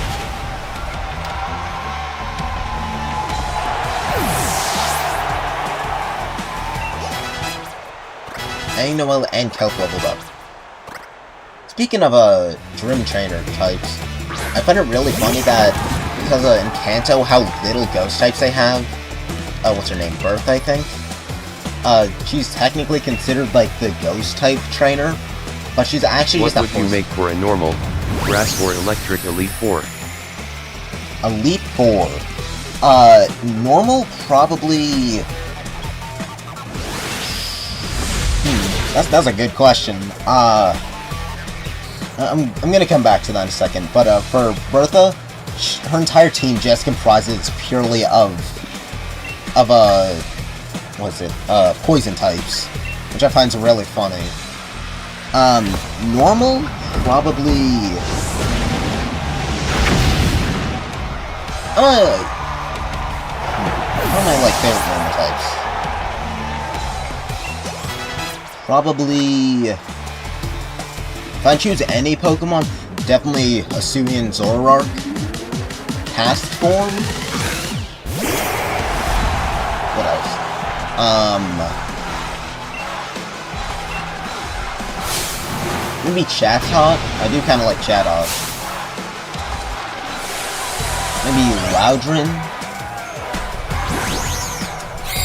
Noel and Kelp leveled up. Speaking of Gym Trainer types, I find it really funny that because in Kanto how little ghost types they have. What's her name? Birth, I think. She's technically considered like the ghost type trainer, but she's actually just a... What would you make for a normal Grass or Electric Elite Four? Elite Four. Normal probably. That's a good question. I'm gonna come back to that in a second, but for Bertha, her entire team just comprises purely of poison types, which I find really funny. Normal Probably... one of my, like, favorite normal types. Probably... If I choose any Pokemon, definitely Hisuian Zoroark. Past form? What else? Maybe Chatot? I do kind of like Chatot. Maybe Loudron?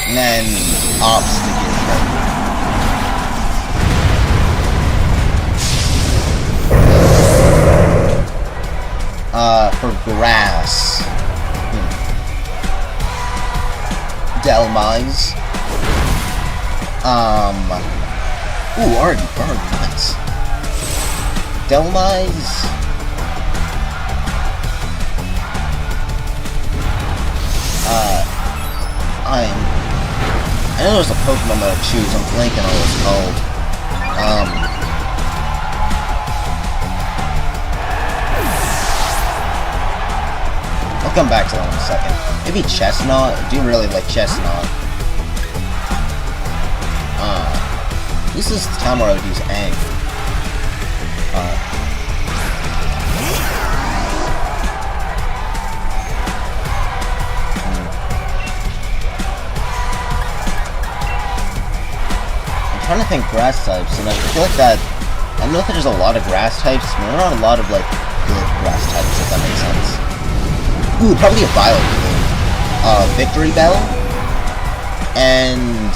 And then Obstacle. For grass. Delmise. Ooh, already burned, nice. Delmise. I know there's a Pokemon that I choose, I'm blanking on what it's called. I'll come back to that in a second. Maybe Chestnut? I do really like Chestnut. This is the time where I would use Aang. I'm trying to think grass types, and I feel like that... I know that there's a lot of grass types, but there are not a lot of, like, good grass types, if that makes sense. Ooh, probably a Violet Blue. Victory Bell. And...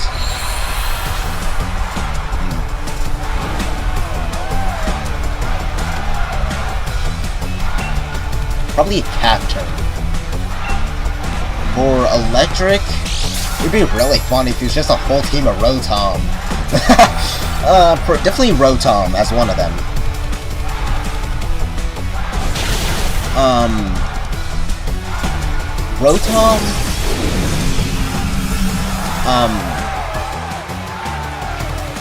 probably a Captain. For electric, it'd be really funny if it was just a whole team of Rotom. Definitely Rotom as one of them. Rotom?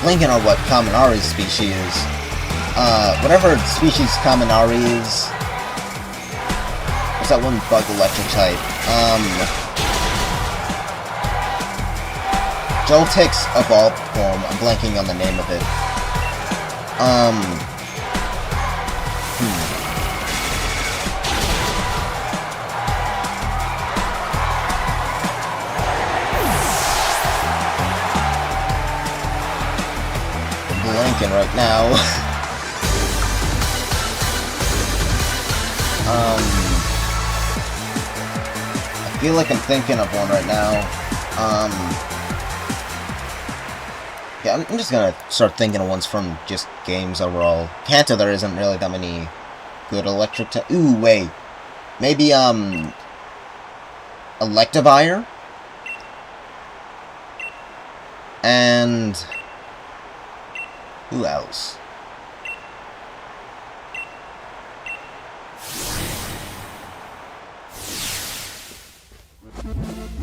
Blinking on what Kaminari's species is. Whatever species Kaminari is. What's that one bug electric type? Joltex evolved form. I'm blanking on the name of it. I'm blanking right now. I feel like I'm thinking of one right now. Yeah, I'm just gonna start thinking of ones from just games overall. Kanto, there isn't really that many good electric types. Ooh, wait. Maybe, Electivire? And... who else?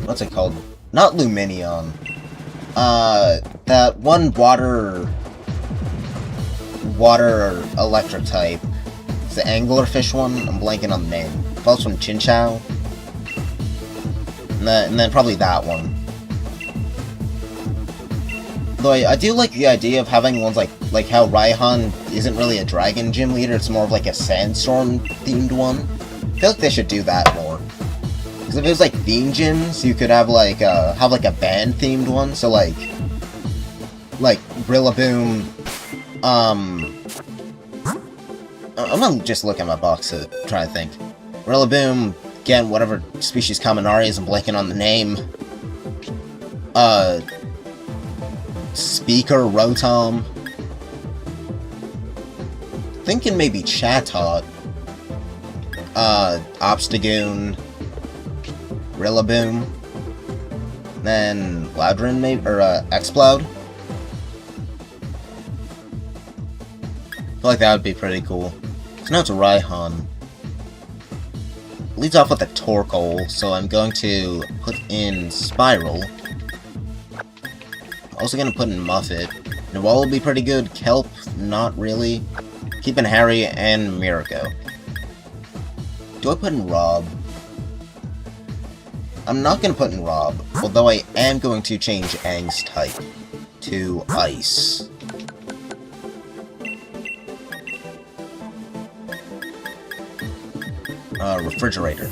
What's it called? Not Lumineon. That one water electric type. It's the anglerfish one. I'm blanking on the name. Falls from Chinchou. And then probably that one. Though I do like the idea of having ones like how Raihan isn't really a dragon gym leader. It's more of like a sandstorm themed one. I feel like they should do that more. Because if it was like theme gyms, you could have like a band themed one. So like Rillaboom. I'm gonna just look at my box to try to think. Rillaboom, again, whatever species Kaminari is, I'm blanking on the name. Speaker Rotom. Thinking maybe Chatot. Obstagoon. Rillaboom. Then Loudron, maybe, or Exploud. I feel like that would be pretty cool. So now it's Raihan. Leads off with a Torkoal, so I'm going to put in Spiral. Also gonna put in Muffet. Noelle will be pretty good. Kelp, not really. keeping Harry and Mirko. Do I put in Rob? I'm not gonna put in Rob, although I am going to change Aang's type to Ice. Refrigerator.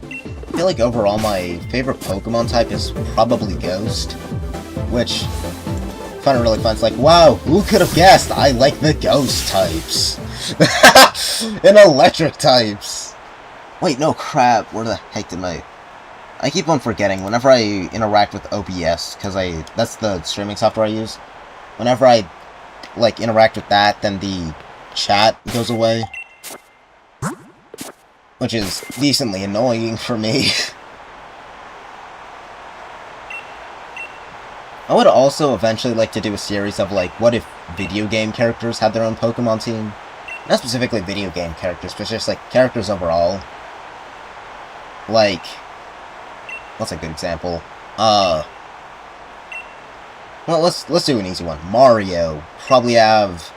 I feel like overall my favorite Pokemon type is probably Ghost, which I find it really fun. It's like, wow, who could have guessed I like the Ghost types? And Electric types! Wait, no, crap, where the heck did I keep on forgetting whenever I interact with OBS, because that's the streaming software I use. Whenever I, like, interact with that, then the chat goes away. Which is decently annoying for me. I would also eventually like to do a series of, like, what if video game characters had their own Pokemon team? Not specifically video game characters, but just, like, characters overall. Like, what's a good example? Well, let's do an easy one. Mario. Probably have,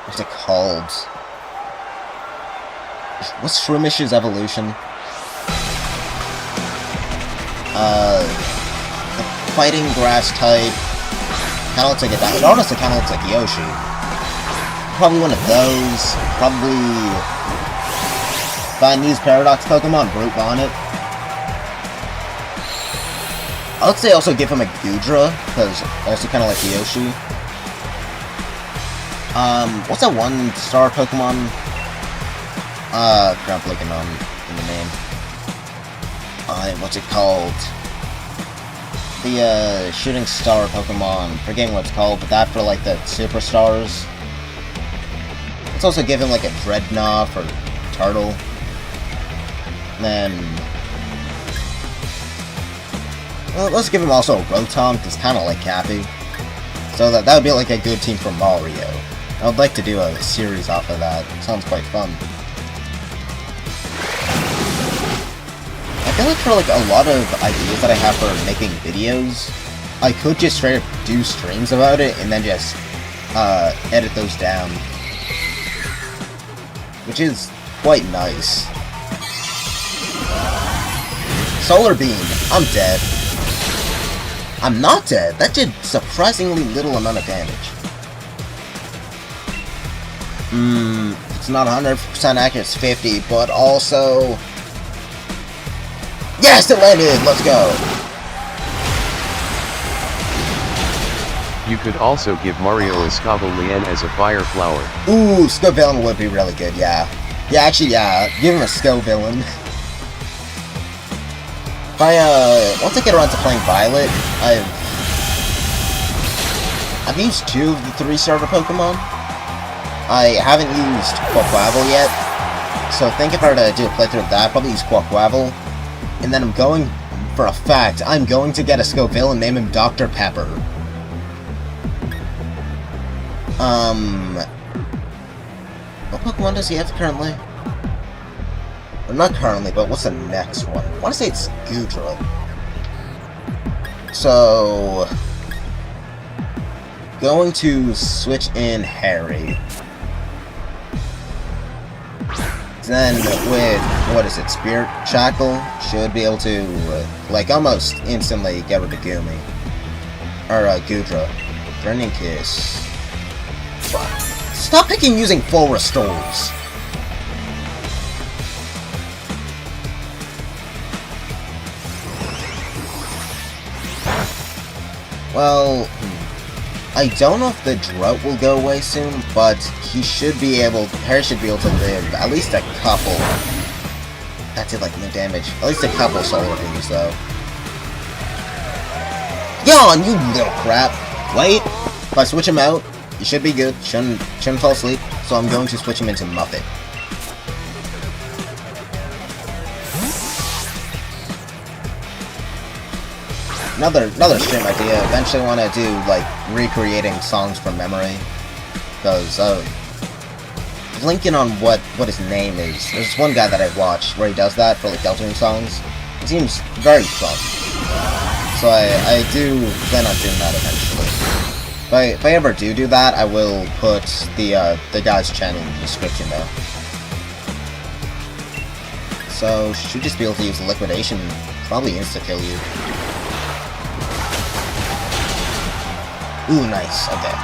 what's it called? What's Shroomis's evolution? The fighting grass type. Kinda looks like it honestly kinda looks like Yoshi. Probably one of those. Probably, if I use Paradox Pokemon, Brute Bonnet. I would say also give him a Goodra, because also kinda like Yoshi. What's that one star Pokemon? Crap, blanking on the name. What's it called? The, shooting star Pokemon. Forgetting what it's called, but that for, like, the superstars. Let's also give him, like, a Dreadnought or Turtle. And then, well, let's give him also a Rotom, because kinda like Cappy. So that would be, like, a good team for Mario. I would like to do a series off of that. It sounds quite fun. I feel like for, like, a lot of ideas that I have for making videos, I could just straight up do streams about it and then just, edit those down. Which is quite nice. Solar Beam. I'm dead. I'm not dead. That did surprisingly little amount of damage. It's not 100% accurate, it's 50, but also... Yes, it landed! Let's go! You could also give Mario a Scovillain as a fire flower. Ooh, Scovillain would be really good, yeah. Yeah, actually, yeah. Give him a Scovillain. If I, once I get around to playing Violet, I've used 2 of the 3 starter Pokemon. I haven't used Quaquaval yet, so I think if I were to do a playthrough of that, I'd probably use Quaquaval. And then I'm going, for a fact, I'm going to get a Scoville and name him Dr. Pepper. What Pokemon does he have currently? Or not currently, but what's the next one? I want to say it's Goodra. So... going to switch in Harry. Then with, what is it, Spirit Shackle, should be able to, like, almost instantly get rid of Gumi. Or, Goodra. Burning Kiss. Fuck. Stop picking using full restores! Well... I don't know if the drought will go away soon, but he should be able, Harry should be able to live at least a couple. That did like no damage. At least a couple solar beams though. Yawn, you little crap! Wait! If I switch him out, he should be good. Shouldn't fall asleep. So I'm going to switch him into Muppet. Another stream idea. Eventually want to do, like, recreating songs from memory. Because, blinking on what his name is. There's one guy that I've watched where he does that for, like, Deltarune songs. It seems very fun. So I do plan on doing that eventually. If I ever do that, I will put the guy's channel in the description though. So should just be able to use liquidation, probably insta-kill you. Ooh, nice. Okay.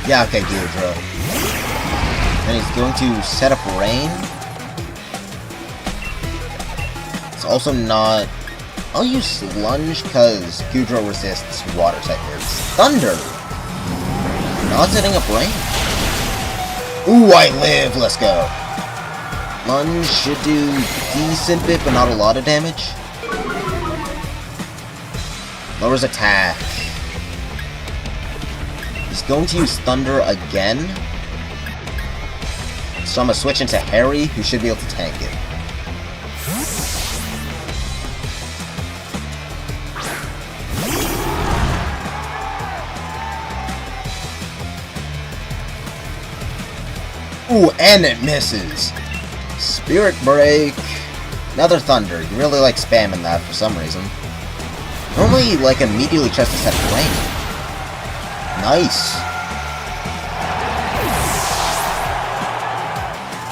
Yeah, okay, Gudro. Then he's going to set up rain. It's also not... I'll use Lunge because Gudro resists water type moves. Thunder! Not setting up rain. Ooh, I live! Let's go. Lunge should do decent bit, but not a lot of damage. Lowers attack. He's going to use Thunder again. So I'm going to switch into Harry, who should be able to tank it. Ooh, and it misses. Spirit Break. Another Thunder. You really like spamming that for some reason. Normally, like, immediately tries to set rain. Nice.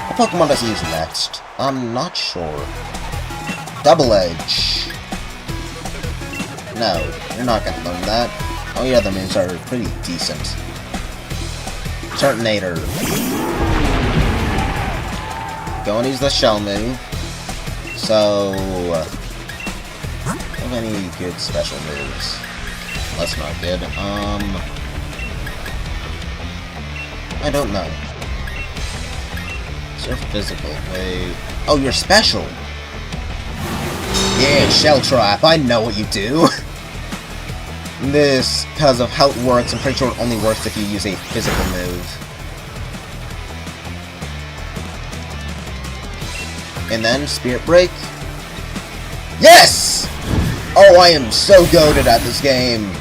What Pokemon does he use next? I'm not sure. Double Edge. No, you're not gonna learn that. All your other moves are pretty decent. Turtonator. Going to use the shell move. So, have any good special moves? That's not good. I don't know. Is your physical? Wait. Oh, you're special. Yeah, Shell Trap. I know what you do. This, because of how it works, I'm pretty sure it only works if you use a physical move. And then, Spirit Break. Yes! Oh, I am so goated at this game.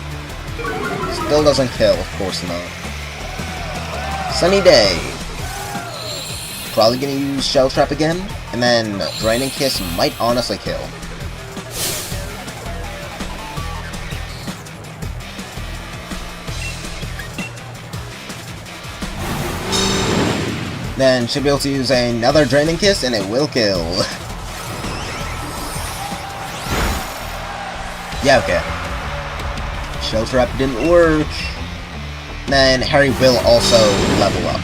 Still doesn't kill, of course not. Sunny Day. Probably gonna use Shell Trap again. And then, Draining Kiss might honestly kill. Then should be able to use another Draining Kiss, and it will kill. Yeah, okay. Shell Trap didn't work. Then Harry will also level up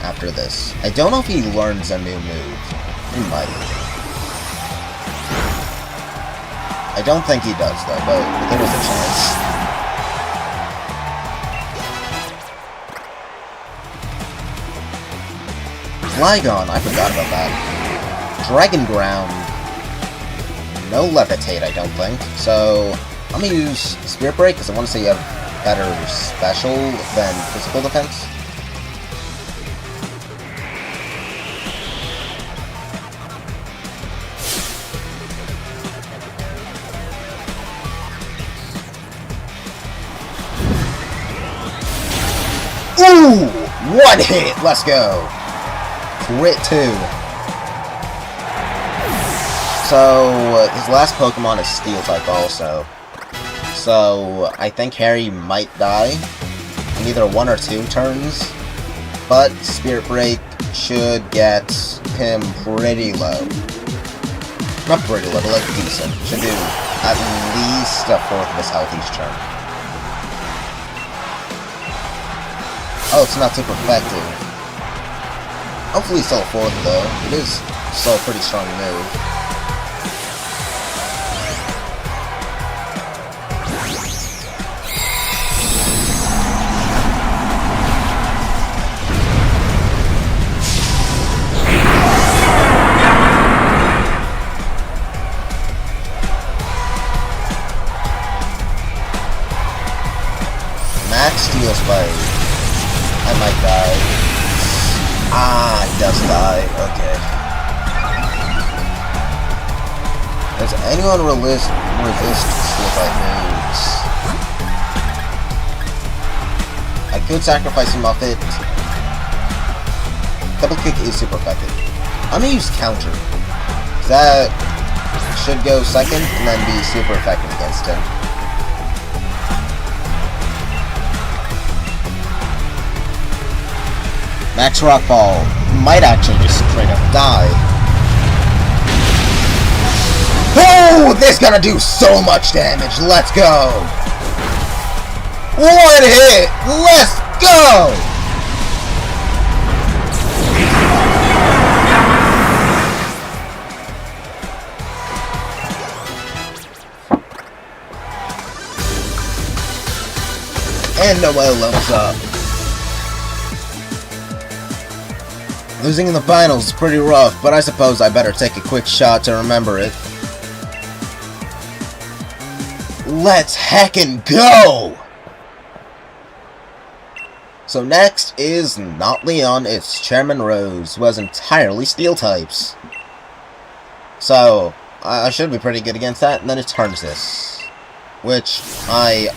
after this. I don't know if he learns a new move. He might. I don't think he does, though, but there is a chance. Flygon, I forgot about that. Dragon Ground. No Levitate, I don't think. So, I'm gonna use Spirit Break because I want to say you have better special than physical defense. Ooh! One hit! Let's go! Crit 2. So, his last Pokemon is Steel-type also. So, I think Harry might die in either 1 or 2 turns. But Spirit Break should get him pretty low. Not pretty low, but like decent. Should do at least a fourth of his health each turn. Oh, it's not super effective. Hopefully still a fourth though. It is still a pretty strong move. Max Steel Spike. I might die. Ah, he does die. Okay. Does anyone resist Steel Type moves? I Could sacrifice some of it. Double kick is super effective. I'm gonna use counter. That should go second and then be super effective against him. Max Rock Ball might actually just straight up die. Oh, this is gonna do so much damage. Let's go. One hit. Let's go. And Noelle levels up. Losing in the finals is pretty rough, but I suppose I better take a quick shot to remember it. Let's heckin' go! So next is not Leon, it's Chairman Rose, who has entirely steel types. So, I should be pretty good against that, and then it's Harnesses. Which, I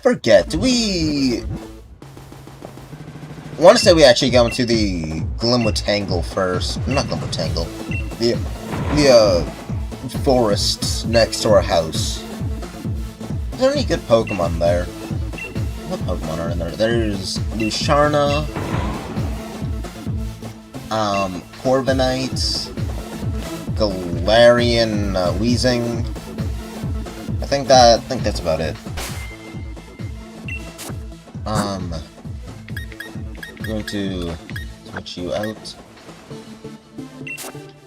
forget, do we... I want to say we actually go into the Glimwood Tangle first. Not Glimwood Tangle. The forest next to our house. Is there any good Pokemon there? What Pokemon are in there? There's Lusharna, Corviknight, Galarian Weezing. I think that's about it. I'm going to switch you out.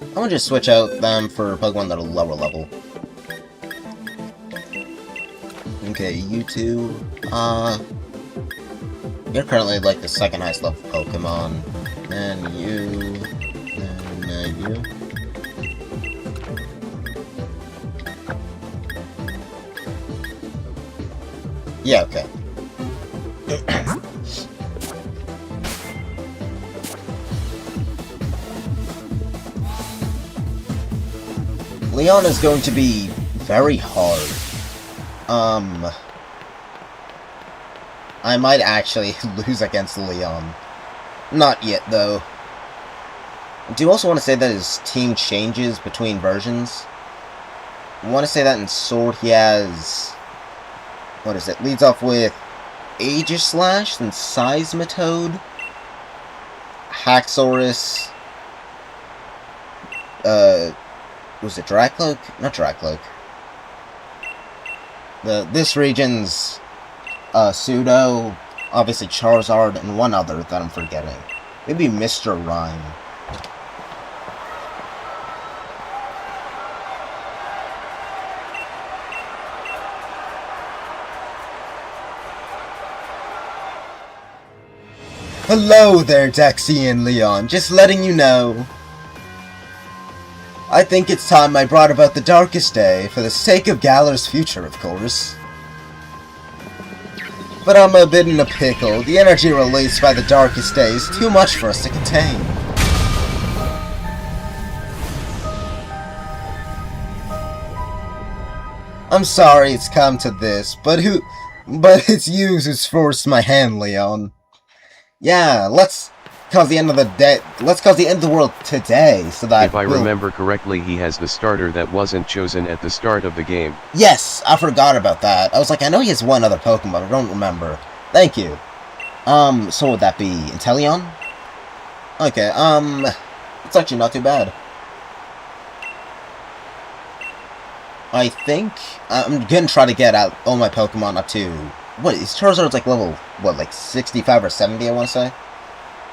I'm gonna just switch out them for Pokemon that are lower level. Okay, you two. You're currently like the second highest level Pokemon. And you. And you. Yeah, okay. Leon is going to be very hard. I might actually lose against Leon. Not yet, though. I do also want to say that his team changes between versions. I want to say that in Sword he has... What is it? Leads off with Aegislash, then Seismitoad, Haxorus, was it Dracloak? Not Dracloak. This region's Pseudo, obviously Charizard, and one other that I'm forgetting. Maybe Mr. Rhyme. Hello there, Dexy and Leon. Just letting you know. I think it's time I brought about the darkest day, for the sake of Galar's future, of course. But I'm a bit in a pickle. The energy released by the darkest day is too much for us to contain. I'm sorry it's come to this, but it's you who's forced my hand, Leon. Yeah, let's cause the end of the day. Let's cause the end of the world today, so that if I remember correctly, he has the starter that wasn't chosen at the start of the game. Yes, I forgot about that. I was like, I know he has one other Pokemon, I don't remember. Thank you. So would that be Inteleon? Okay, it's actually not too bad. I think I'm gonna try to get out all my Pokemon up to... What, is Charizard's like level, what, like 65 or 70, I want to say?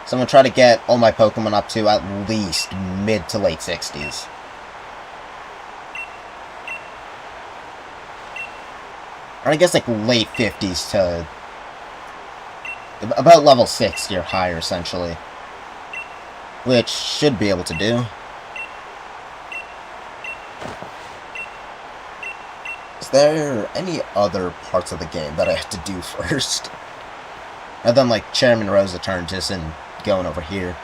So I'm gonna try to get all my Pokemon up to at least mid to late 60s. Or I guess like late 50s to... about level 60 or higher, essentially. Which should be able to do. Is there any other parts of the game that I have to do first? Other than like Chairman Rose Eternatus and going over here.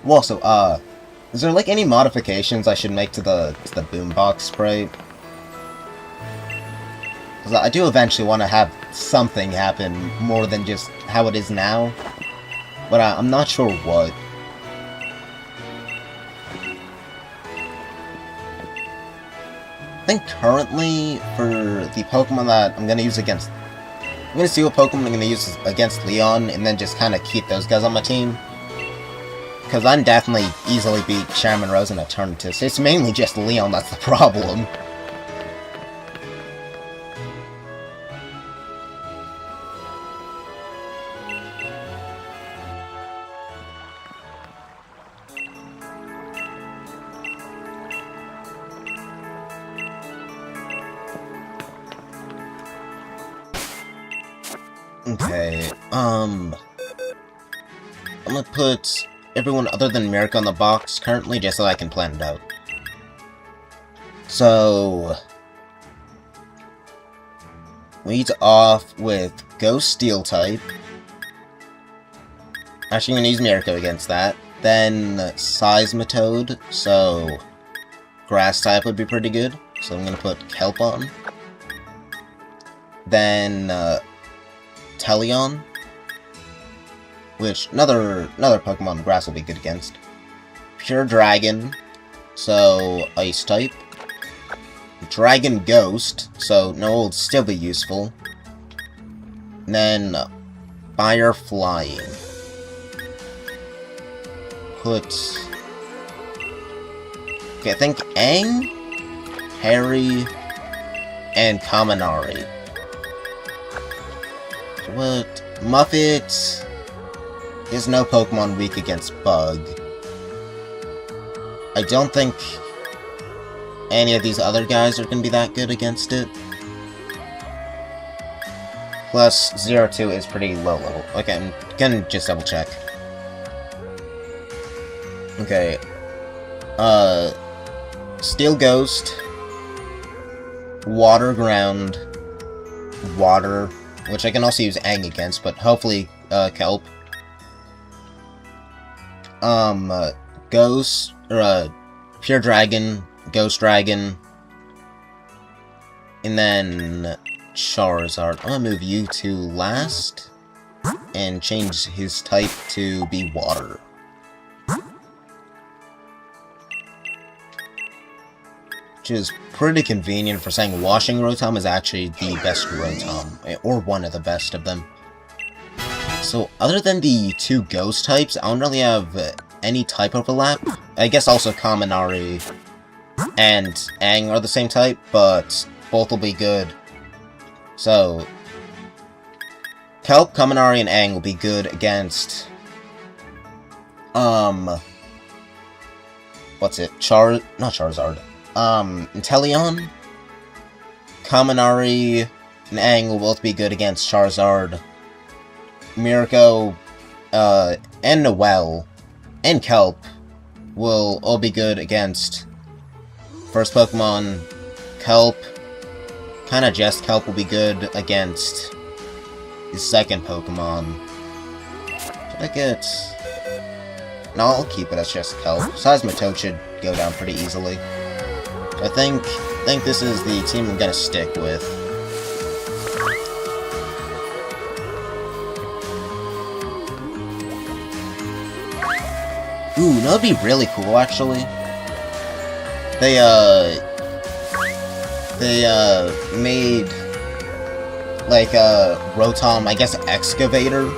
Also, Is there like any modifications I should make to the boombox spray? Because I do eventually want to have something happen more than just how it is now, but I'm not sure what. I think currently for the Pokemon that I'm gonna use against, I'm gonna see what Pokemon I'm gonna use against Leon, and then just kind of keep those guys on my team. Because I'm definitely easily beat Chairman Rose in Eternatus. It's mainly just Leon that's the problem. Okay, I'm gonna put everyone other than Mirka on the box currently, just so I can plan it out. So, leads off with Ghost Steel type. Actually, I'm gonna use Mirka against that. Then Seismitoad, so Grass type would be pretty good. So I'm gonna put Kelp on. Then Teleon, which another Pokemon Grass will be good against. Pure Dragon, so Ice type. Dragon Ghost, so no, will still be useful. And then Fire Flying. Put. Okay, I think Aang, Harry, and Kaminari. What? Muffet. There's no Pokemon weak against Bug. I don't think any of these other guys are going to be that good against it. Plus, 0-2 is pretty low level. Okay, I'm gonna just double check. Okay. Steel Ghost. Water Ground. Water. Which I can also use Aang against, but hopefully, Kelp. Ghost, or, Pure Dragon, Ghost Dragon, and then Charizard. I'm gonna move you to last, and change his type to be Water. Which is pretty convenient for saying Washing Rotom is actually the best Rotom, or one of the best of them. So, other than the two Ghost types, I don't really have any type overlap. I guess also Kaminari and Aang are the same type, but both will be good. So, Kelp, Kaminari, and Aang will be good against, what's it? Not Charizard. Inteleon, Kaminari, and Aang will both be good against Charizard. Mirko, and Noelle, and Kelp will all be good against first Pokemon. Kelp, kinda just Kelp will be good against his second Pokemon. Should I get... No, I'll keep it as just Kelp. Seismitoad should go down pretty easily. I think this is the team I'm gonna stick with. Ooh, that'd be really cool, actually. They made, like, Rotom, I guess, Excavator?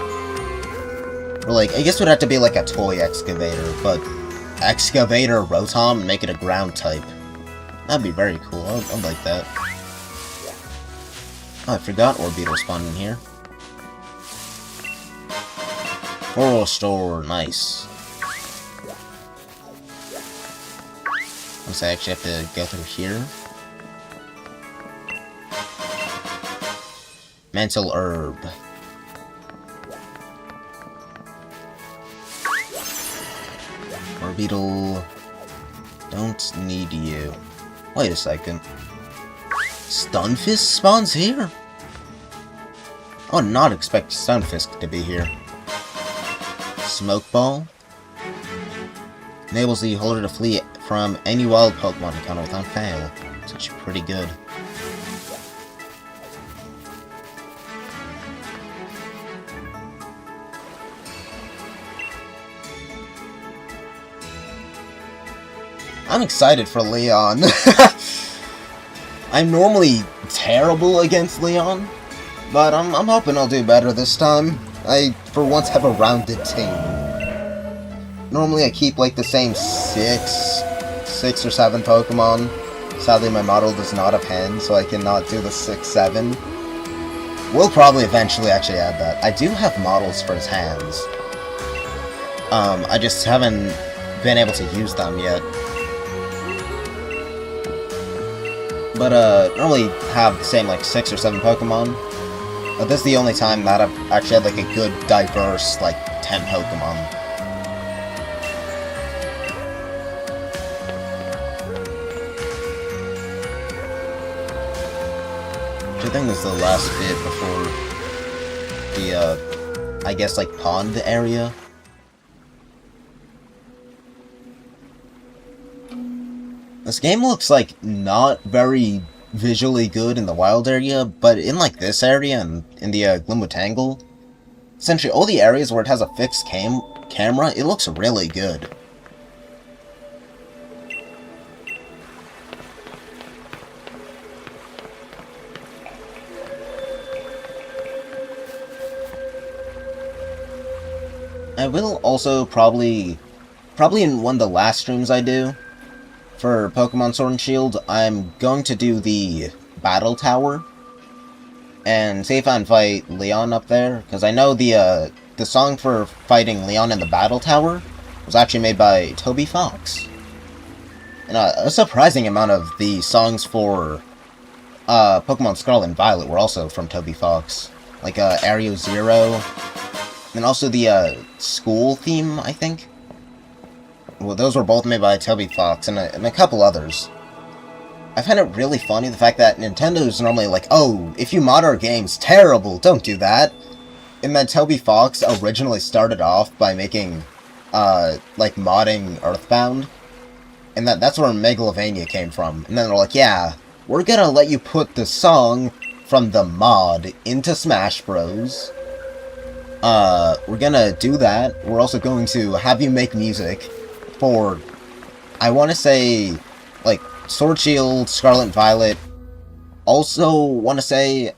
Or, like, I guess it would have to be, like, a toy Excavator, but Excavator Rotom and make it a ground type. That'd be very cool, I'd like that. Oh, I forgot Orbeetle spawned in here. Oral Store, nice. I actually have to go through here. Mental Herb. Orbeetle. Don't need you. Wait a second. Stunfisk spawns here? I would not expect Stunfisk to be here. Smoke Ball. Enables the holder to flee from any wild Pokemon encounter without fail. It's actually pretty good. I'm excited for Leon. I'm normally terrible against Leon, but I'm hoping I'll do better this time. I, for once, have a rounded team. Normally I keep like the same six or seven Pokemon. Sadly my model does not have hands, so I cannot do the 6-7. We'll probably eventually actually add that. I do have models for his hands. I just haven't been able to use them yet. But normally have the same like 6 or 7 Pokemon. But this is the only time that I've actually had like a good diverse like 10 Pokemon. I think this is the last bit before the, I guess, like, pond area. This game looks like not very visually good in the wild area, but in, like, this area and in the Glimwood Tangle, essentially all the areas where it has a fixed camera, it looks really good. I will also probably in one of the last streams I do for Pokemon Sword and Shield, I'm going to do the Battle Tower and see if I can fight Leon up there, because I know the song for fighting Leon in the Battle Tower was actually made by Toby Fox. And a surprising amount of the songs for Pokemon Scarlet and Violet were also from Toby Fox, like Area Zero. And also the school theme, I think. Well, those were both made by Toby Fox and a couple others. I find it really funny the fact that Nintendo's normally like, oh, if you mod our games, terrible, don't do that. And then Toby Fox originally started off by making, like, modding Earthbound. And that's where Megalovania came from. And then they're like, yeah, we're gonna let you put the song from the mod into Smash Bros. We're gonna do that. We're also going to have you make music for, I want to say, like, Sword Shield, Scarlet and Violet. Also want to say,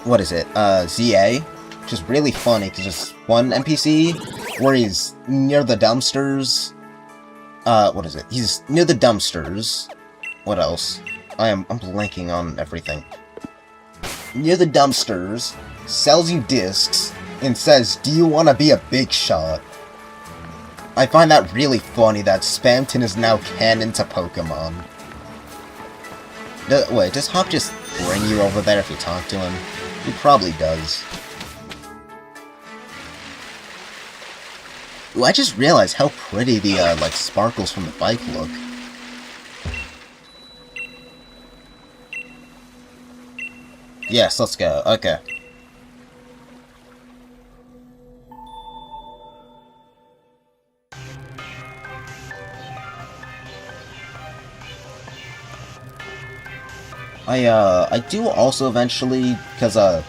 what is it? ZA. Which is really funny, because there's one NPC where he's near the dumpsters. What is it? He's near the dumpsters. What else? I'm blanking on everything. Near the dumpsters, sells you discs, and says, do you want to be a big shot? I find that really funny that Spamton is now canon to Pokemon. Wait, does Hop just bring you over there if you talk to him? He probably does. Ooh, I just realized how pretty the, like, sparkles from the bike look. Yes, let's go. Okay. I do also eventually, because of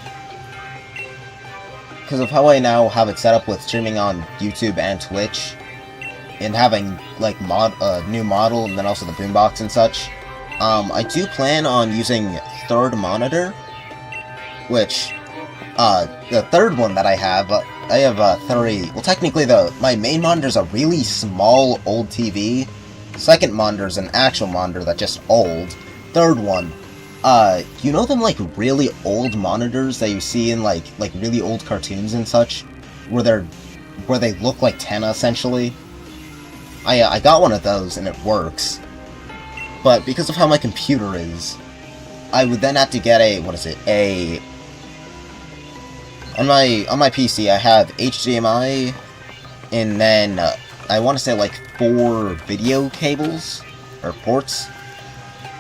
how I now have it set up with streaming on YouTube and Twitch, and having, like, new model, and then also the boombox and such, I do plan on using third monitor, which, the third one that I have 3, well, technically, my main monitor is a really small, old TV, second monitor is an actual monitor that's just old, third one, you know them, like, really old monitors that you see in, like really old cartoons and such? Where they look like Tenna, essentially? I got one of those, and it works. But because of how my computer is, I would then have to get on my PC, I have HDMI, and then, I want to say, like, 4 video cables, or ports.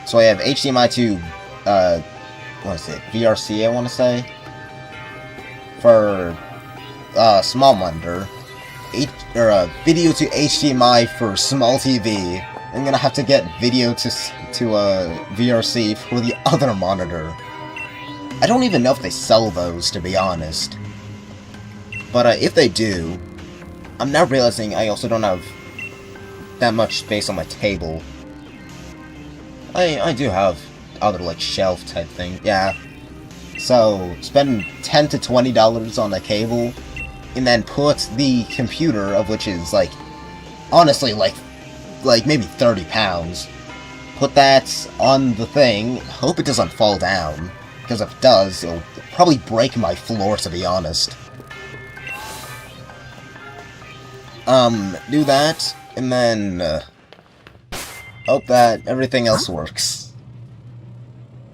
So I have HDMI to, VRC, I want to say, for, small monitor, video to HDMI for small TV. I'm gonna have to get video to VRC for the other monitor. I don't even know if they sell those, to be honest. But if they do, I'm now realizing I also don't have that much space on my table. I do have other, like, shelf type thing, yeah. So, spend $10 to $20 on a cable, and then put the computer, of which is, like, honestly, like maybe 30 pounds. Put that on the thing, hope it doesn't fall down, because if it does, it'll probably break my floor, to be honest. Do that, and then, hope that everything else works.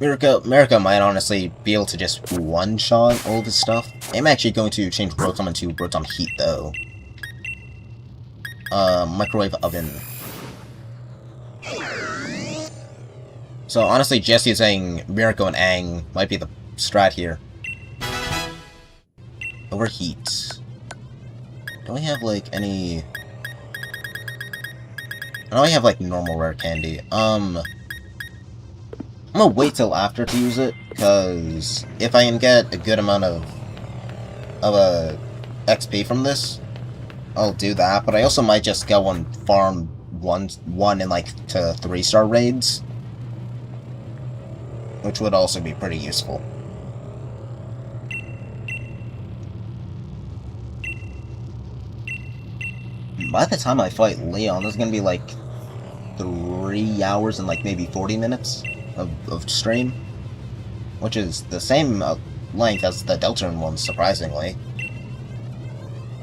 Mirko might honestly be able to just one-shot all this stuff. I'm actually going to change Rotom into Rotom Heat, though. Microwave oven. So, honestly, just using Mirko and Aang might be the strat here. Overheat. Do I have, like, any... I know I have, like, normal rare candy. I'm gonna wait till after to use it, because if I can get a good amount of XP from this, I'll do that. But I also might just go and farm one in, like, to 3-star raids, which would also be pretty useful. By the time I fight Leon, there's gonna be, like, 3 hours and, like, maybe 40 minutes of stream, which is the same length as the Deltarune one, surprisingly.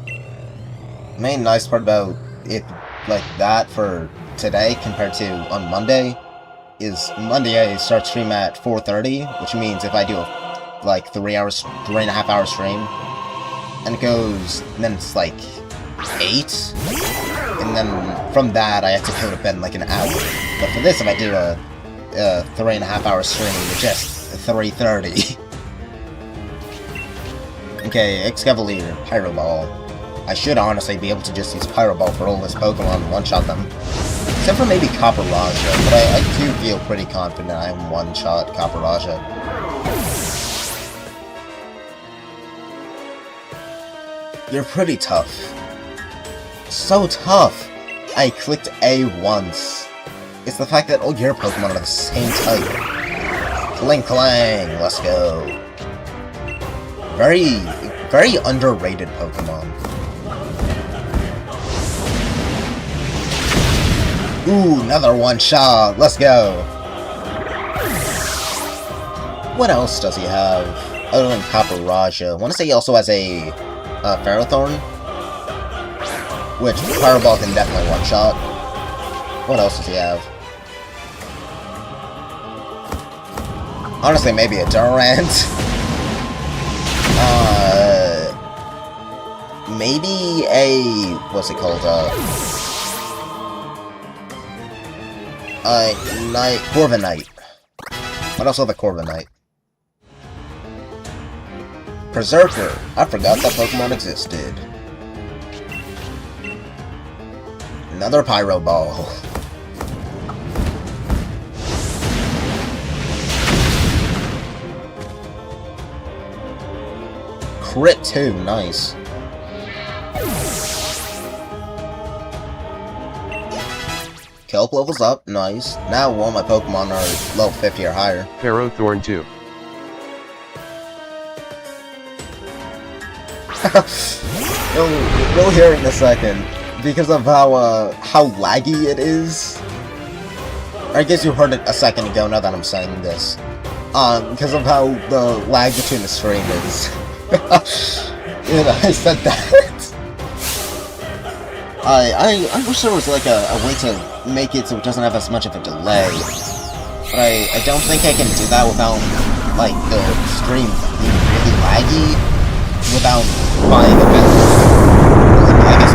The main nice part about it like that for today compared to on Monday is Monday I start stream at 4:30, which means if I do a, like, 3.5 hour stream, and it goes, and then it's like 8, and then from that I have to go to bed in like an hour. But for this, if I do a 3.5 hour stream, it's just 3:30. Okay, Excavalier, Pyro Ball. I should honestly be able to just use Pyro Ball for all this Pokemon and one-shot them. Except for maybe Copperajah, but I do feel pretty confident I am one-shot Copperajah. You're pretty tough. So tough! I clicked A once. It's the fact that all your Pokemon are the same type. Clang Clang, let's go. Very, very underrated Pokemon. Ooh, another one-shot, let's go. What else does he have other than Copperajah? I want to say he also has a Ferrothorn, which Pyro Ball can definitely one-shot. What else does he have? Honestly, maybe a Durant. Maybe a... what's it called? Corviknight. What else are the Corviknight? Berserker. I forgot that Pokemon existed. Another Pyro Ball. Crit 2, nice. Kelp levels up, nice. Now all my Pokemon are level 50 or higher. Ferrothorn 2. You'll hear it in a second. Because of how laggy it is. I guess you heard it a second ago now that I'm saying this. Because of how the lag between the stream is. I said that. I wish there was like a way to make it so it doesn't have as much of a delay. But I don't think I can do that without, like, the stream being really laggy without buying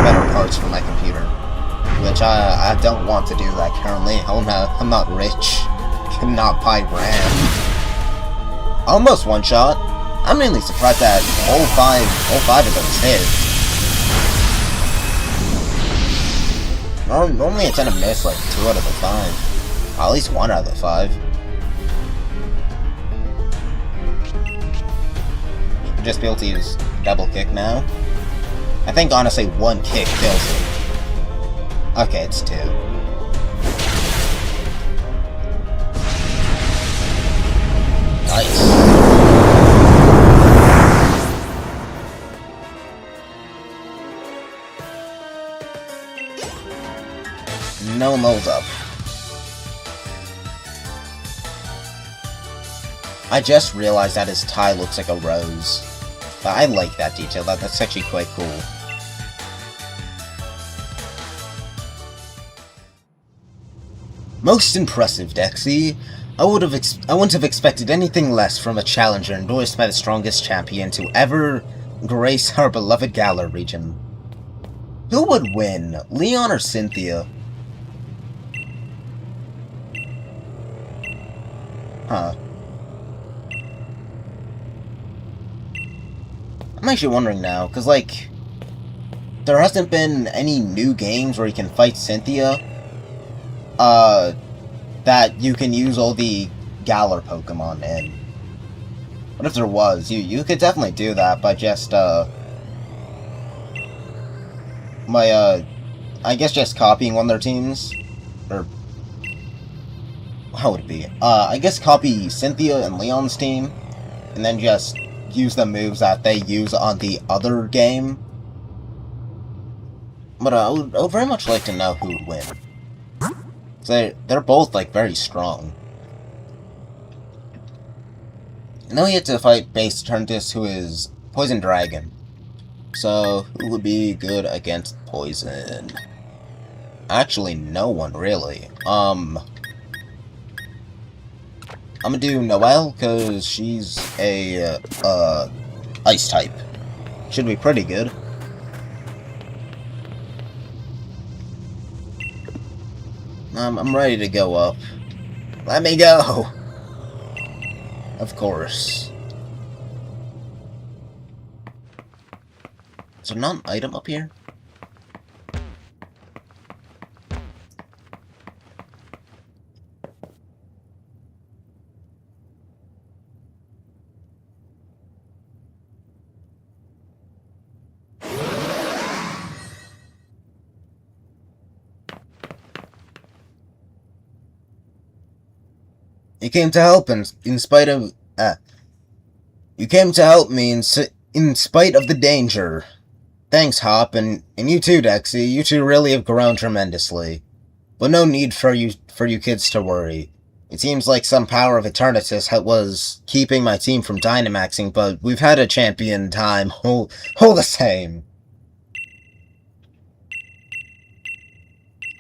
better parts for my computer. Which I don't want to do that currently. I'm not rich. Cannot buy RAM. Almost one shot. I'm really surprised that all five of those hit. Normally it's gonna miss like 2 out of the 5. At least 1 out of the 5. Should just be able to use double kick now. I think honestly 1 kick kills it. Okay, it's 2. Nice. No mold up. I just realized that his tie looks like a rose. But I like that detail. That's actually quite cool. Most impressive, Dexy. I wouldn't have expected anything less from a challenger endorsed by the strongest champion to ever grace our beloved Galar region. Who would win, Leon or Cynthia? Huh. I'm actually wondering now, because, like, there hasn't been any new games where you can fight Cynthia, that you can use all the Galar Pokemon in. What if there was? You could definitely do that by just, I guess just copying one of their teams, or how would it be? I guess copy Cynthia and Leon's team, and then just use the moves that they use on the other game. But I would very much like to know who would win. They're both, like, very strong. And then we get to fight Base Eternatus, who is Poison Dragon. So, who would be good against Poison? Actually, no one, really. I'm gonna do Noelle, because she's a, Ice type. Should be pretty good. I'm ready to go up. Let me go! Of course. Is there not an item up here? You came to help in spite of... You came to help me in spite of the danger. Thanks, Hop, and you too, Dexy. You two really have grown tremendously. But no need for you kids to worry. It seems like some power of Eternatus was keeping my team from Dynamaxing, but we've had a champion time all the same.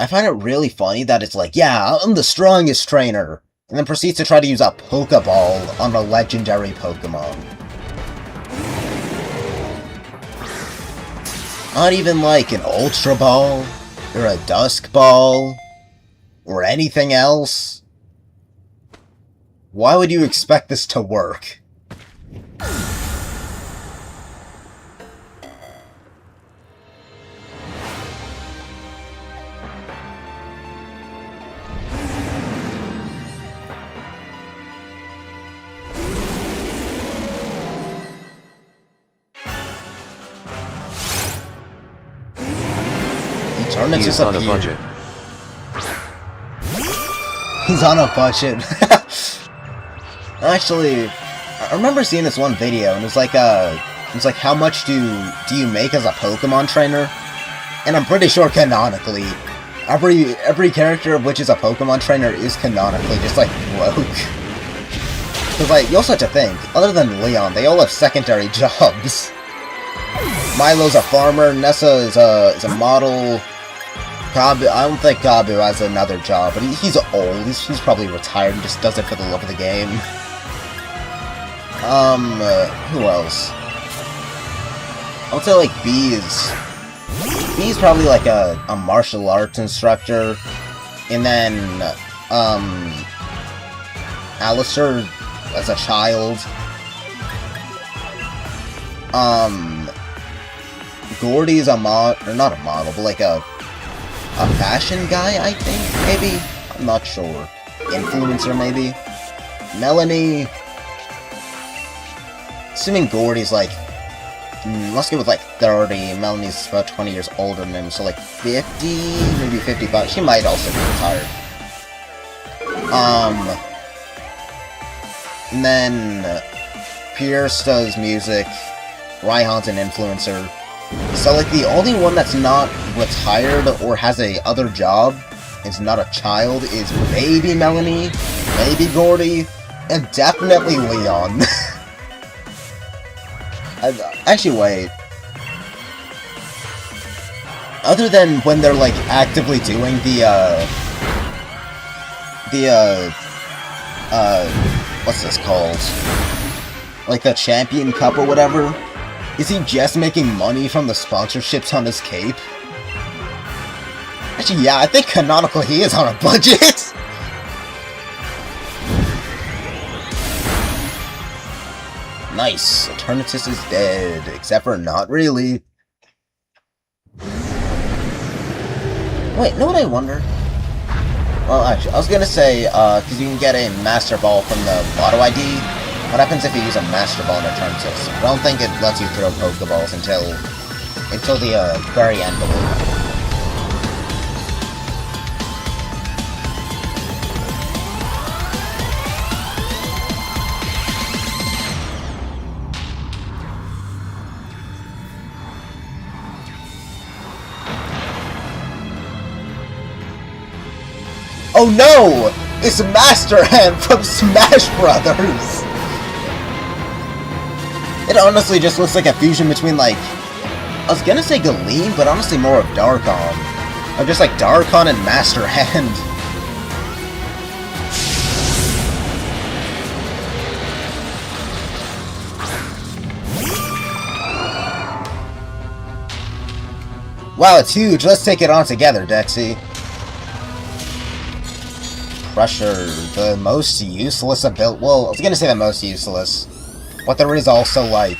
I find it really funny that it's like, yeah, I'm the strongest trainer, and then proceeds to try to use a Pokeball on a legendary Pokemon. Not even like an Ultra Ball, or a Dusk Ball, or anything else. Why would you expect this to work? He is on a budget. He's on a budget. Actually, I remember seeing this one video, and it's like how much do you make as a Pokemon trainer? And I'm pretty sure canonically, every character of which is a Pokemon trainer is canonically just like broke. Because like you also have to think, other than Leon, they all have secondary jobs. Milo's a farmer, Nessa is a model. Gabu, I don't think Gabu has another job, but he's old. He's probably retired and just does it for the love of the game. Who else? I would say, like, B's probably, like, a martial arts instructor. And then, Alistair as a child. Gordy's or not a model, but, like, a fashion guy, I think, maybe? I'm not sure. Influencer, maybe? Melanie... Assuming Gordy's like... let's go with like 30. Melanie's about 20 years older than him, so like 50? Maybe 55. She might also be retired. And then... Pierce does music. Raihan's an influencer. So, like, the only one that's not retired or has a other job, is not a child, is maybe Melanie, maybe Gordy, and definitely Leon. Actually, wait. Other than when they're, like, actively doing what's this called? Like, the Champion Cup or whatever? Is he just making money from the sponsorships on his cape? Actually, yeah, I think canonically he is on a budget! Nice. Eternatus is dead. Except for not really. Wait, know what I wonder? Well, actually, I was gonna say, because you can get a Master Ball from the Lotto ID. What happens if you use a Master Ball in Eternatus? I don't think it lets you throw Pokeballs until the very end, I believe. Oh no! It's Master Hand from Smash Brothers! It honestly just looks like a fusion between, like... I was gonna say Galeem, but honestly more of Darkon. Or just like Darkon and Master Hand. Wow, it's huge! Let's take it on together, Dexy. Crusher, the most useless ability. Well, I was gonna say the most useless. But there is also, like...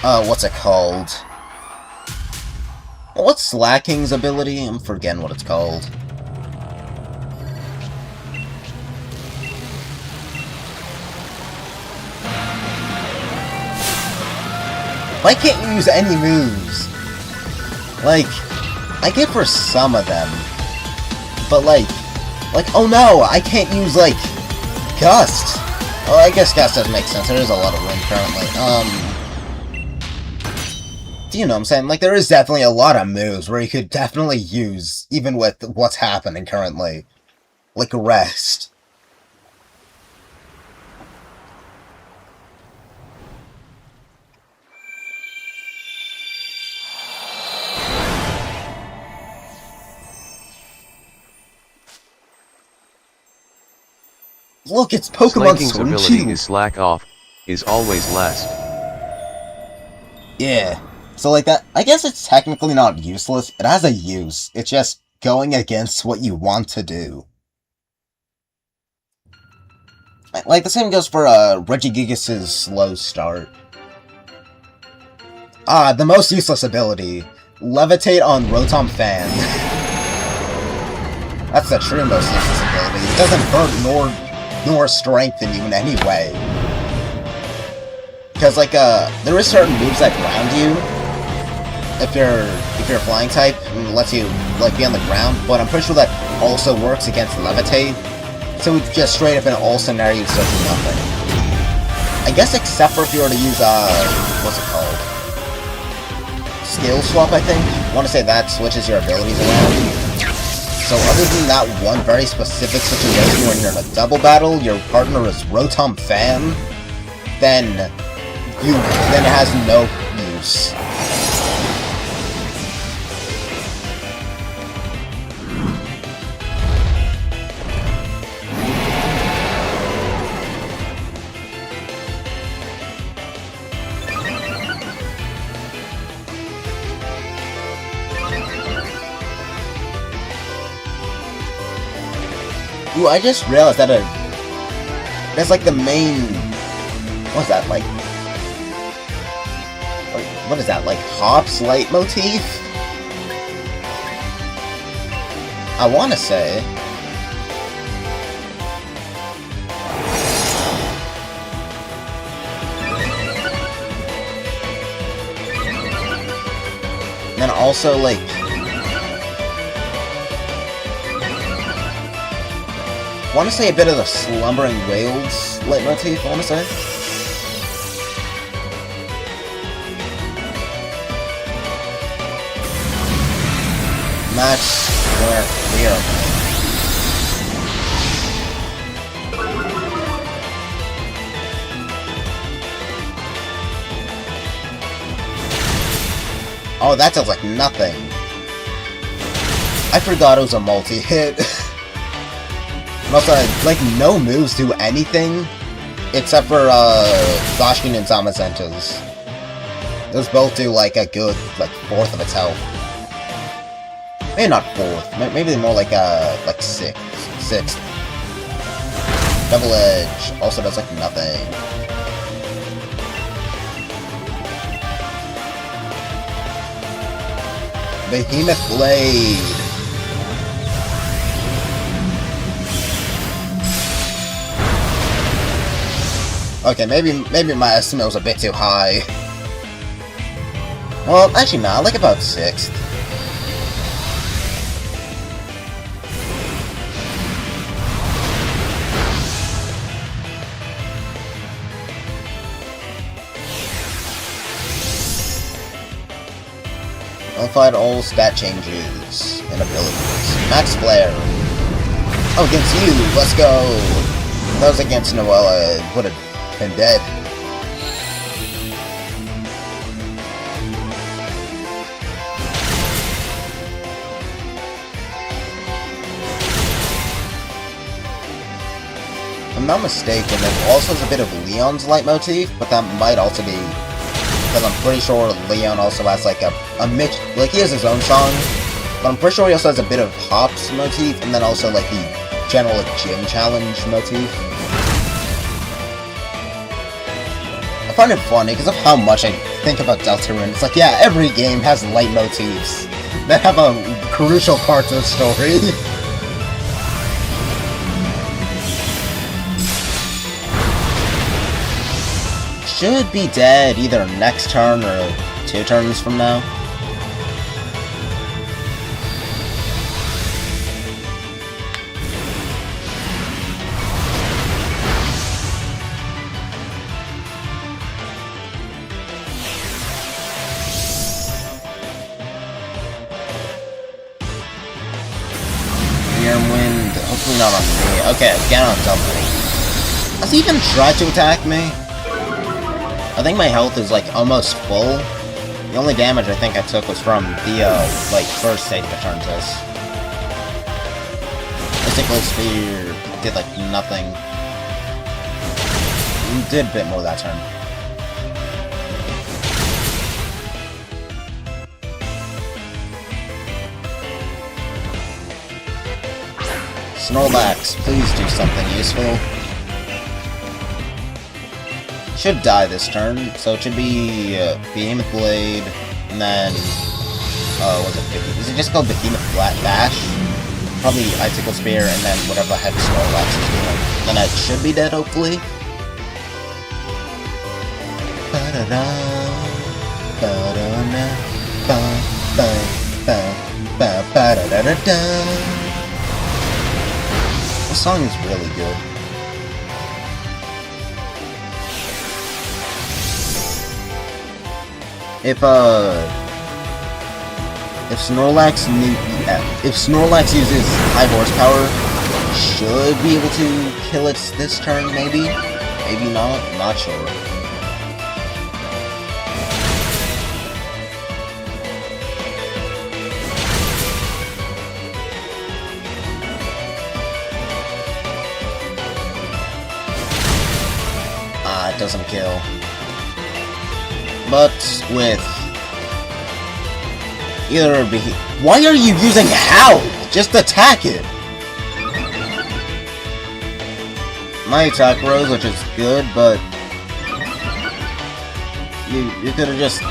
what's it called? What's Slacking's ability? I'm forgetting what it's called. Why can't you use any moves? Like, I get for some of them. But, like, oh no, I can't use, like, Gust. Oh, I guess Gust does make sense. There is a lot of room currently. Do you know what I'm saying? Like, there is definitely a lot of moves where you could definitely use, even with what's happening currently. Like, Rest. Look, it's Pokemon Slanking's Sword and ability Shield. is Slack Off, is always last. Yeah. So, like, that, I guess it's technically not useless. It has a use. It's just going against what you want to do. Like, the same goes for, Regigigas' Slow Start. Ah, the most useless ability. Levitate on Rotom Fan. That's the true most useless ability. It doesn't hurt nor strengthen you in any way. Because, like, there is certain moves that ground you. If you're flying type, and lets you, like, be on the ground. But I'm pretty sure that also works against Levitate. So it's just straight up in all scenarios, so do nothing. I guess except for if you were to use, what's it called? Skill Swap, I think? I want to say that switches your abilities around. So other than that one very specific situation when you're in a double battle, your partner is Rotom Fan, then it has no use. Ooh, I just realized that that's like the main... What's that, like... What is that, like Hop's leitmotif? I want to say. And then also, like... I want to say a bit of the Slumbering Whales leitmotif, I want to say. That's where we are. Oh, that sounds like nothing. I forgot it was a multi-hit. Also, like, no moves do anything except for Zacian and Zamazenta's. Those both do like a good, like, fourth of its health. Maybe not fourth. Maybe more like sixth. Double Edge also does like nothing. Behemoth Blade. Okay, maybe my estimate was a bit too high. Well, actually, nah, like about sixth. Modified all stat changes and abilities. Max Flare. Oh, against you, let's go! If that was against Noella, it would have been dead. If I'm not mistaken, it also has a bit of Leon's leitmotif, but that might also be... because I'm pretty sure Leon also has like a mix, like he has his own song, but I'm pretty sure he also has a bit of Pop's motif, and then also like the general like gym challenge motif. I find it funny because of how much I think about Deltarune. It's like, yeah, every game has leitmotifs that have a crucial part to the story. Should be dead either next turn or 2 turns from now. Wind, hopefully not on me. Okay, again on something. Has he even tried to attack me? I think my health is, like, almost full. The only damage I think I took was from the, like, first stage of turn test. Mystical Sphere did, like, nothing. Did a bit more that turn. Snorlax, please do something useful. Should die this turn, so it should be Behemoth Blade, and then what's it? Is it just called Behemoth Bash? Probably Icicle Spear, and then whatever the heck Snorlax is doing. Then it should be dead, hopefully. This song is really good. If Snorlax uses high horsepower, should be able to kill it this turn, maybe? Maybe not sure. It doesn't kill. But with either why are you using Howl? Just attack it! My attack rose, which is good, but you could have just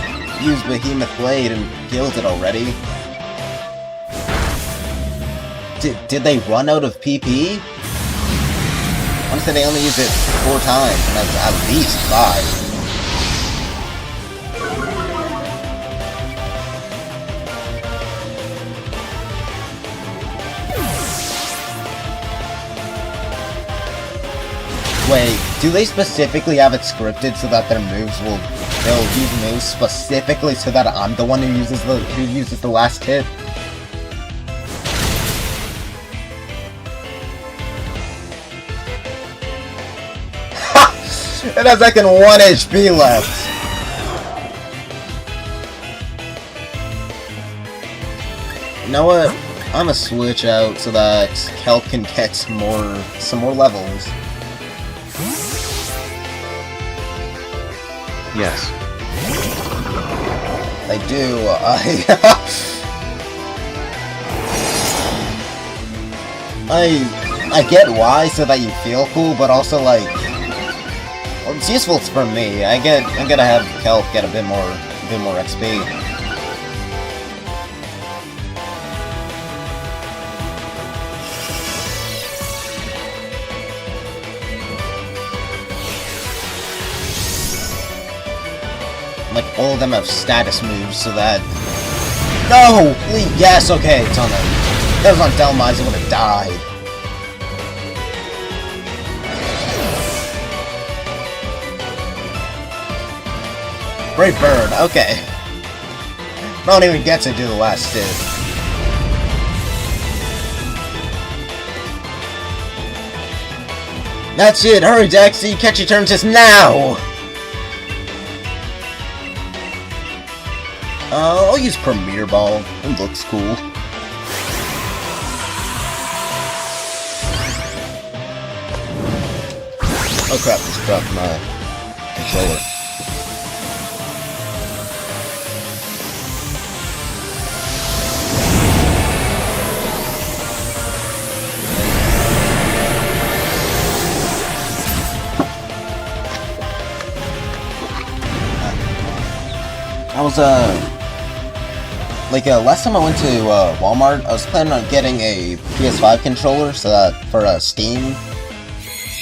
used Behemoth Blade and killed it already. did they run out of PP? I want to say they only used it 4 times, and that's at least 5. Wait, do they specifically have it scripted so that their moves they'll use moves specifically so that I'm the one who uses the last hit? Ha! It has like 1 HP left. You know what? I'm gonna switch out so that Kelp can get some more levels. Yes. I do. I get why, so that you feel cool, but also like, well, it's useful for me. I'm gonna have Kelp get a bit more XP. Like, all of them have status moves, so that... No! Please, yes, okay, it's on them. If that was on Delmize, it would have died. Great bird, okay. Don't even get to do the last stitch. That's it, hurry Daxie, catch your turn just now! I'll use Premier Ball. It looks cool. Oh crap, just dropped my controller. I was, last time I went to Walmart, I was planning on getting a PS5 controller, so that for Steam,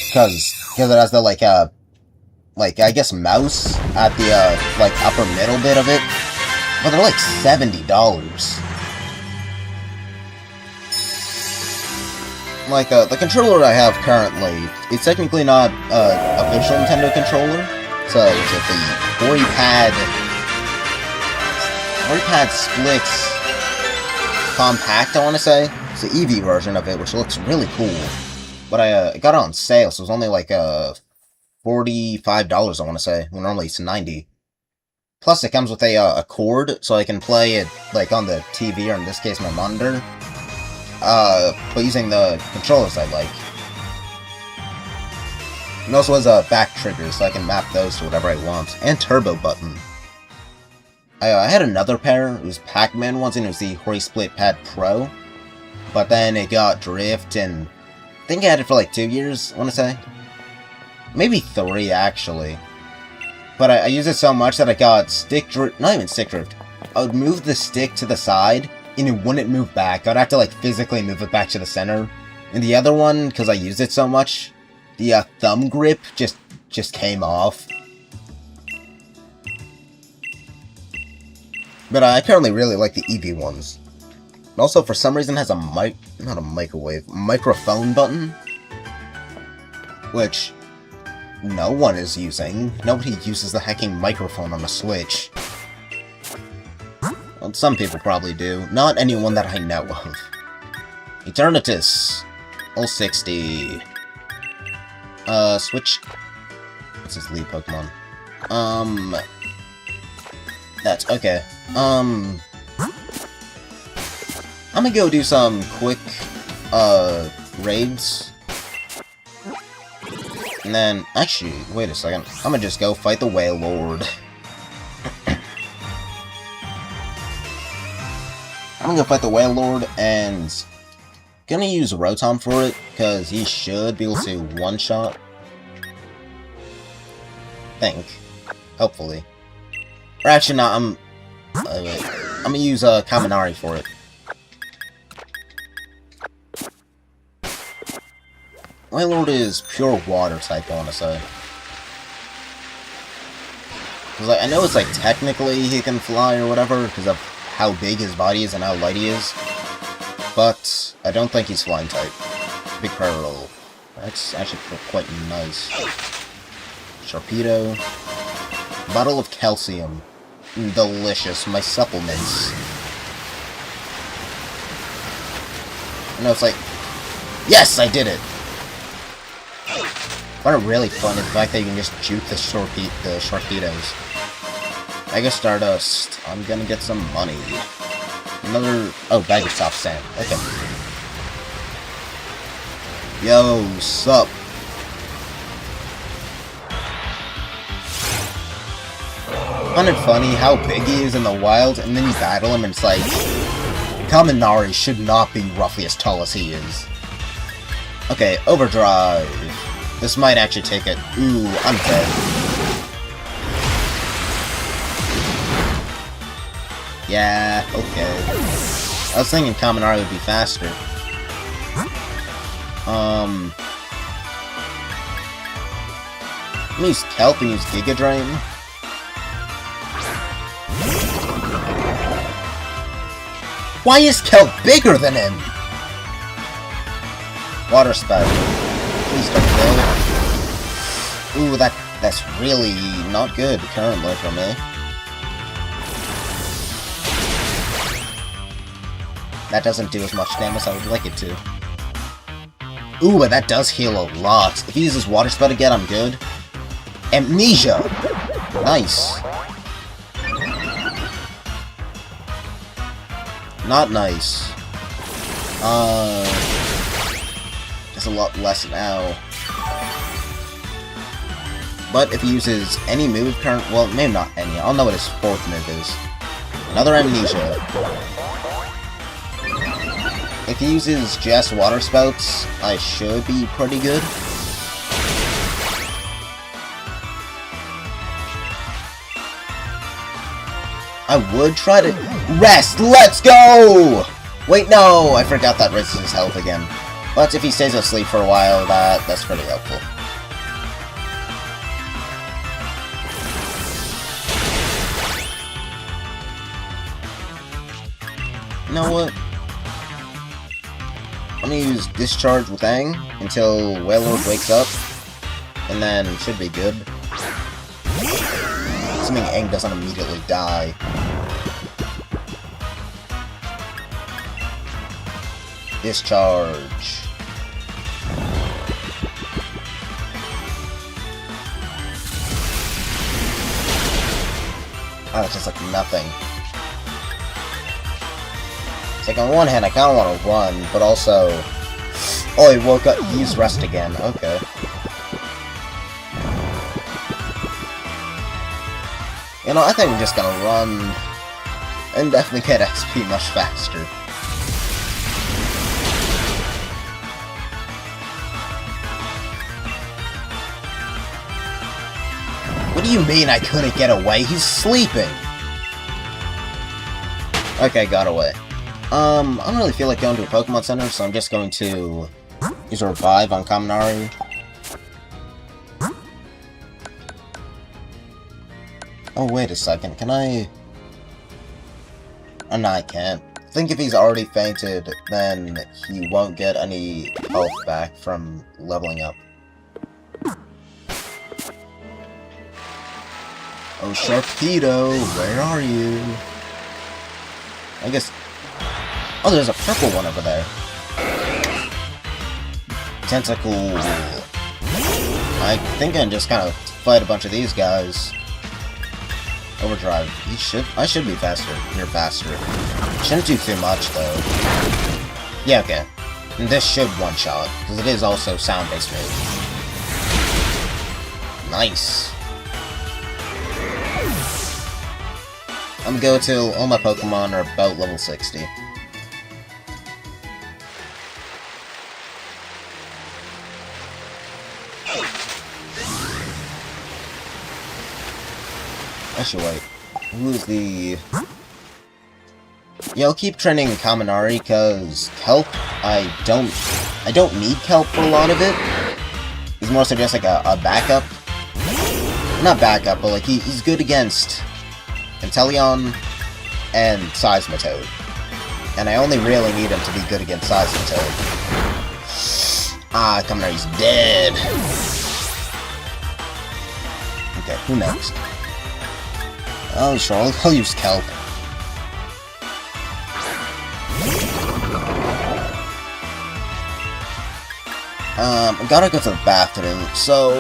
because it has the I guess mouse at the upper middle bit of it, but they're like $70. The controller I have currently, it's technically not official Nintendo controller, so it's the Joypad Splix Compact, I want to say. It's the EV version of it, which looks really cool. But I got it on sale, so it was only like $45, I want to say. Well, normally it's $90. Plus, it comes with a cord, so I can play it on the TV, or in this case, my monitor. But using the controllers I like. It also has back triggers, so I can map those to whatever I want. And turbo button. I had another pair, it was Pac-Man ones, and it was the Hori Split Pad Pro. But then it got drift, and I think I had it for like 2 years, I want to say. Maybe 3, actually. But I used it so much that I got stick drift, not even stick drift. I would move the stick to the side, and it wouldn't move back. I'd have to physically move it back to the center. And the other one, because I used it so much, the thumb grip just came off. But I apparently really like the EV ones. And also, for some reason, has a microphone button. Which no one is using. Nobody uses the hacking microphone on the Switch. Well, some people probably do. Not anyone that I know of. Eternatus. All-60. Switch. What's his lead Pokemon? That's okay. I'm gonna go do some quick, raids. And then, actually, wait a second. I'm gonna just go fight the Whale Lord. I'm gonna go fight the Whale Lord, and gonna use Rotom for it, because he should be able to one-shot. Think. Hopefully. Or actually not, I'm gonna use Kaminari for it. Wailord is pure water type, I want to say. Cause like, I know it's like technically he can fly or whatever because of how big his body is and how light he is, but I don't think he's flying type. Big power roll. That's actually quite nice. Sharpedo. Bottle of calcium. Delicious. My supplements. I know it's like, yes, I did it. What really fun is the fact that you can just juke the Sharpedos. Mega Stardust. I'm gonna get some money. Another... oh, bag of soft sand. Okay. Yo, sup? Fun and funny how big he is in the wild, and then you battle him and it's like... Kaminari should not be roughly as tall as he is. Okay, Overdrive. This might actually take it. Ooh, I'm dead. Yeah, okay. I was thinking Kaminari would be faster. Let me use Kelp and use Giga Drain. Why is Kelp bigger than him? Water Spout. Please don't kill. Ooh, that's really not good currently for me. That doesn't do as much damage as I would like it to. Ooh, but that does heal a lot. If he uses Water Spout again, I'm good. Amnesia! Nice. Not nice. It's a lot less now. But if he uses any move well, maybe not any. I'll know what his fourth move is. Another Amnesia. If he uses just Water Spouts, I should be pretty good. I would try to... rest! Let's go! Wait, no! I forgot that raises his health again. But if he stays asleep for a while, that's pretty helpful. You know what? I'm gonna use Discharge with Aang until Wailord wakes up, and then it should be good. Assuming Aang doesn't immediately die. Discharge. Oh, it's just like nothing. It's like on one hand, I kinda wanna run, but also... oh, he woke up, he used rest again, okay. You know, I think I'm just gonna run and definitely get XP much faster. What do you mean I couldn't get away? He's sleeping! Okay, got away. I don't really feel like going to a Pokemon Center, so I'm just going to use a Revive on Kaminari. Oh, wait a second, can I... oh, no, I can't. I think if he's already fainted, then he won't get any health back from leveling up. Oh, Sharpedo, where are you? I guess... oh, there's a purple one over there. Tentacle. I think I can just kind of fight a bunch of these guys. Overdrive. I should be faster. You're faster. Shouldn't do too much, though. Yeah, okay. And this should one-shot, because it is also sound-based move. Nice. I'm gonna go till all my Pokemon are about level 60. I should wait. Who is the... Yeah, I'll keep training Kaminari, cause Kelp, I don't need Kelp for a lot of it. He's more so just like a backup. Not backup, but like he's good against Inteleon and Seismitoad. And I only really need him to be good against Seismitoad. Ah, Kaminari's dead. Okay, who next? Oh, sure, I'll use Kelp. I gotta go to the bathroom, so...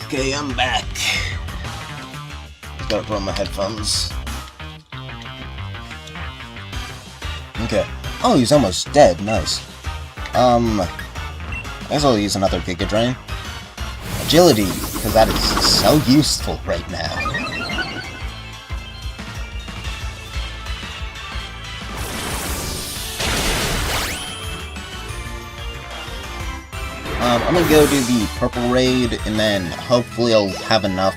Okay, I'm back. Just gotta put on my headphones. Okay. Oh, he's almost dead. Nice. I guess I'll use another Giga Drain. Agility, because that is so useful right now. I'm gonna go do the purple raid, and then hopefully I'll have enough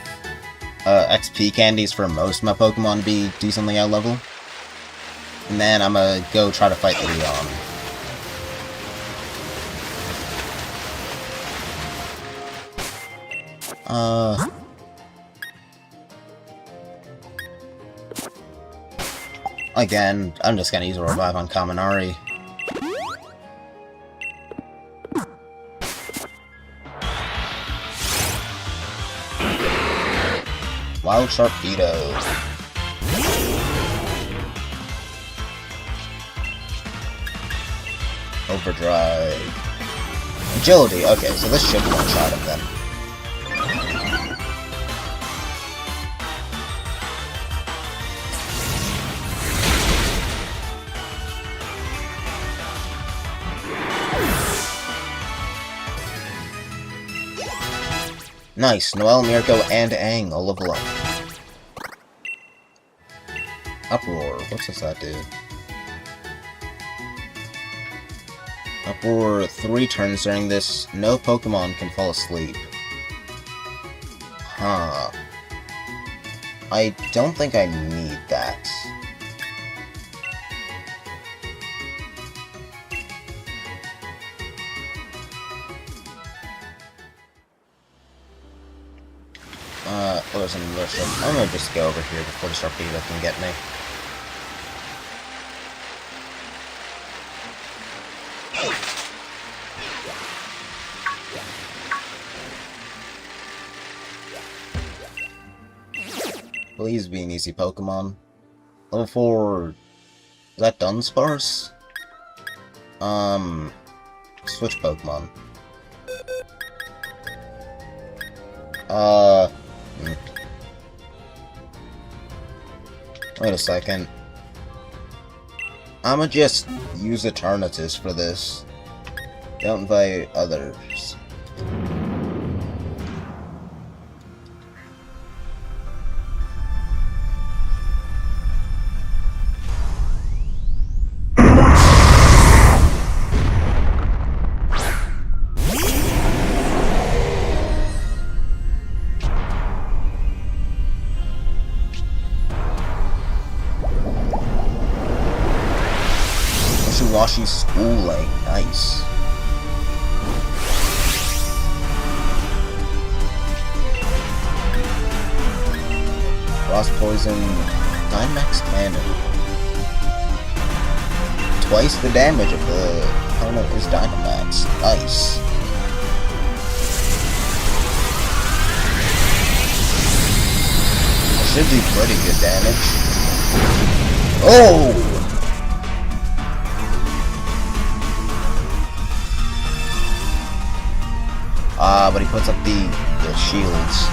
XP candies for most of my Pokemon to be decently high level. And then I'm gonna go try to fight Leon. Again, I'm just gonna use a revive on Kaminari. Wild Sharpedo. Overdrive. Agility. Okay, so this should one-shot him then. Nice, Noelle, Mirko, and Aang all level up. Uproar, what does that do? Uproar 3 turns during this, no Pokemon can fall asleep. Huh. I don't think I need that. There's an inertia. I'm gonna just go over here before the Sharpedo can get me. Please be an easy Pokemon. Level 4... Is that Dunsparce? Switch Pokemon. Wait a second. I'ma just use Eternatus for this. Don't invite others. wishy-washy schooling. Nice. Frost Poison, Dynamax Cannon. Twice the damage of the opponent is Dynamax. Nice. Should do pretty good damage. Oh! But he puts up the shields.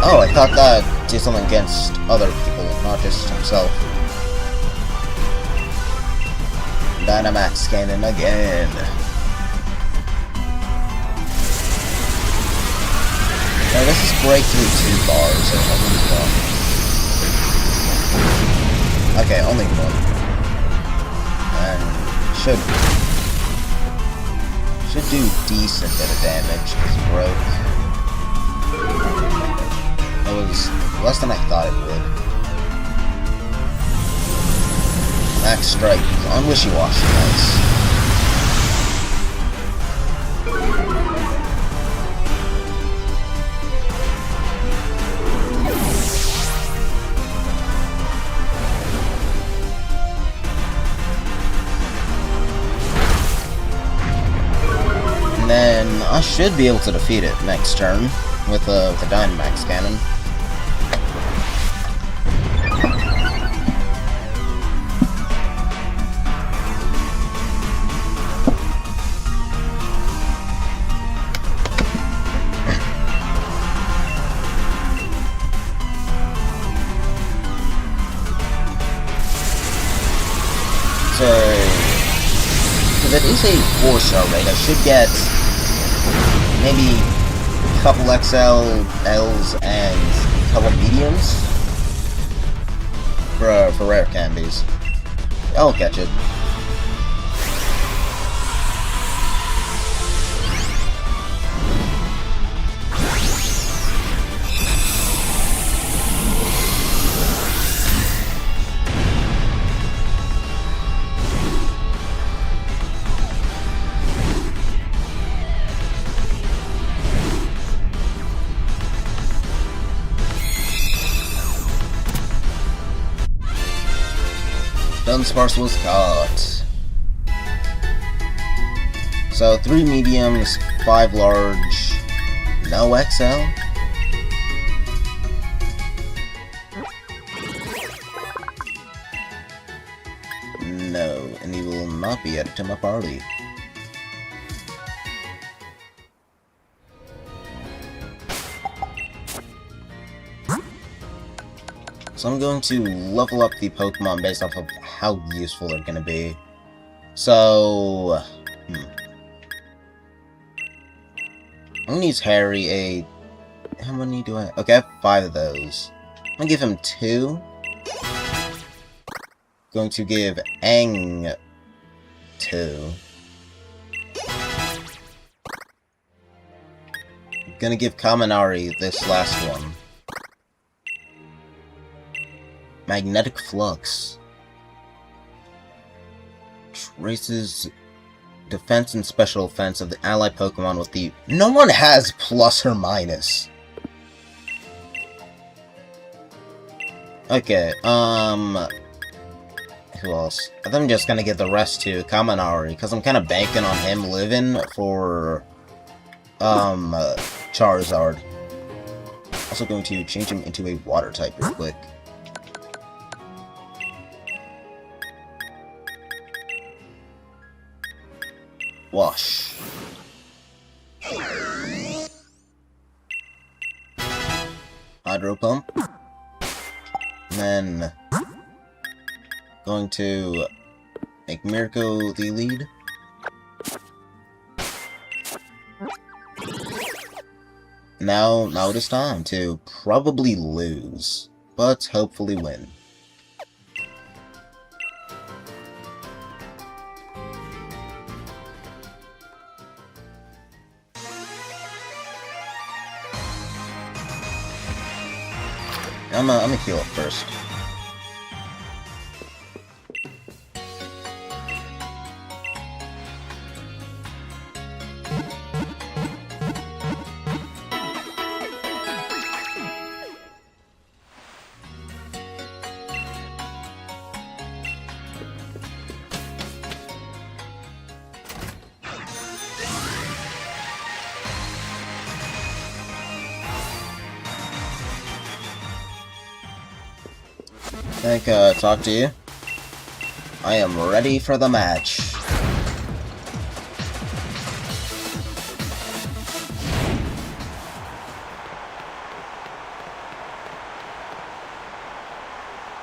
Oh, I thought that did something against other people, not just himself. Dynamax Cannon again. Now this is breakthrough 2 bars, or only one. Okay, only one. And should do decent bit of damage, because he broke. It was less than I thought it would. Max Strike on Wishy-Washy, nice. And then I should be able to defeat it next turn with the Dynamax Cannon. So, because it is a 4-star raid, I should get maybe a couple XL, Ls, and a couple mediums for rare candies. I'll catch it. Dunsparce was caught. So 3 mediums, 5 large, no XL. No, and he will not be added to my party. So I'm going to level up the Pokemon based off of how useful they're going to be. So, I'm going to use Harry how many do I have? Okay, I have 5 of those. I'm going to give him 2. Going to give Aang 2. I'm going to give Kaminari this last one. Magnetic Flux. Traces defense and special offense of the allied Pokemon with the... No one has plus or minus. Okay, who else? I think I'm just gonna give the rest to Kaminari, because I'm kind of banking on him living for, Charizard. Also going to change him into a water type real quick. Wash. Hydro Pump. And then going to Make Mirko the lead. Now it is time to probably lose, but hopefully win. I'm gonna heal up first. Talk to you. I am ready for the match.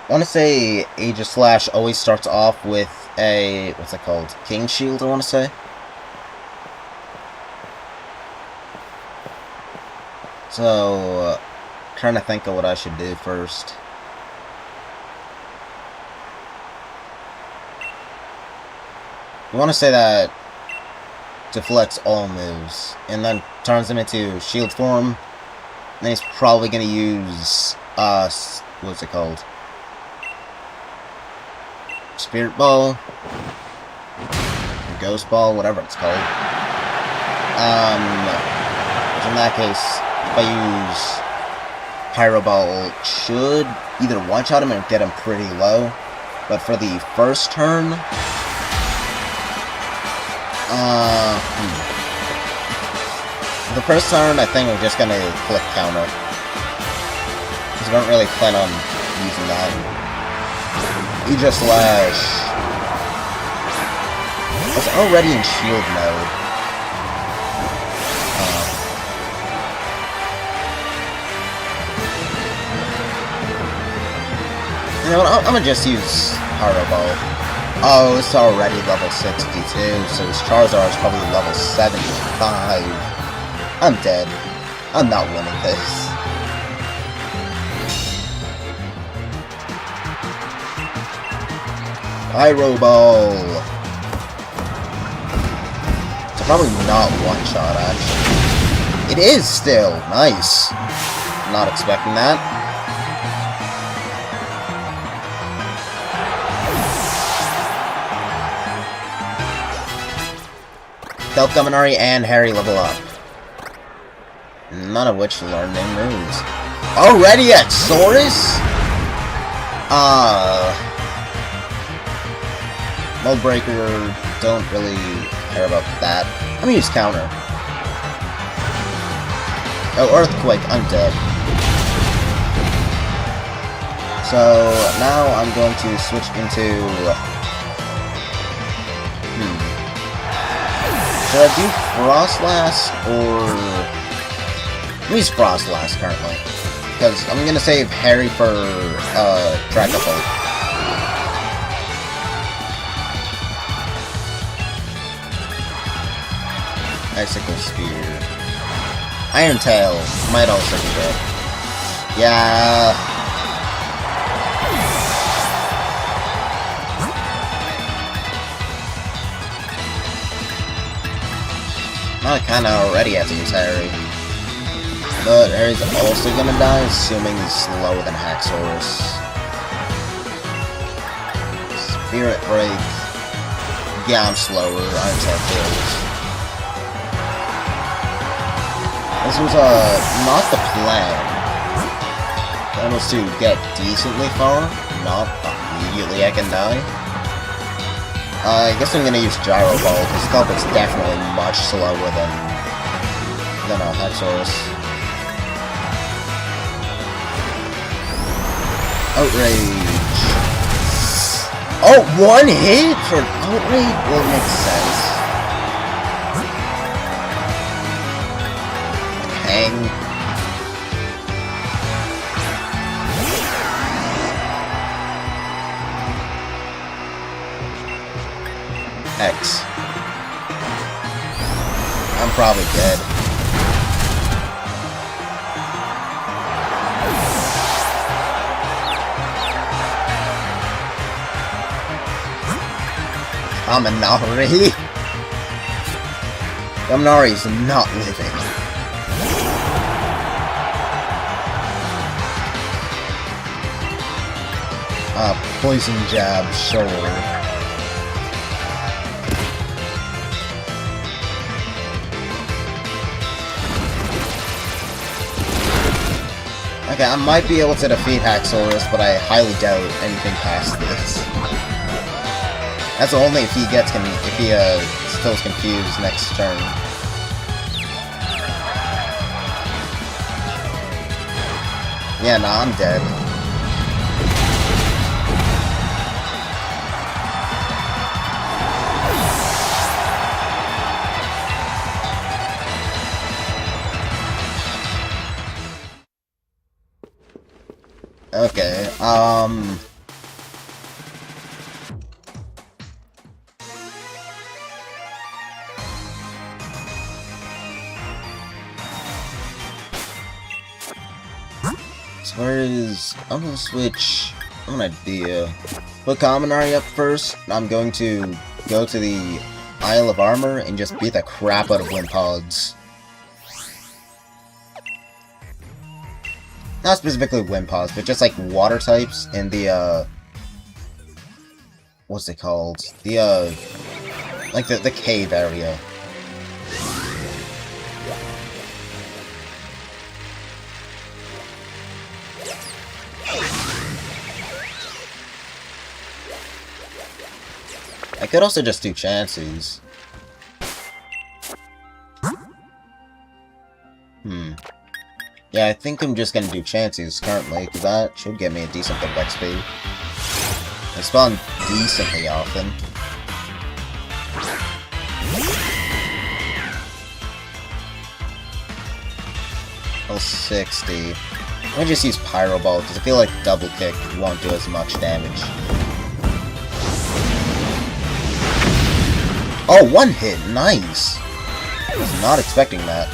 I want to say Aegislash always starts off with a, what's it called? King Shield, I want to say. So, trying to think of what I should do first. You want to say that deflects all moves, and then turns them into shield form. And then he's probably going to use, what's it called? Spirit Ball, or Ghost Ball, whatever it's called. Which in that case, if I use Pyro Ball, it should either one-shot him or get him pretty low. But for the first turn, the first turn, I think I'm just gonna click counter. Because I don't really plan on using that. Aegislash. I was already in shield mode. You know what, I'm gonna just use Pyro Ball. Oh, it's already level 62, so his Charizard is probably level 75. I'm dead. I'm not winning this. Pyro Ball. It's probably not one shot, actually. It is still. Nice. Not expecting that. Stealth Dominari and Harry level up. None of which learn new moves. Already at Saurus? Mold Breaker, don't really care about that. I'm gonna use counter. Oh, Earthquake, I'm dead. So, now I'm going to switch into... Should I do Frostlass, or... I'm use Frostlass currently. Because I'm gonna save Harry for, Dragapult. Icicle Spear. Iron Tail might also be good. Yeah. I kinda already have to use Harry. But Harry's also gonna die, assuming he's slower than Haxorus. Spirit Break. Yeah, I'm slower. Iron Tail kills. This was, not the plan. The plan was to get decently far, not immediately I can die. I guess I'm gonna use Gyro Ball, because Sculpt's definitely much slower than Haxorus. Outrage. Oh, one hit for Outrage? Well, it makes sense. Hang. X. I'm probably dead. Kaminari? Kaminari's not living. Poison jab, sure. Okay, I might be able to defeat Haxorus, but I highly doubt anything past this. That's only if he still is confused next turn. Yeah, nah, I'm dead. Okay, so where is... I'm gonna switch... I have an idea. Put Kaminari up first. I'm going to go to the Isle of Armor and just beat the crap out of Wimpods. Not specifically Wimpods, but just like water types in the, what's it called? The, like the cave area. I could also just do chances. Yeah, I think I'm just gonna do chances currently, because that should get me a decent bit of XP. I spawn decently often. Level 60. I'm gonna just use Pyro Ball, because I feel like Double Kick won't do as much damage. Oh, one hit! Nice! I was not expecting that.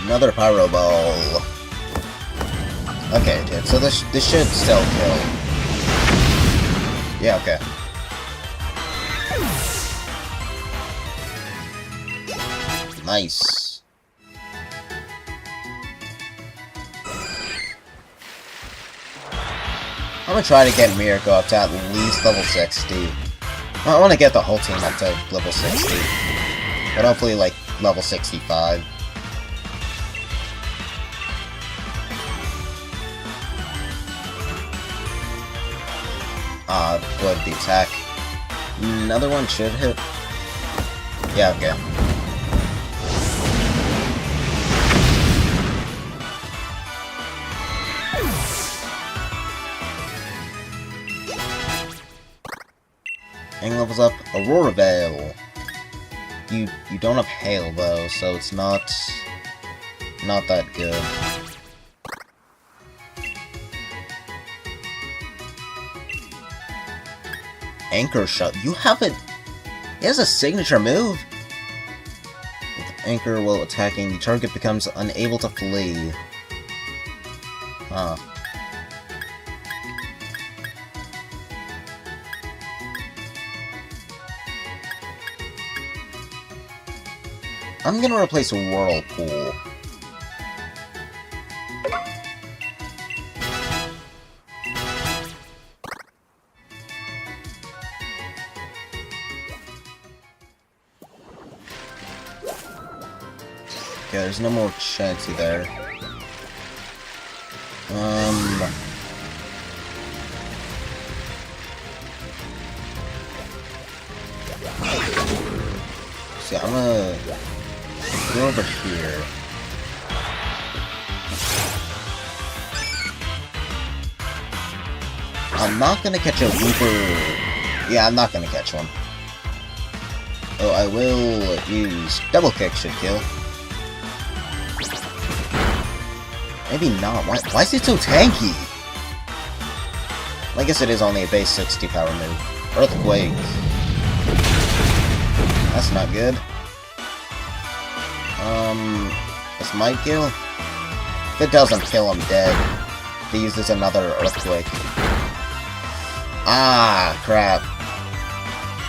Another Pyro Ball. Okay, dude, so this should still kill. Yeah, okay. Nice. I'm gonna try to get Miracle up to at least level 60. I want to get the whole team up to level 60. But hopefully, like, level 65. Good, the attack. Another one should hit. Yeah, okay. And levels up Aurora Veil. You don't have Hail though, so it's not that good. Anchor Shot. You have it. It has a signature move. With Anchor while attacking, the target becomes unable to flee. Huh. I'm gonna replace Whirlpool. Okay, there's no more Chansey there. See, I'm gonna go over here. I'm not gonna catch a Wooper. Yeah, I'm not gonna catch one. Oh, I will use double kick, should kill. Maybe not. Why is it so tanky? I guess it is only a base 60 power move. Earthquake. That's not good. This might kill. If it doesn't kill, I'm dead. If he uses another Earthquake. Ah, crap.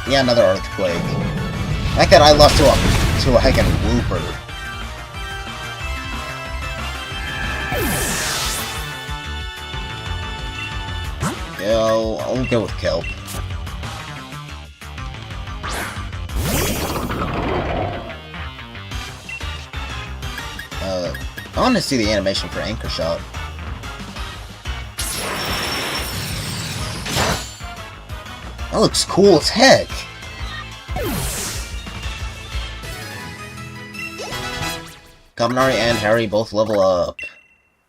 Yeah, another Earthquake. That guy I lost to a heckin' Wooper. Yeah, I'll go with Kelp. I want to see the animation for Anchor Shot. That looks cool as heck! Kaminari and Harry both level up.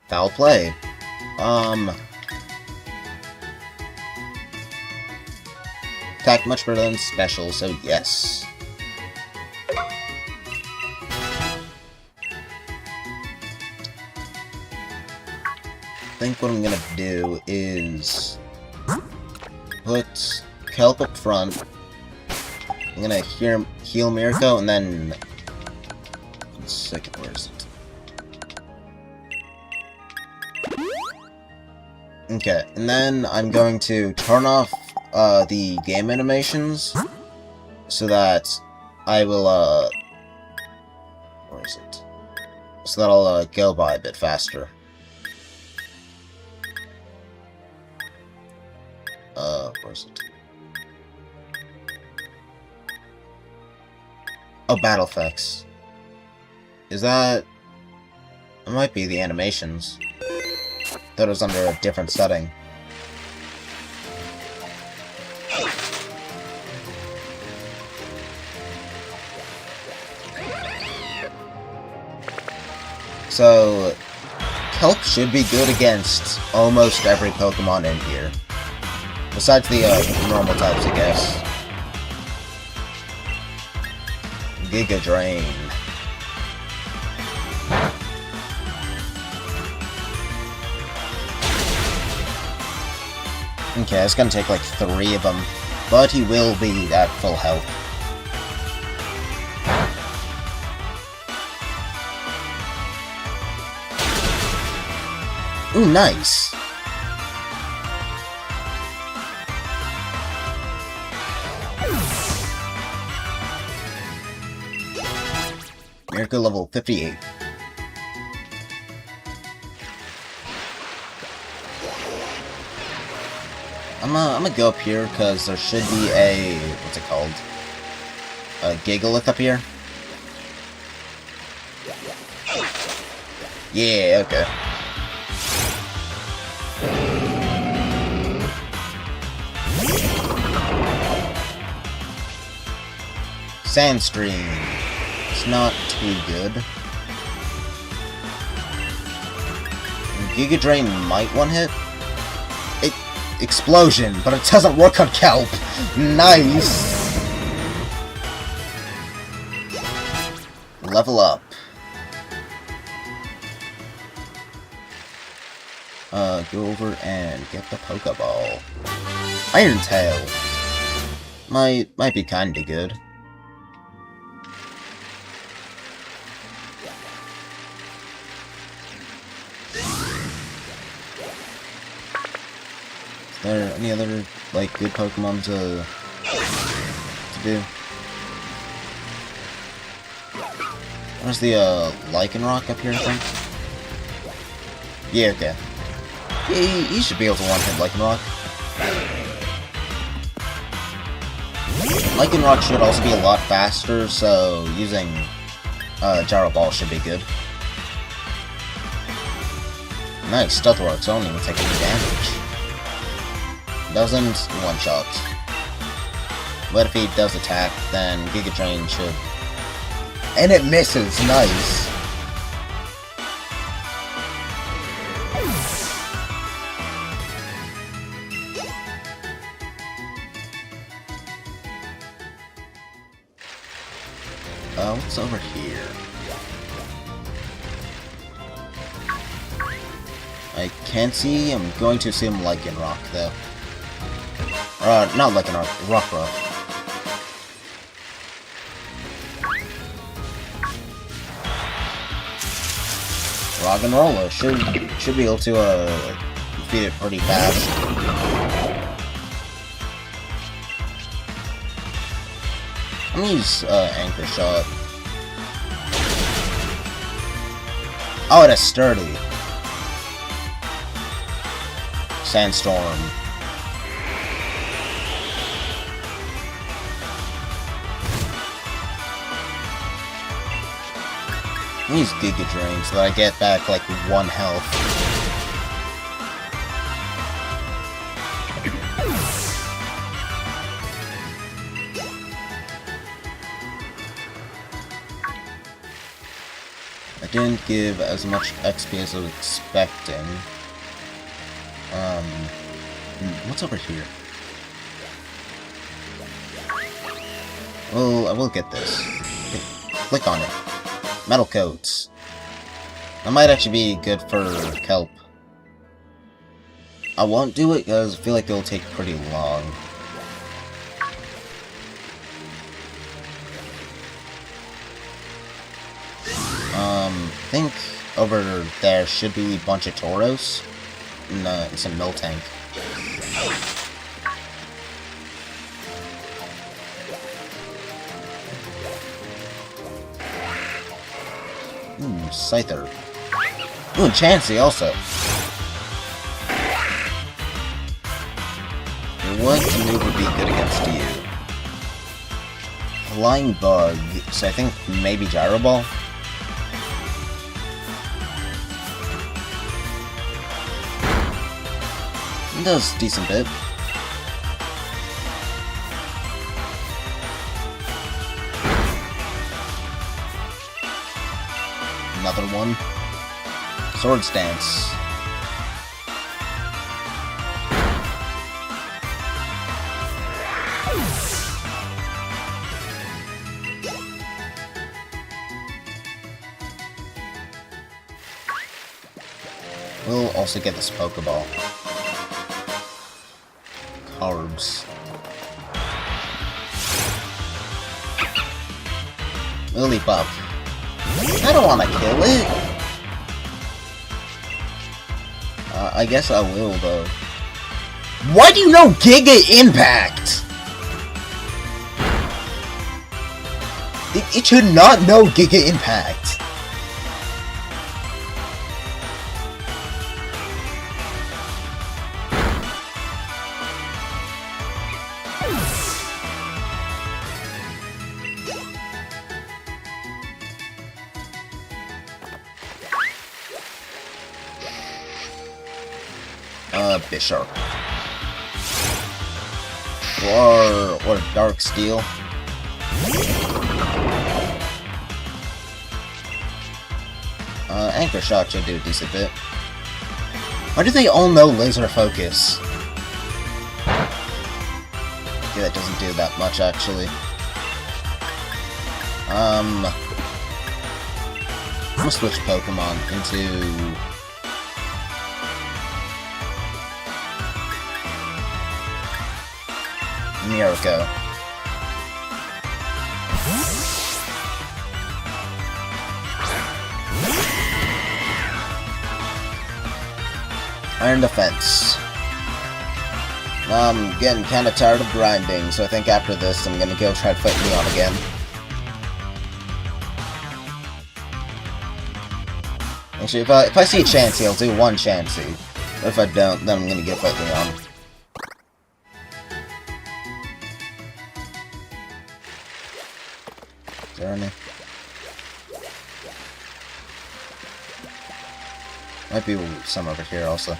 Foul play. Attack much better than special, so yes. I think what I'm gonna do is put Kelp up front. I'm gonna heal Mirko, and then... One second, where is it? Okay, and then I'm going to turn off the game animations so that I will, where is it? So that I'll go by a bit faster. Where is it? Oh, battle effects. Is that... It might be the animations. Thought it was under a different setting. So, Kelp should be good against almost every Pokemon in here. Besides the normal types, I guess. Giga Drain. Okay, it's gonna take like 3 of them, but he will be at full health. Ooh, nice! Mirko level 58. I'm gonna go up here because there should be a... what's it called? A Gigalith up here. Yeah, okay. Sandstream. It's not too good. Giga Drain might one-hit. Explosion, but it doesn't work on Kelp. Nice. Level up. Go over and get the Pokeball. Iron Tail. Might be kinda good. Is there any other, like, good Pokemon to do? Where's the, Lycanroc up here, I think? Yeah, okay. Yeah, he should be able to one-hit Lycanroc. Lycanroc should also be a lot faster, so using, Gyro Ball should be good. Nice, Stealth Rock's only will take any damage. Doesn't, one-shot. But if he does attack, then Giga Drain should... And it misses, nice! What's over here? I can't see. I'm going to assume Lycanroc, though. Not Lycanroc, Rockruff. Roggenrola should be able to defeat it pretty fast. I'm gonna use Anchor Shot. Oh, it is sturdy. Sandstorm. I'm gonna use Giga Drain so that I get back like 1 health. I didn't give as much XP as I was expecting. What's over here? Well, I will get this. Okay, click on it. Metal Coats. That might actually be good for Kelp. I won't do it because I feel like it'll take pretty long. I think over there should be a bunch of Tauros. No, it's a Miltank. Scyther. Ooh, and Chansey also. What move would be good against you? Flying Bug, so I think maybe Gyro Ball? It does a decent bit. Another one. Swords Dance. We'll also get this Pokeball. Carbs. Lillipup. I don't want to kill it. I guess I will, though. Why do you know Giga Impact? It should not know Giga Impact. Bisharp. Or Dark Steel. Anchor Shot should do a decent bit. Why do they all know Laser Focus? Yeah, that doesn't do that much, actually. I'm gonna switch Pokemon into... Mirko. Iron Defense. I'm getting kind of tired of grinding, so I think after this I'm gonna go try to fight Leon again. Actually, if I see a Chansey, I'll do one Chansey. But if I don't, then I'm gonna go fight Leon. Is there any? Might be some over here also.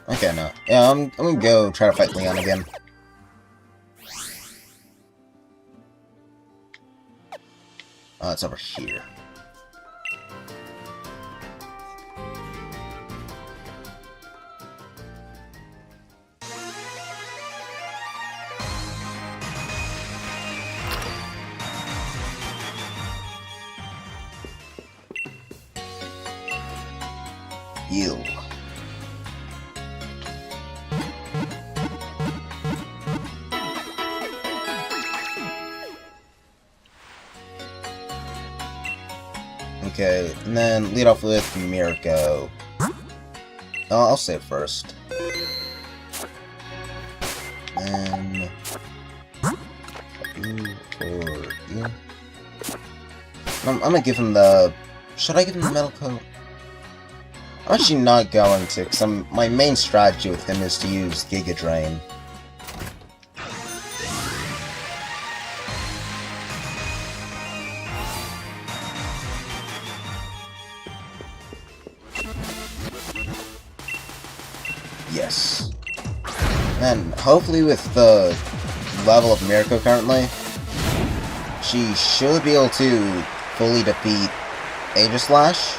Okay, no. Yeah, I'm gonna go try to fight Leon again. Oh, it's over here. heal. Okay, and then lead off with Mirko. Oh, I'll save first. And you for you. I'm gonna give him the. Should I give him the metal coat? I'm actually not going to, because my main strategy with him is to use Giga Drain. Yes. And hopefully with the level of Mirko currently, she should be able to fully defeat Aegislash.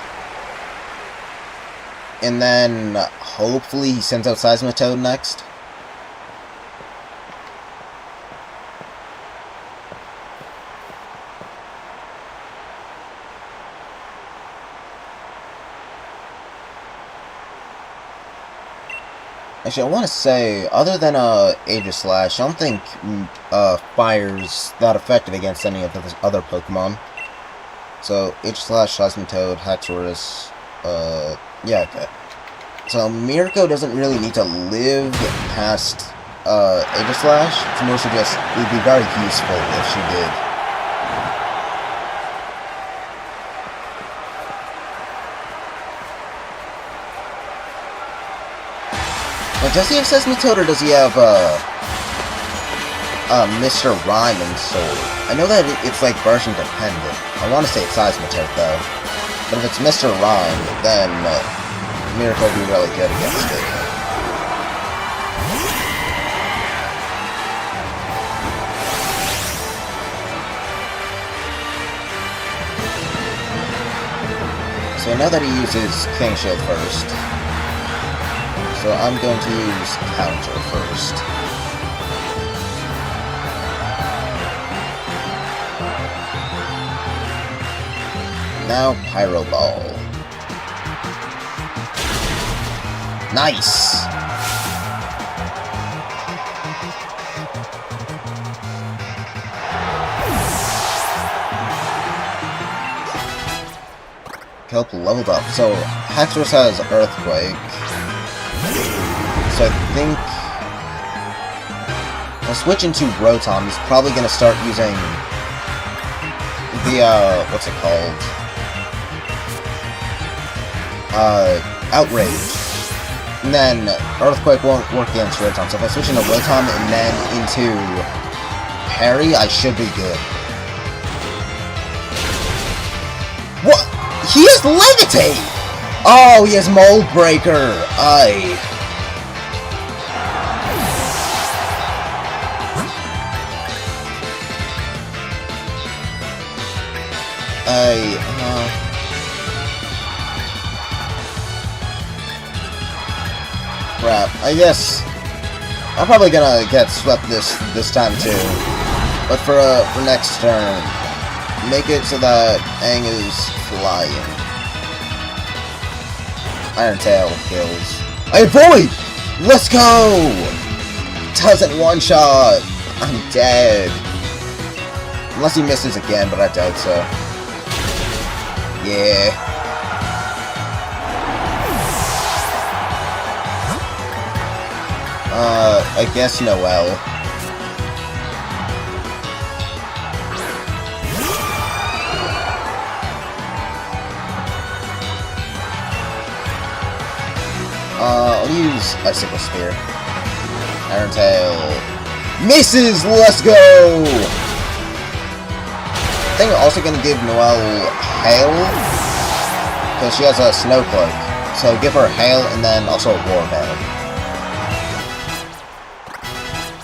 And then hopefully he sends out Seismitoad next. Actually, I want to say, other than Aegislash, I don't think Fire's that effective against any of the other Pokemon. So, Aegislash, Seismitoad, Haxorus, yeah, okay. So, Mirko doesn't really need to live past Aegislash. It's mostly just, it would be very useful if she did. Like, does he have Seismitoad or does he have, Mr. Rhyme and Sword? I know that it's, like, version dependent. I want to say it's Seismitoad, though. But if it's Mr. Rhyme, then, Mirko will be really good against it. So I know that he uses King Shield first. So I'm going to use Counter first. Now Pyro Ball. Nice! Kelp leveled up. So Haxorus has Earthquake. So I think I'll switch into Rotom. He's probably gonna start using the what's it called? Outrage. And then Earthquake won't work against Rotom. So if I switch into Rotom and then into Harry, I should be good. What? He has Levitate! Oh, he has Mold Breaker! Crap. I guess I'm probably gonna get swept this time too. But for next turn, make it so that Aang is flying. Iron Tail kills. I avoid! Let's go! Doesn't one-shot! I'm dead. Unless he misses again, but I doubt so. Yeah. I guess Noelle. I'll use Icicle Spear. Iron Tail. Misses! Let's go! I think we're also gonna give Noelle Hail. Because she has a Snow Cloak. So give her Hail and then also a War Band.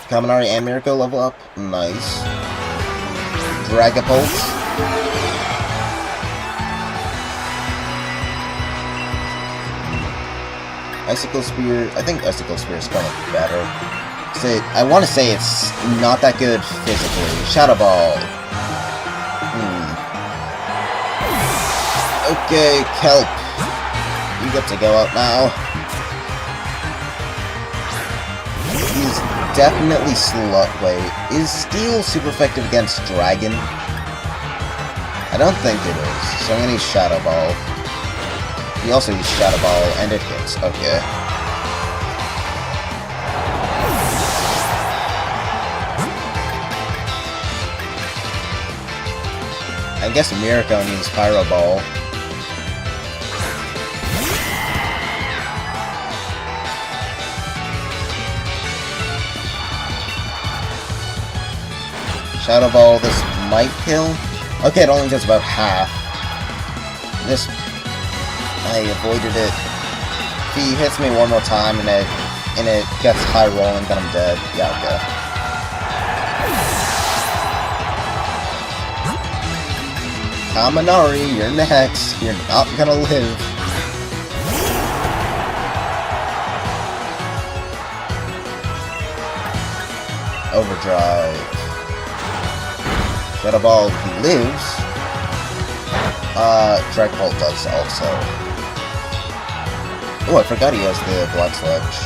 Kaminari and Mirko level up. Nice. Dragapult. Icicle Spear. I think Icicle Spear is kind of better. I want to say it's not that good physically. Shadow Ball. Okay, Kelp. You get to go up now. He's definitely slow. Wait, is Steel super effective against Dragon? I don't think it is, so I'm gonna use Shadow Ball. He also used Shadow Ball, and it hits. Okay. I guess Mirko needs Pyro Ball. Shadow Ball, this might kill. Okay, it only does about half. This... I avoided it. If he hits me one more time and it gets high rolling, then I'm dead. Yeah, okay. Kaminari, you're next. You're not gonna live. Overdrive. Shadow Ball, he lives. Dragon Bolt does also. Oh, I forgot he has the Black Sledge.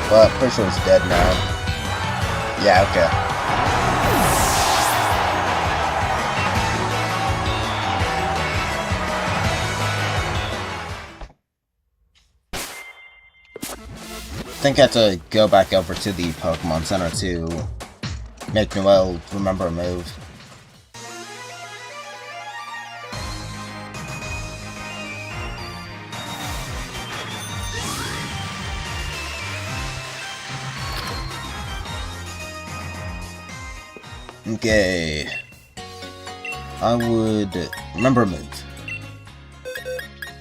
But pretty sure he's dead now. Yeah, okay. I think I have to go back over to the Pokemon Center to make Noelle remember a move. Okay. I would remember a move.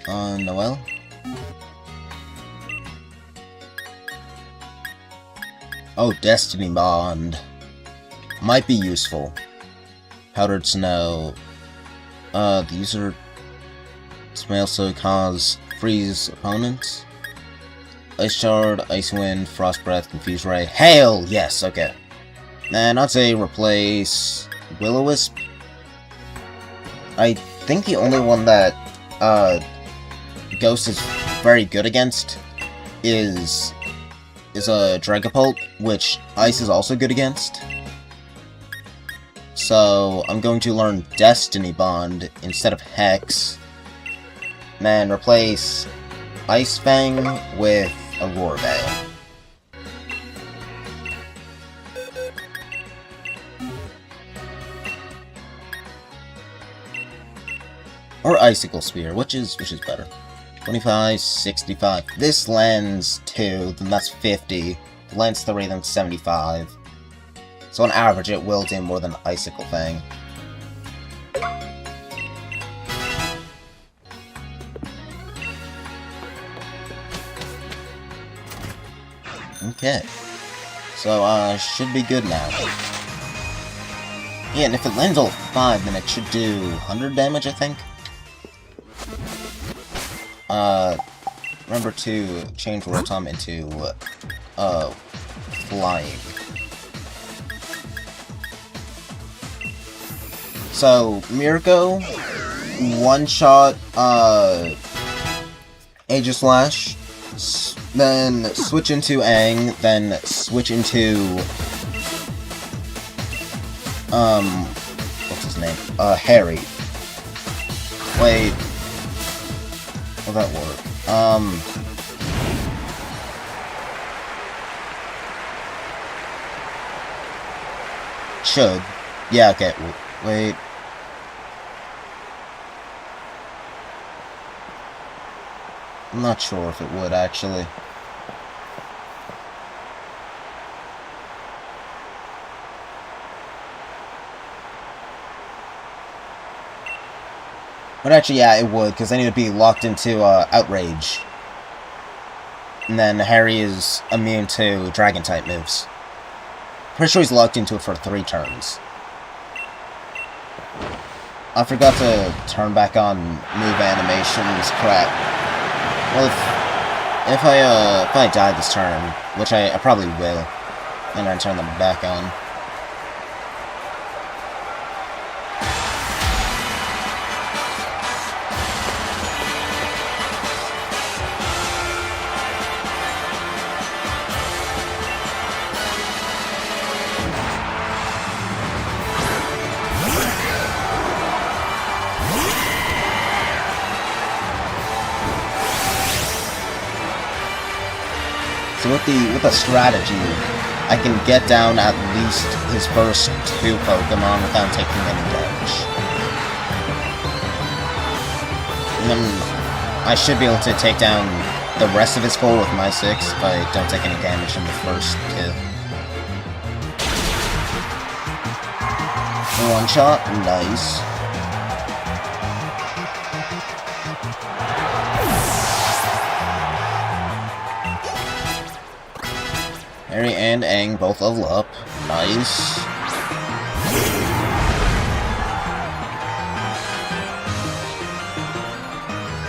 Noelle? Oh, Destiny Bond. Might be useful. Powdered Snow. The user may also cause freeze opponents. Ice Shard, Ice Wind, Frost Breath, Confuse Ray. Hail! Yes, okay. And I'd say replace Will-O-Wisp. I think the only one that Ghost is very good against is a Dragapult, which Ice is also good against. So I'm going to learn Destiny Bond instead of Hex, and then replace Ice Fang with Aurora Veil. Or Icicle Spear, which is better? 25, 65. This lands 2, then that's 50. If it lands 3, then 75. So on average, it will do more than Icicle Fang. Okay. So, should be good now. Yeah, and if it lands all 5, then it should do 100 damage, I think. Remember to change Rotom into, flying. So, Mirko, one-shot, Aegislash, then switch into Aang, then switch into, what's his name? Harry. Wait. Will that work? Should. Yeah, okay. Wait. I'm not sure if it would, actually. But actually, yeah, it would, because then he would be locked into, Outrage. And then Harry is immune to Dragon-type moves. Pretty sure he's locked into it for 3 turns. I forgot to turn back on move animations. Crap. Well, if I die this turn, which I probably will, and I turn them back on. So with the strategy, I can get down at least his first 2 Pokemon without taking any damage. And then I should be able to take down the rest of his goal with my 6 if I don't take any damage in the first 2. One shot, nice. Harry and Aang both level up. Nice.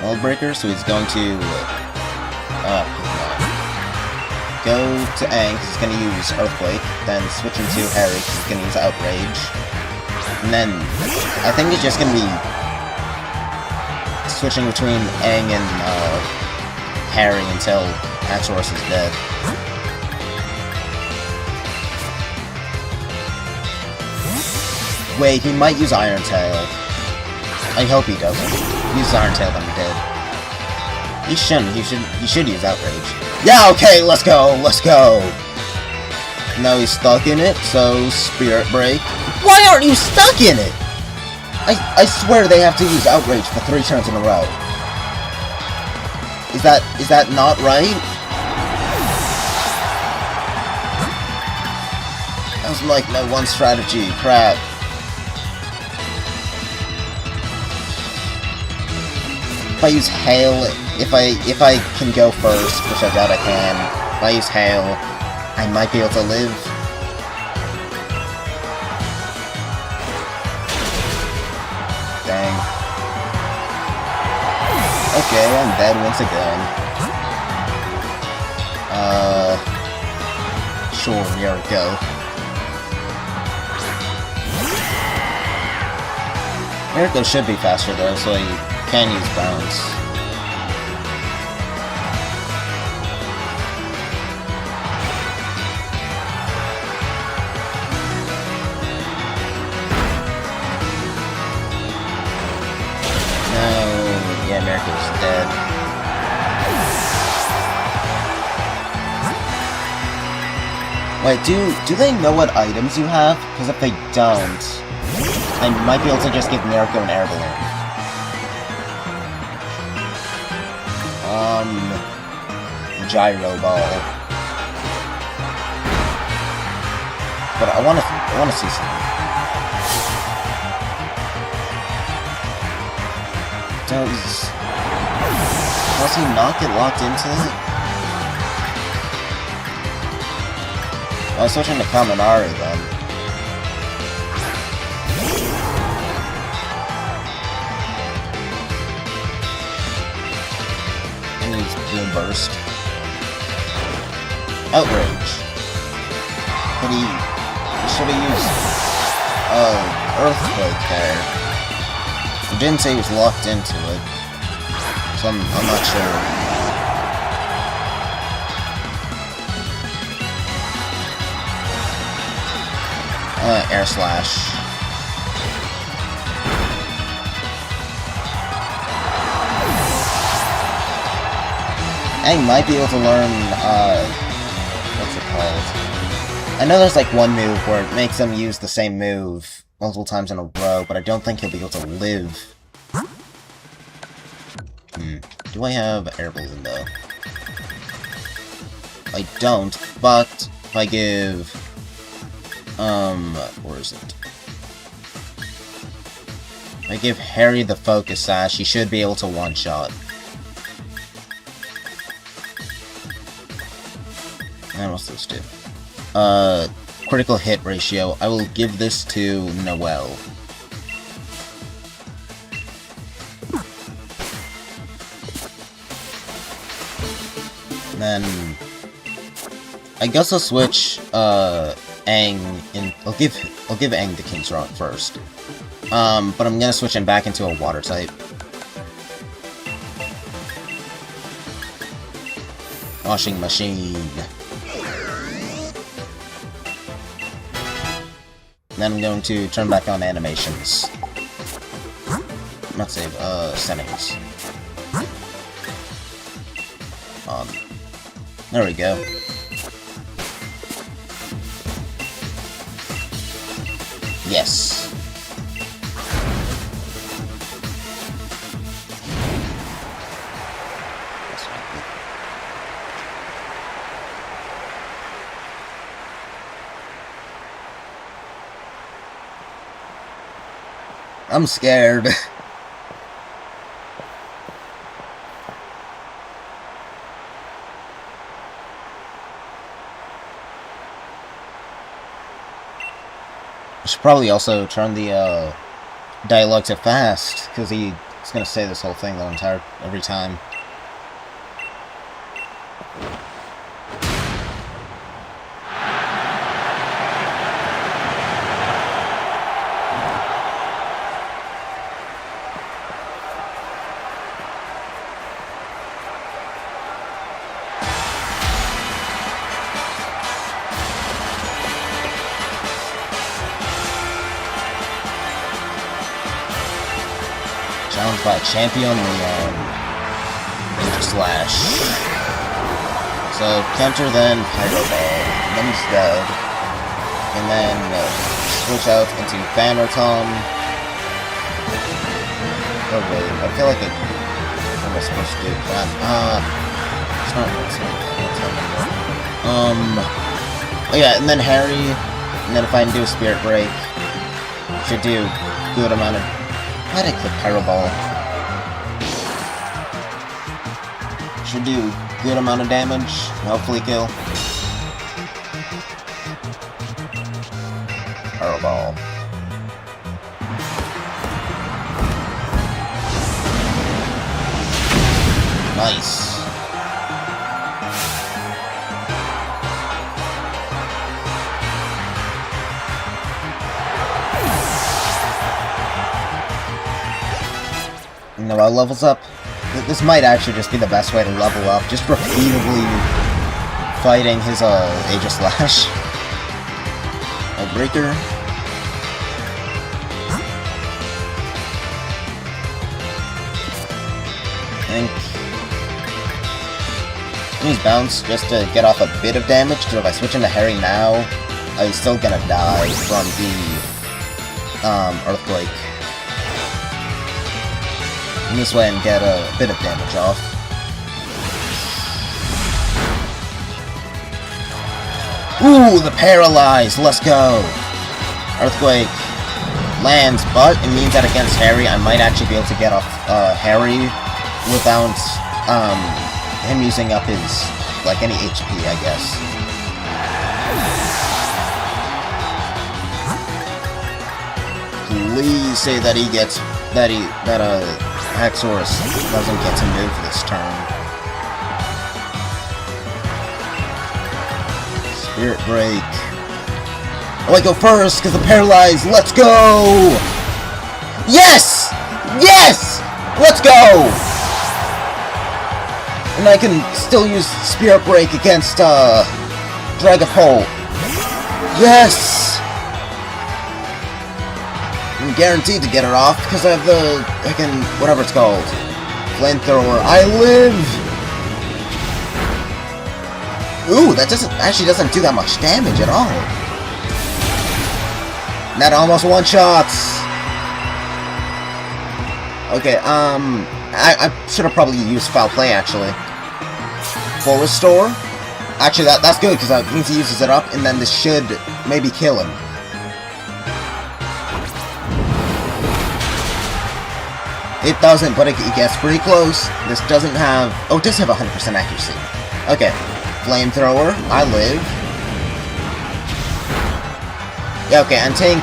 World Breaker, so he's going to go to Aang, he's going to use Earthquake, then switch into Harry, he's going to use Outrage. And then, I think it's just going to be switching between Aang and Harry until Haxorus is dead. Wait, he might use Iron Tail. I hope he doesn't. If he uses Iron Tail, then I'm dead. He shouldn't. He should use Outrage. Yeah, okay, let's go, let's go! Now he's stuck in it, so Spirit Break. Why aren't you stuck in it? I swear they have to use Outrage for 3 turns in a row. Is that not right? That was like my one strategy, crap. If I use Hail, if I can go first, which I doubt I can, if I use Hail, I might be able to live. Dang. Okay, I'm dead once again. Sure, here we go. Miracle should be faster though, so you can use Bounce. No, yeah, Miracle's dead. Wait, do they know what items you have? Because if they don't, I might be able to just give Miracle an Air Balloon. Gyro Ball. But I wanna see something. Does he not get locked into it? I'll switch into Kaminari then. And he's Boom Burst. Outrage. But he should have used Earthquake there. He didn't say he was locked into it, so I'm not sure. Air Slash. I might be able to learn, what's it called? I know there's like one move where it makes him use the same move multiple times in a row, but I don't think he'll be able to live. Do I have Air Balloon though? I don't, but if I give, where is it? If I give Harry the Focus Sash, he should be able to one-shot. And what's this do? Critical hit ratio. I will give this to Noelle. And then I guess I'll switch Aang in. I'll give Aang the King's Rock first. But I'm gonna switch him back into a water type. Washing machine. Then I'm going to turn back on animations. Not save, settings. There we go. Yes. I'm scared. I should probably also turn the dialogue to fast, because he's gonna say this whole thing every time. Challenged by Champion Leon. Slash. So, counter then Pyro Ball. And then he's dead. And then switch out into Banner Tom. Oh wait, I feel like what am I supposed to do? It's not oh yeah, and then Harry. And then if I can do a Spirit Break, should do a good amount of... Why did I click Pyro Ball? Should do a good amount of damage. Hopefully kill. Pyro Ball. Nice. Noelle levels up. This might actually just be the best way to level up. Just repeatedly fighting his Aegis Slash. A Breaker. I think use Bounce just to get off a bit of damage, because if I switch into Harry now, I'm still gonna die from the Earthquake. And this way I can get a bit of damage off. Ooh, the Paralyze! Let's go! Earthquake lands, but it means that against Harry, I might actually be able to get off Harry without him using up his, like, any HP, I guess. Please say that he gets, that Haxorus doesn't get to move this turn. Spirit Break. Oh, I go first, because the Paralyze, let's go! Yes! Yes! Let's go! And I can still use Spirit Break against, Dragapult. Yes! I'm guaranteed to get her off, because I have the, whatever it's called. Flamethrower. I live! Ooh, that actually doesn't do that much damage at all. That almost one-shots! Okay, I should have probably used Foul Play, actually. Full Restore. Actually, that's good, because that means he uses it up, and then this should maybe kill him. It doesn't, but it gets pretty close. This doesn't have... Oh, it does have 100% accuracy. Okay. Flamethrower. I live. Yeah, okay, and take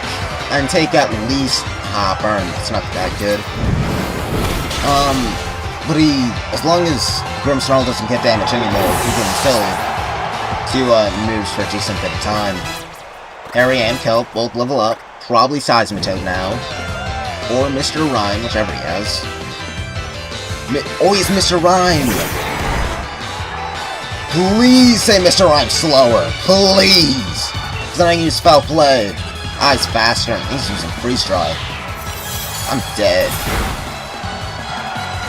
at least... burn. It's not that good. But as long as Grimmsnarl doesn't get damage anymore, he can still do moves for a decent bit of time. Harry and Kelp both level up. Probably Seismitoad now. Or Mr. Rhyme, whichever he has. Oh, he's Mr. Rhyme! Please say Mr. Rhyme slower! Please! Because then I can use Foul Play. Ah, he's faster. He's using Freeze Dry. I'm dead.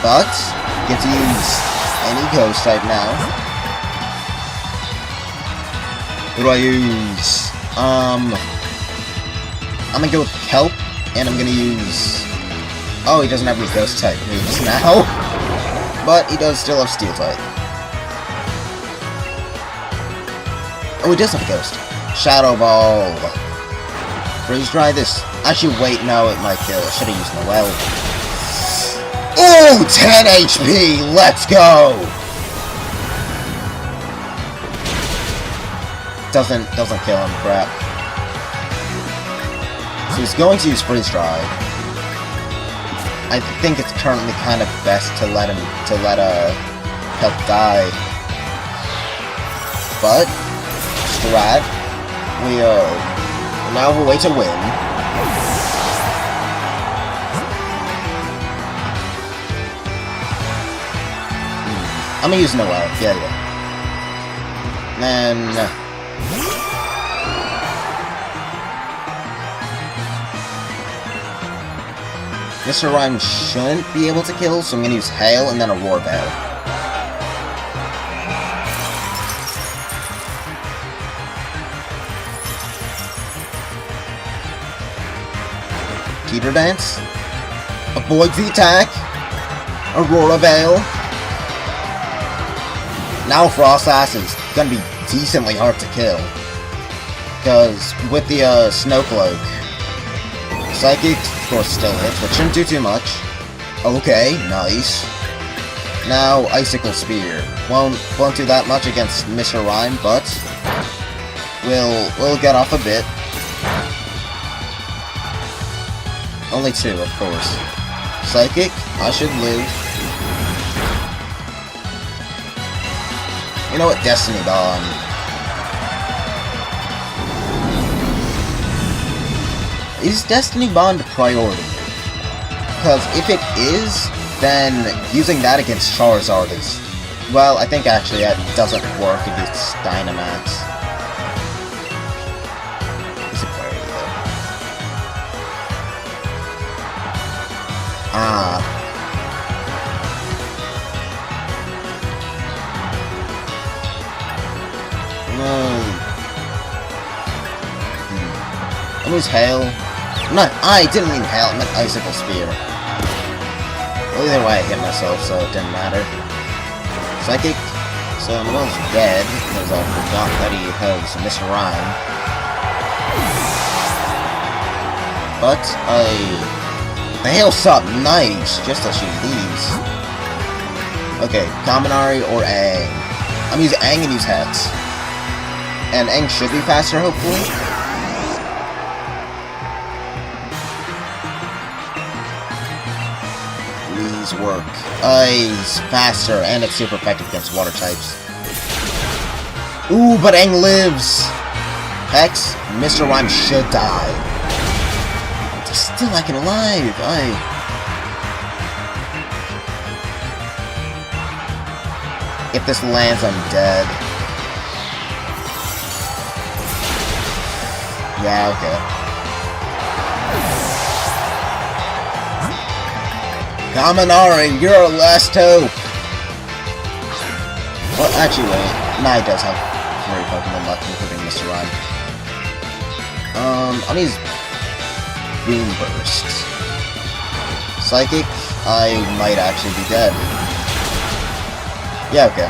But, get to use any Ghost type now. Who do I use? I'm gonna go with Kelp, and I'm gonna use... Oh, he doesn't have any Ghost type moves now. But he does still have Steel type. Oh, he does have a Ghost. Shadow Ball. Freeze Dry this. Actually, wait, no, it might kill. I should have used Noelle. Ooh, 10 HP! Let's go! Doesn't kill him, crap. So he's going to use Freeze Dry. I think it's currently kind of best to let Kelp die. But Strat, now have a way to win. I'm gonna use Noelle. Yeah. And Mr. Rhyme shouldn't be able to kill, so I'm gonna use Hail and then a Roar Veil. Teeter Dance. Avoids the attack. Aurora Veil. Now Frost Ass is gonna be decently hard to kill. Because with the Snow Cloak, Psychic, of course, still hits, but shouldn't do too much. Okay, nice. Now Icicle Spear. Won't do that much against Mr. Rhyme, but we'll get off a bit. Only 2, of course. Psychic, I should live. You know what? Destiny Bond. Is Destiny Bond a priority? Because if it is, then using that against Charizard is... Well, I think actually that doesn't work against Dynamax. Is it priority though? Ah. No. I'm gonna use Hail. No, I didn't mean Hail, I meant Icicle Spear. Well, either way, I hit myself, so it didn't matter. Psychic. So Noelle's dead, because I forgot that he has Mr. Rhyme. But the Hail's up, nice, just as she leaves. Okay, Kaminari or Aang. I'm gonna use Aang and use Hex. And Aang should be faster, hopefully. Please work. He's faster, and it's super effective against water types. Ooh, but Aang lives! Hex, Mr. Rhyme should die. He's still acting alive, If this lands, I'm dead. Yeah, okay. Kaminari, you're our last hope! Well, actually, wait. Nah, he does have 3 Pokemon left, including Mr. Rhyme. I'm gonna use Boom Burst. Psychic, I might actually be dead. Yeah, okay.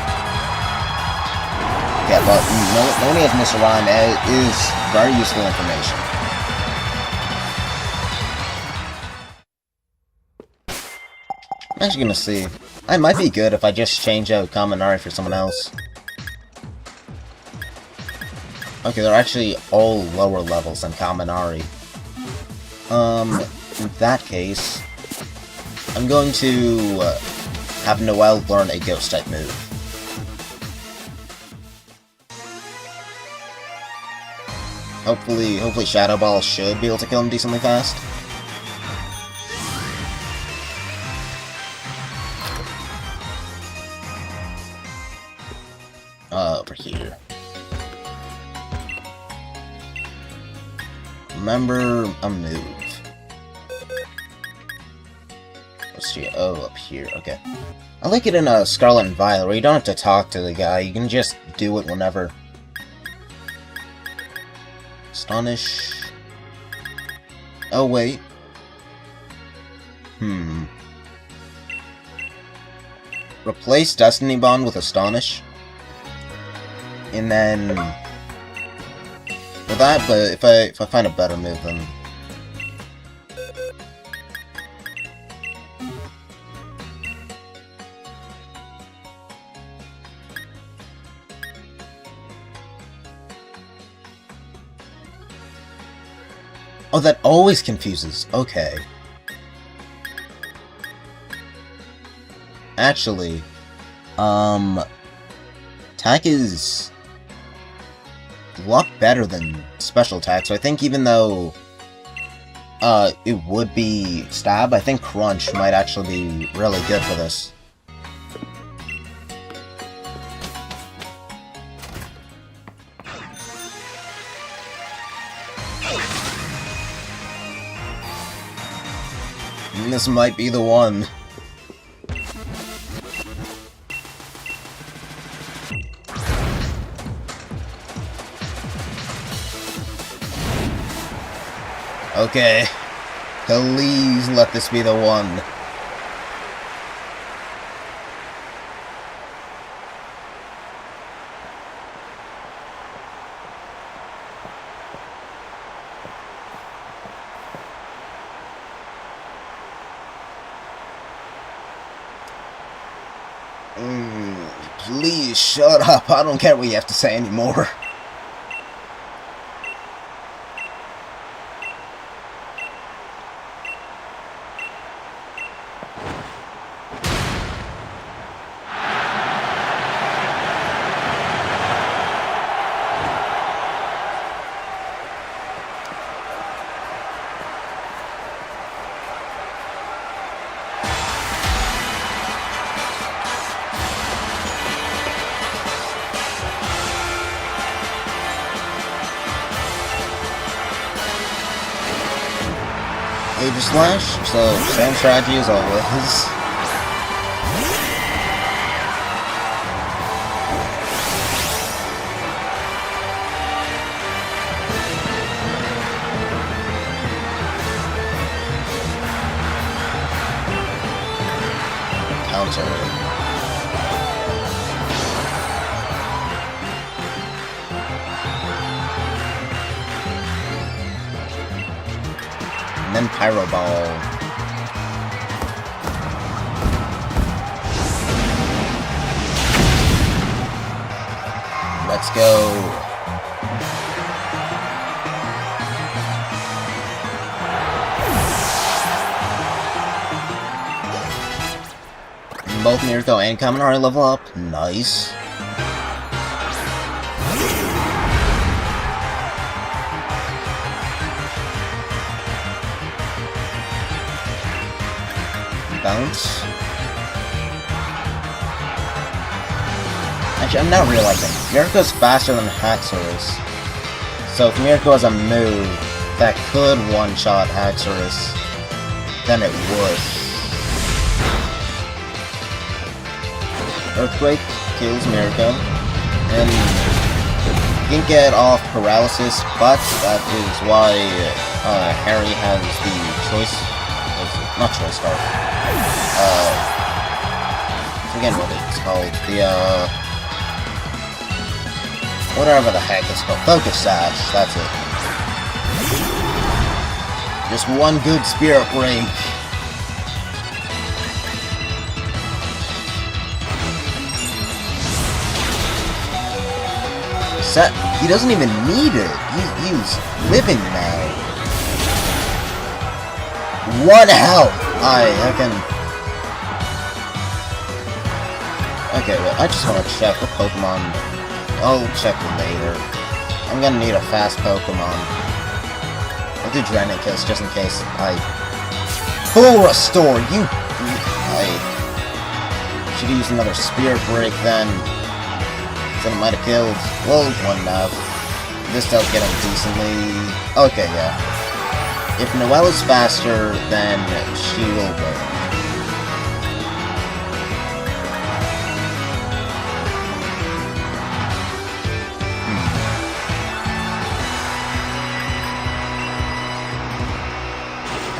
Yeah, but knowing he has Mr. Rhyme is very useful information. I'm actually gonna see. I might be good if I just change out Kaminari for someone else. Okay, they're actually all lower levels than Kaminari. In that case, I'm going to have Noelle learn a Ghost-type move. Hopefully Shadow Ball should be able to kill him decently fast. Over here. Remember a move. Let's see. Oh, up here. Okay. I like it in Scarlet and Violet, where you don't have to talk to the guy. You can just do it whenever. Astonish. Oh, wait. Replace Destiny Bond with Astonish. And then... Well, that, but if I find a better move, then... Oh, that always confuses. Okay. Actually, attack is a lot better than special attack, so I think even though it would be stab, I think crunch might actually be really good for this. And this might be the one. Okay. Please let this be the one. Please shut up. I don't care what you have to say anymore. Aegis Slash, so same strategy as always. Counter. And then Pyro Ball. Let's go. And both Mirko and Kaminari level up. Nice. Bounce. Actually, I'm now realizing Mirko's faster than Haxorus. So if Mirko has a move that could one-shot Haxorus, then it would. Earthquake kills Mirko, and he can get off paralysis, but that is why Harry has the choice. Not choice card. Forget what it's called. The, whatever the heck it's called. Focus Sash, that's it. Just one good Spirit Break. Set. He doesn't even need it. He's living now. 1 health! I can... Okay, well, I just want to check what Pokemon... I'll check it later. I'm gonna need a fast Pokemon. I'll do Dranekiss just in case I... Full Restore! I... should use another Spirit Break then. Then it might have killed... Well, one now. This does get him decently... Okay, yeah. If Noelle is faster, then she will win.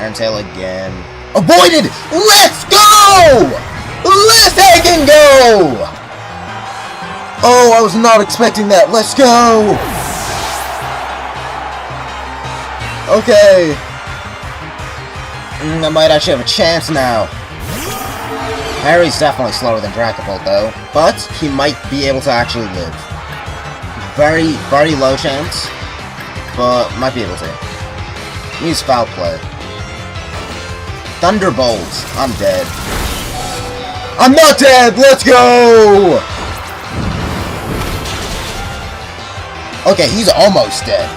Iron Tail again. Avoided! Let's go! Let's hang go! Oh, I was not expecting that. Let's go! Okay. I might actually have a chance now. Harry's definitely slower than Dracopult, though. But he might be able to actually live. Very, very low chance. But might be able to. Use Foul Play. Thunderbolt. I'm dead. I'm not dead! Let's go! Okay, he's almost dead.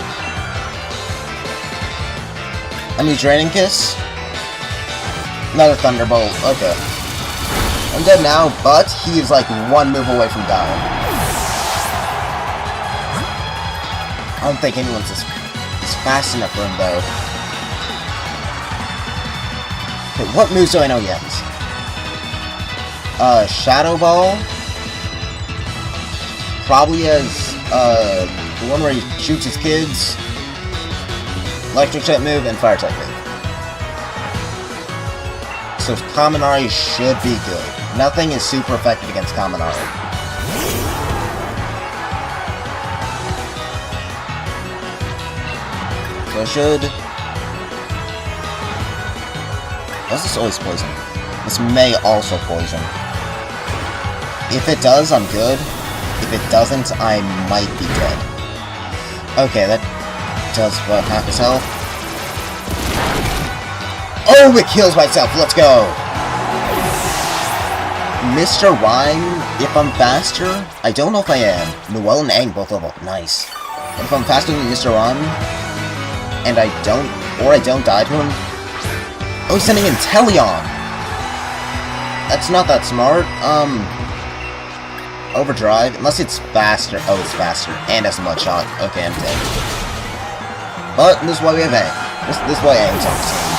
I need Draining Kiss. Another Thunderbolt. Okay. I'm dead now, but he is like one move away from dying. I don't think anyone's as fast enough for him, though. Okay, what moves do I know yet? Shadow Ball. Probably has, the one where he shoots his kids. Electric type move, and Fire type move. So Kaminari should be good. Nothing is super effective against Kaminari. So I should... Does this always poison? This may also poison. If it does, I'm good. If it doesn't, I might be dead. Okay, that does what, half his health? Oh, it kills by itself. Let's go. Mr. Rhyme, if I'm faster, I don't know if I am. Noelle and Aang both level up. Nice. But if I'm faster than Mr. Rhyme, and I don't die to him. Oh, he's sending in Teleon. That's not that smart. Overdrive, unless it's faster. Oh, it's faster. And has a mud shot. Okay, I'm dead. But this is why we have Aang. This is why Aang's on the scene.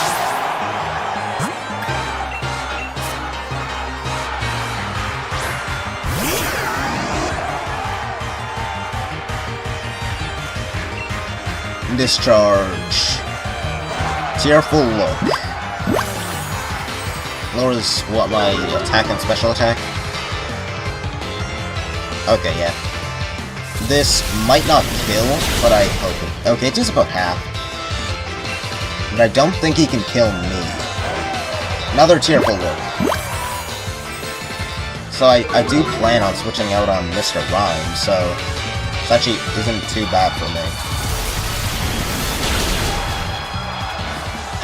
Discharge. Tearful Look. Lowers what, my attack and special attack? Okay, yeah. This might not kill, but I hope it. Okay, it does about half. But I don't think he can kill me. Another Tearful Look. So I do plan on switching out on Mr. Rhyme, so it actually isn't too bad for me.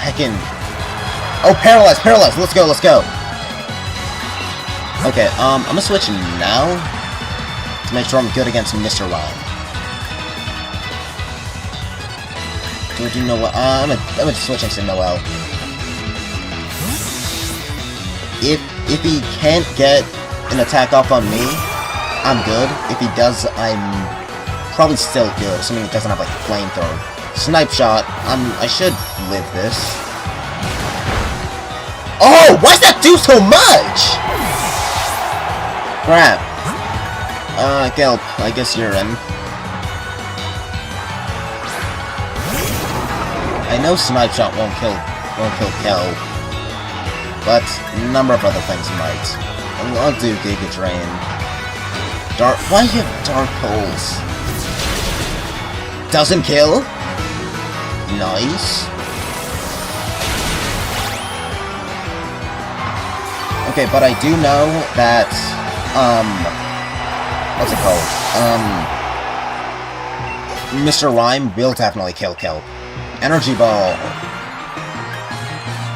I can... Oh, Paralyze! Paralyze! Let's go, let's go! Okay, I'm gonna switch now to make sure I'm good against Mr. Rhyme. Do I do Noelle? I'm gonna switch into Noelle. If he can't get an attack off on me, I'm good. If he does, I'm probably still good, assuming he doesn't have, like, flamethrower. Snipe Shot. I should live this. Oh, why does that do so much? Crap. Gelp, I guess you're in. I know Snipe Shot won't kill Kel, but a number of other things might. I'll do Giga Drain. Why do you have Dark Holes? Doesn't kill? Nice. Okay, but I do know that, what's it called? Mr. Rhyme will definitely kill Kelp. Energy Ball.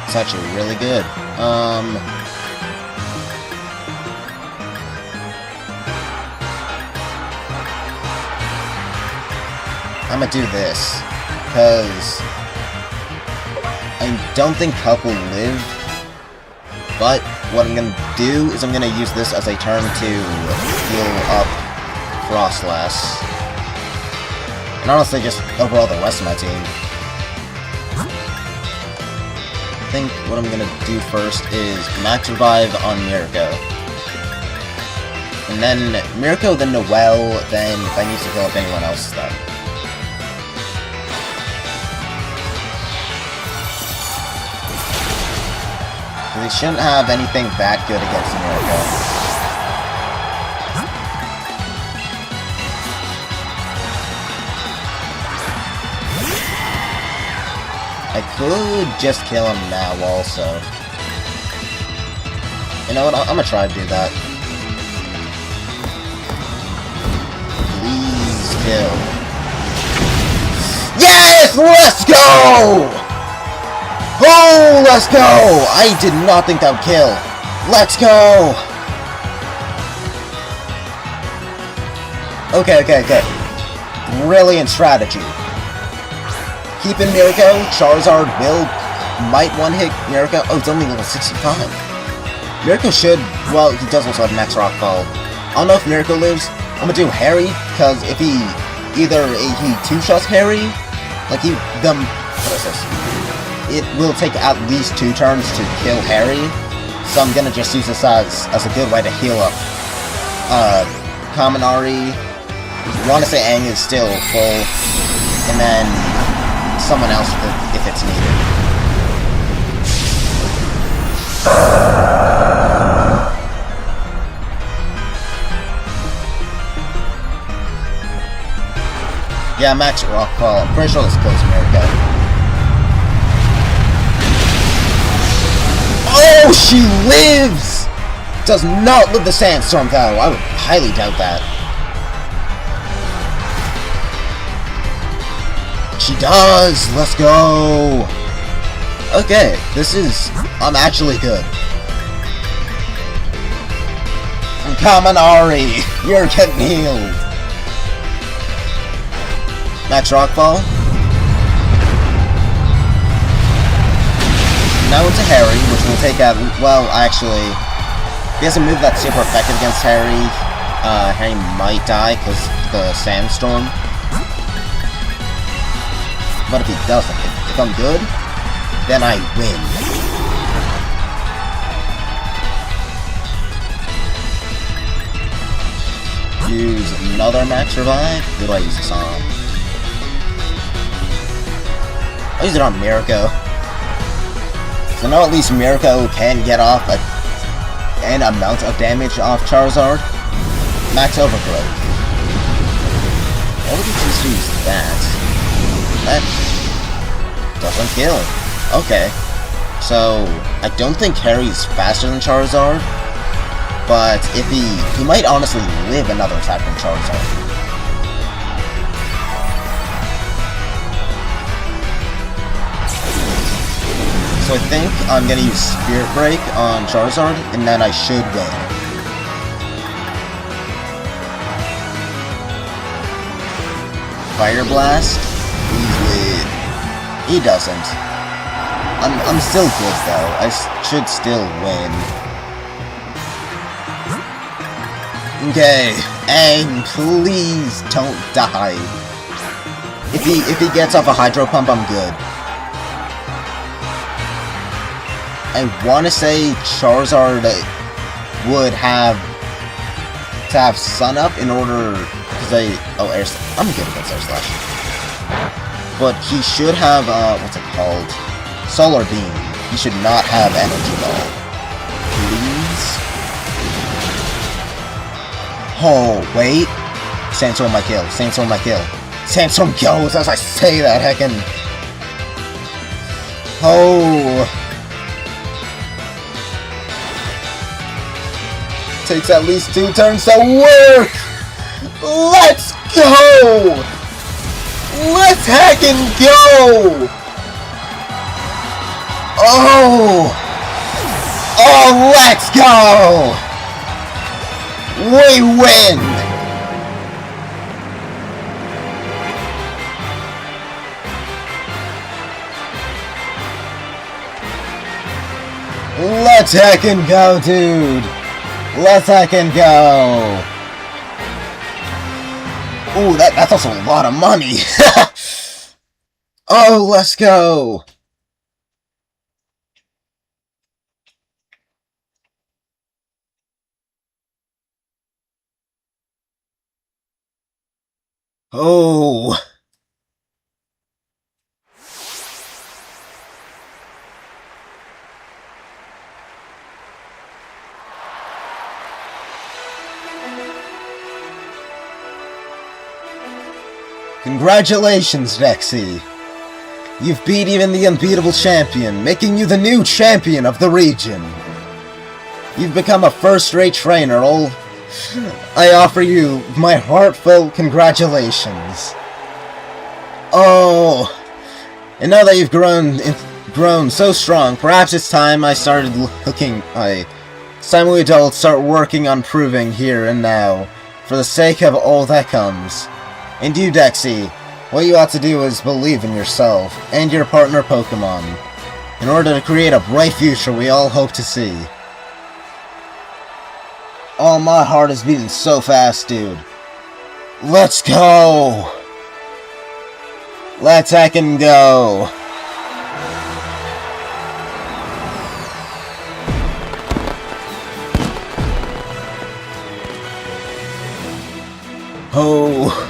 It's actually really good. I'm gonna do this, because I don't think Kelp will live, but what I'm gonna do is I'm gonna use this as a turn to heal up Frostlass. And honestly, just overall the rest of my team. I think what I'm gonna do first is Max Revive on Mirko. And then Mirko, then Noelle, then if I need to heal up anyone else, then. Because he shouldn't have anything that good against America. I could just kill him now also. You know what, I'm gonna try to do that. Please kill. Yes! Let's go! Oh, let's go! I did not think that would kill. Let's go! Okay. Brilliant strategy. Keep in Mirko. Charizard might one-hit Mirko. Oh, it's only level 65. Mirko should... Well, he does also have Max Rock Fall. I don't know if Mirko lives. I'm gonna do Harry, because if he... Either he two-shots Harry... Like, what is this? It will take at least 2 turns to kill Harry. So I'm gonna just use this as a good way to heal up. Kaminari... I want to say Aang is still full. And then... someone else if it's needed. Yeah, Max Rockfall. I'm pretty sure this kills America. Oh, she lives! Does not live the Sandstorm though. I would highly doubt that. She does! Let's go! Okay, I'm actually good. Kaminari! You're getting healed! Max Rockfall. Now into Harry, which will take out... Well, actually... If he has a move that's super effective against Harry, Harry might die because the Sandstorm. But if he doesn't, if I'm good, then I win. Use another Max Revive? Who do I use this on? I'll use it on Mirko. So now at least Mirko can get off an amount of damage off Charizard. Max Overgrowth. Why would you just use that? That doesn't kill. Okay. So, I don't think Harry's faster than Charizard, but if he might honestly live another attack from Charizard. So I think I'm gonna use Spirit Break on Charizard, and then I should win. Fire Blast. He doesn't. I'm still good though. I should still win. Okay, Aang, please don't die. If he gets off a Hydro Pump, I'm good. I want to say Charizard would have to have Sun Up in order because I'm good against Air Slash. But he should have, what's it called? Solar Beam. He should not have Energy Ball. Please? Oh, wait. Sandstorm my kill. Sandstorm my kill. Sandstorm goes as I say that, heckin'. Oh. Takes at least 2 turns to work! Let's go! Let's heckin' go! Oh! Oh, let's go! We win! Let's heckin' go, dude! Let's heckin' go! Ooh, that's also a lot of money! Oh, let's go! Oh! Congratulations, Dexy! You've beat even the unbeatable champion, making you the new champion of the region. You've become a first-rate trainer, I offer you my heartfelt congratulations. Oh, and now that you've grown so strong, perhaps it's time it's time we adults start working on proving here and now, for the sake of all that comes. And you, Dexy, what you ought to do is believe in yourself and your partner Pokemon, in order to create a bright future we all hope to see. Oh, my heart is beating so fast, dude. Let's go! Let's heckin' go! Oh.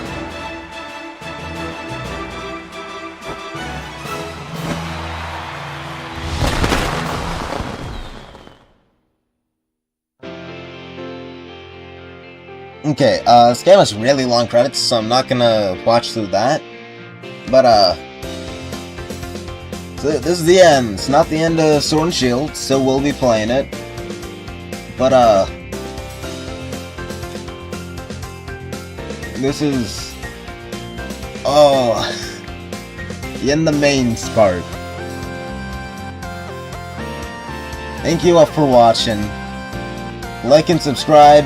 Okay, this game has really long credits, so I'm not gonna watch through that. But, so this is the end. It's not the end of Sword and Shield, still will be playing it. But, this is... Oh... in the main part. Thank you all for watching. Like and subscribe.